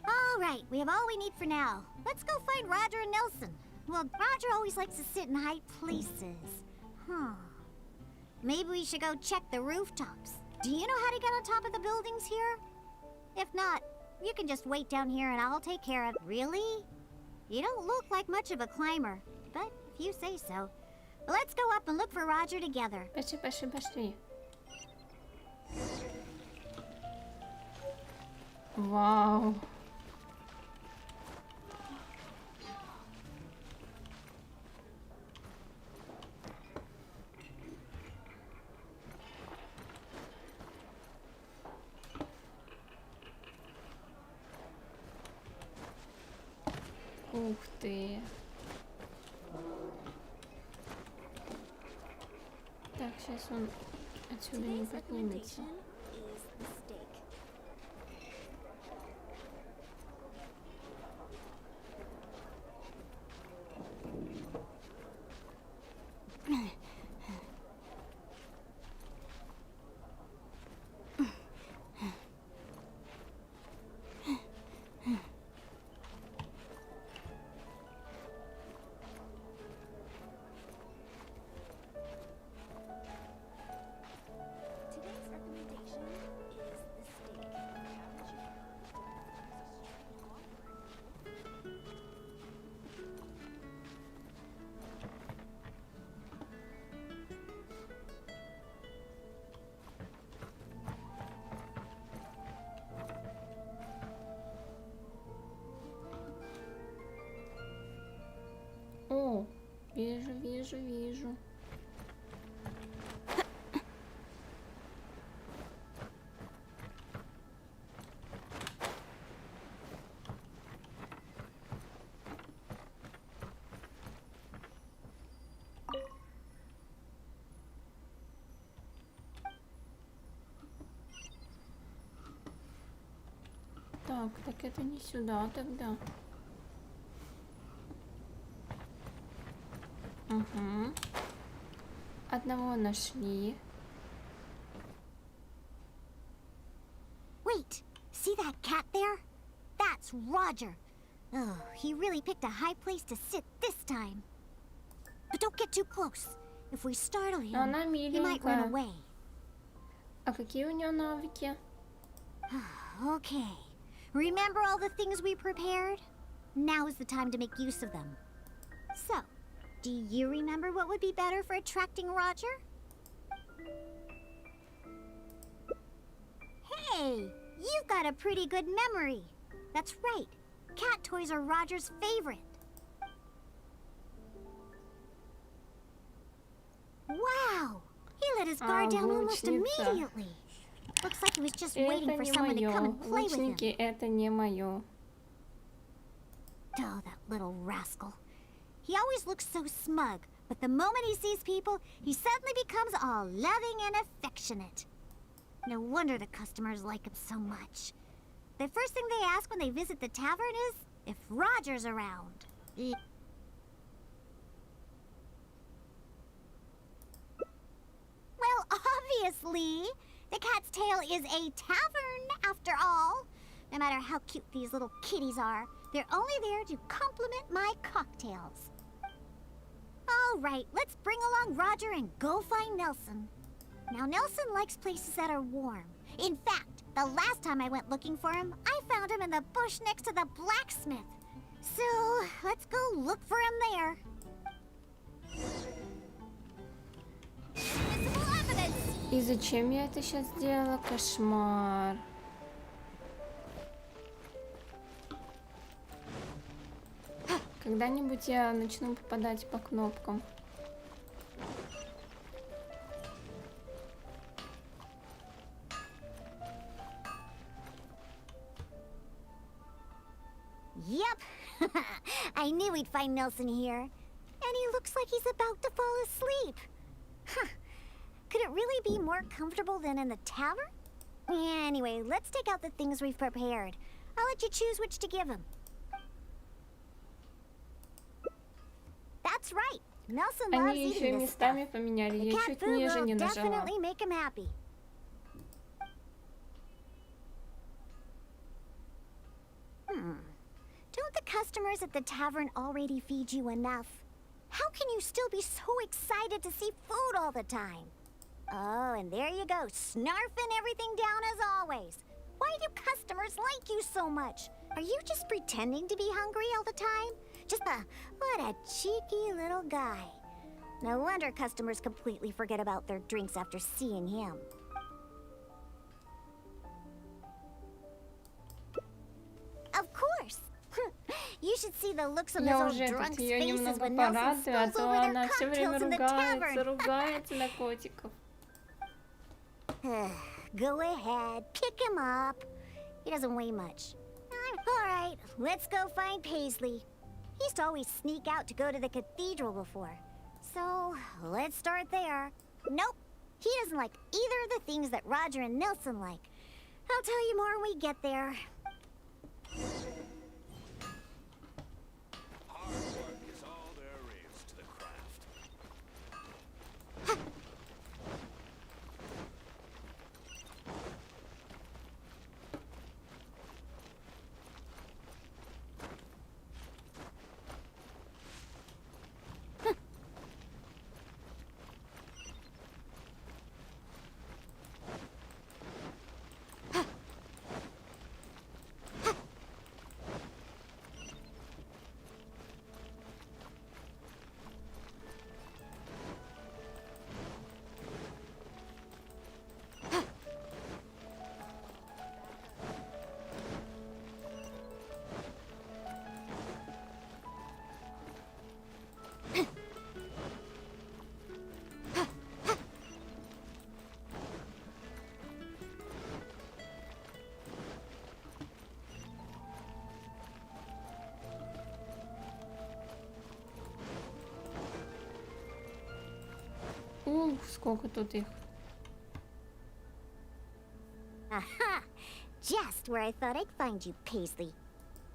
[SPEAKER 4] All right, we have all we need for now. Let's go find Roger and Nelson. Well, Roger always likes to sit in high places. Maybe we should go check the rooftops. Do you know how to get on top of the buildings here? If not, you can just wait down here and I'll take care of it. Really? You don't look like much of a climber, but if you say so. Let's go up and look for Roger together.
[SPEAKER 2] Пошли, пошли, пошли. Вау. Ух ты. Так, сейчас он отсюда не поднимется. О, вижу. Так это не сюда тогда. Угу. Одного нашли.
[SPEAKER 4] Wait, see that cat there? That's Roger. Oh, he really picked a high place to sit this time. But don't get too close. If we startle him,
[SPEAKER 2] Она
[SPEAKER 4] he might run
[SPEAKER 2] миленькая.
[SPEAKER 4] away.
[SPEAKER 2] А какие у нее навыки?
[SPEAKER 4] Okay. Remember all the things we prepared? Now is the time to make use of them. So, do you remember what would be better for attracting Roger? Hey, you've got a pretty good memory. That's right. Cat toys are Roger's favorite. Wow! He let his guard down almost immediately. Looks like he was just waiting for someone to come and play with him.
[SPEAKER 2] Лучники, это не моё.
[SPEAKER 4] Oh, that little rascal. He always looks so smug, but the moment he sees people, he suddenly becomes all loving and affectionate. No wonder the customers like him so much. The first thing they ask when they visit the tavern is if Roger's around. Well, obviously. The Cat's Tail is a tavern, after all. No matter how cute these little kitties are, they're only there to compliment my cocktails. All right, let's bring along Roger and go find Nelson. Now, Nelson likes places that are warm. In fact, the last time I went looking for him, I found him in the bush next to the blacksmith. So, let's go look for him there. Visible evidence!
[SPEAKER 2] И зачем я это сейчас сделала? Кошмар. Когда-нибудь я начну попадать по кнопкам.
[SPEAKER 4] Yep. I knew we'd find Nelson here. And he looks like he's about to fall asleep. Huh. Could it really be more comfortable than in the tavern? Anyway, let's take out the things we've prepared. I'll let you choose which to give him. That's right. Nelson loves
[SPEAKER 2] Они еще
[SPEAKER 4] eating this stuff.
[SPEAKER 2] местами поменяли.
[SPEAKER 4] The
[SPEAKER 2] Я
[SPEAKER 4] cat
[SPEAKER 2] чуть
[SPEAKER 4] food
[SPEAKER 2] ниже не
[SPEAKER 4] will
[SPEAKER 2] нажала.
[SPEAKER 4] definitely make him happy. Don't the customers at the tavern already feed you enough? How can you still be so excited to see food all the time? Oh, and there you go, snarfing everything down as always. Why do customers like you so much? Are you just pretending to be hungry all the time? What a cheeky little guy. No wonder customers completely forget about their drinks after seeing him. Of course. You should see the looks on those
[SPEAKER 2] Я
[SPEAKER 4] old
[SPEAKER 2] уже
[SPEAKER 4] drunks'
[SPEAKER 2] тут ее
[SPEAKER 4] faces
[SPEAKER 2] немного
[SPEAKER 4] when Nelson
[SPEAKER 2] порадую, а
[SPEAKER 4] spills
[SPEAKER 2] то
[SPEAKER 4] over their
[SPEAKER 2] она все время
[SPEAKER 4] cocktails in the tavern.
[SPEAKER 2] ругается на котиков.
[SPEAKER 4] Go ahead, pick him up. He doesn't weigh much. All right, let's go find Paisley. He used to always sneak out to go to the cathedral before. So, let's start there. Nope, he doesn't like either of the things that Roger and Nelson like. I'll tell you more when we get there.
[SPEAKER 7] Hard work is all there is to the craft.
[SPEAKER 2] Ух, сколько тут их.
[SPEAKER 4] Aha! Just where I thought I'd find you, Paisley.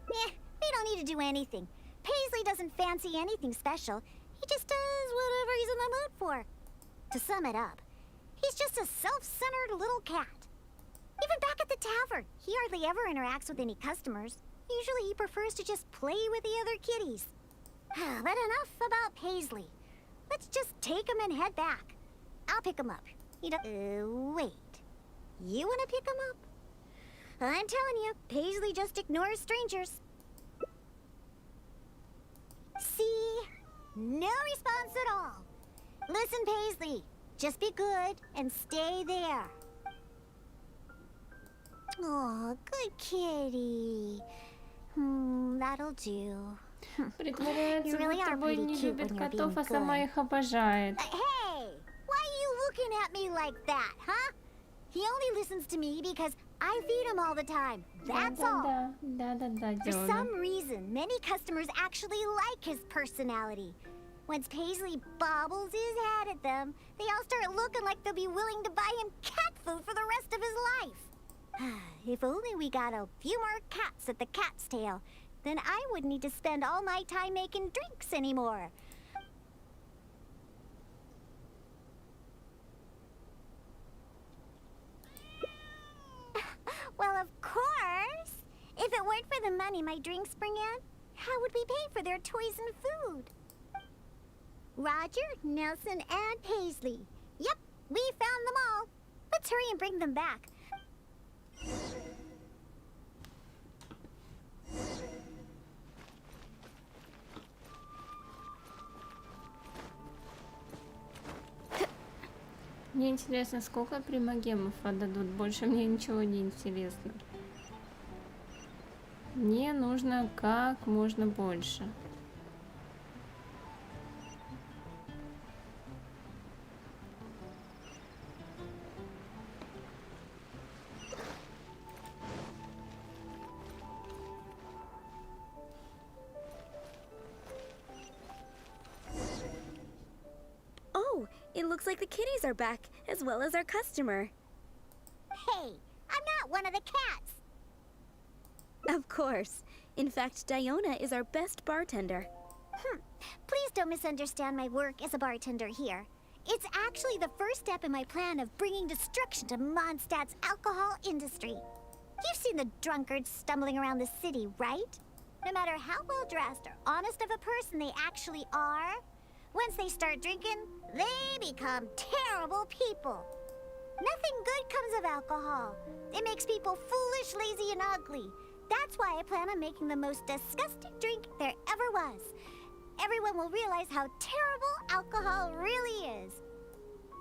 [SPEAKER 4] We don't need to do anything. Paisley doesn't fancy anything special. He just does whatever he's in the mood for. To sum it up, he's just a self-centered little cat. Even back at the tavern, he hardly ever interacts with any customers. Usually he prefers to just play with the other kitties. But enough about Paisley. Let's just take him and head back. I'll pick him up. He don't... wait. You want to pick him up? I'm telling you, Paisley just ignores strangers. See? No response at all. Listen, Paisley. Just be good and stay there. Oh, good kitty. That'll do.
[SPEAKER 2] Притворяется, будто бы не любит котов, а сама их обожает.
[SPEAKER 4] Hey! Why are you looking at me like that, huh? He only listens to me because I feed him all the time. That's all. For some reason, many customers actually like his personality. Once Paisley bobbles his head at them, they all start looking like they'll be willing to buy him cat food for the rest of his life. If only we got a few more cats at the cat's tail, then I wouldn't need to spend all my time making drinks anymore. Well, of course. If it weren't for the money my drinks bring in, how would we pay for their toys and food? Roger, Nelson, and Paisley. Yep, we found them all. Let's hurry and bring them back.
[SPEAKER 2] Мне интересно, сколько примагемов отдадут. Больше мне ничего не интересно. Мне нужно как можно больше.
[SPEAKER 19] Oh, it looks like the kitties are back, as well as our customer.
[SPEAKER 4] Hey, I'm not one of the cats.
[SPEAKER 19] Of course. In fact, Diona is our best bartender.
[SPEAKER 4] Please don't misunderstand my work as a bartender here. It's actually the first step in my plan of bringing destruction to Mondstadt's alcohol industry. You've seen the drunkards stumbling around the city, right? No matter how well dressed or honest of a person they actually are, once they start drinking, they become terrible people. Nothing good comes of alcohol. It makes people foolish, lazy, and ugly. That's why I plan on making the most disgusting drink there ever was. Everyone will realize how terrible alcohol really is.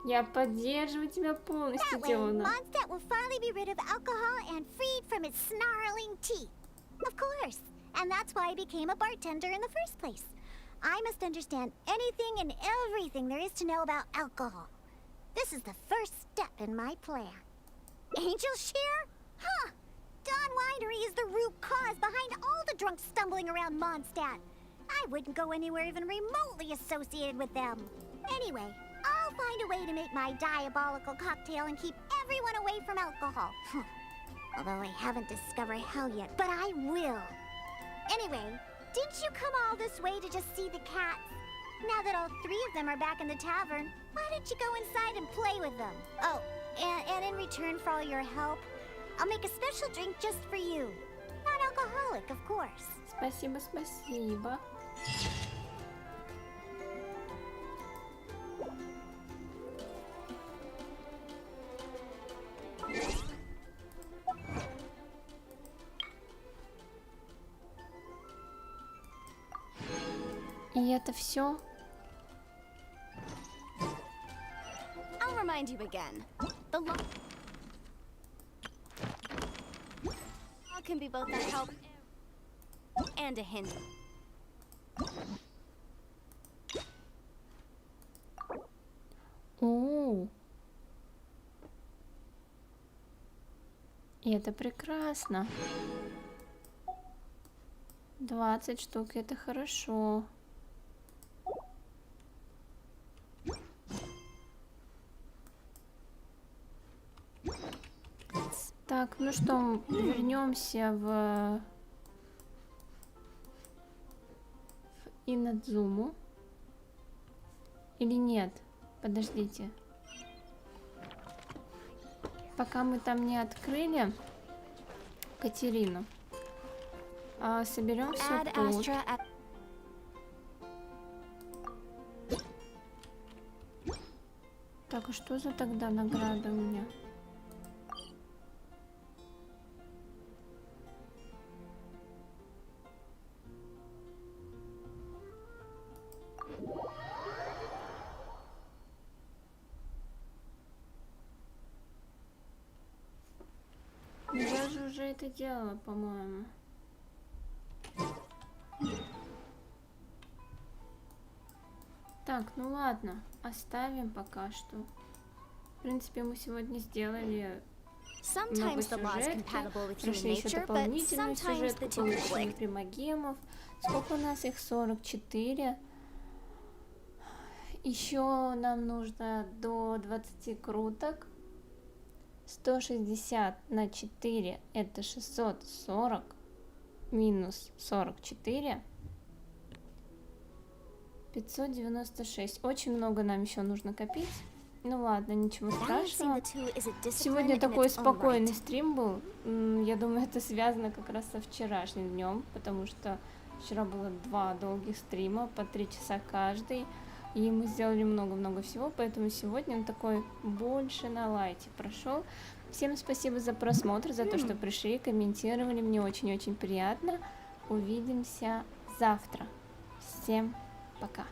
[SPEAKER 2] Я поддерживаю тебя полностью,
[SPEAKER 4] That way,
[SPEAKER 2] Диона.
[SPEAKER 4] Mondstadt will finally be rid of alcohol and freed from its snarling teeth. Of course. And that's why I became a bartender in the first place. I must understand anything and everything there is to know about alcohol. This is the first step in my plan. Angel Shear? Huh. Don Winery is the root cause behind all the drunks stumbling around Mondstadt. I wouldn't go anywhere even remotely associated with them. Anyway, I'll find a way to make my diabolical cocktail and keep everyone away from alcohol. Although I haven't discovered how yet, but I will. Anyway, didn't you come all this way to just see the cats? Now that all three of them are back in the tavern, why don't you go inside and play with them? Oh, and in return for all your help, I'll make a special drink just for you. Non-alcoholic, of course.
[SPEAKER 2] Спасибо, спасибо. И это все?
[SPEAKER 15] I'll remind you again. The law can be both a help and a hindrance.
[SPEAKER 2] О, и это прекрасно. 20 штук, это хорошо. Так, ну что, вернемся в ИНАДЗУМу. Или нет? Подождите. Пока мы там не открыли Катерину, соберем все тут. Так, а что за тогда награда у меня? Я же уже это делала, по-моему. Так, ну ладно, оставим пока что. В принципе, мы сегодня сделали много сюжетки, прошли еще дополнительную сюжетку, получили примагемов. Сколько у нас их? 44. Еще нам нужно до 20 круток. 160 на 4 это 640 минус 44 596. Очень много нам еще нужно копить. Ну ладно, ничего страшного. Сегодня такой спокойный стрим был. Я думаю, это связано как раз со вчерашним днем, потому что вчера было 2 долгих стрима по 3 часа каждый. И мы сделали много-много всего, поэтому сегодня он такой больше на лайте прошел. Всем спасибо за просмотр, за то, что пришли, комментировали, мне очень-очень приятно. Увидимся завтра. Всем пока.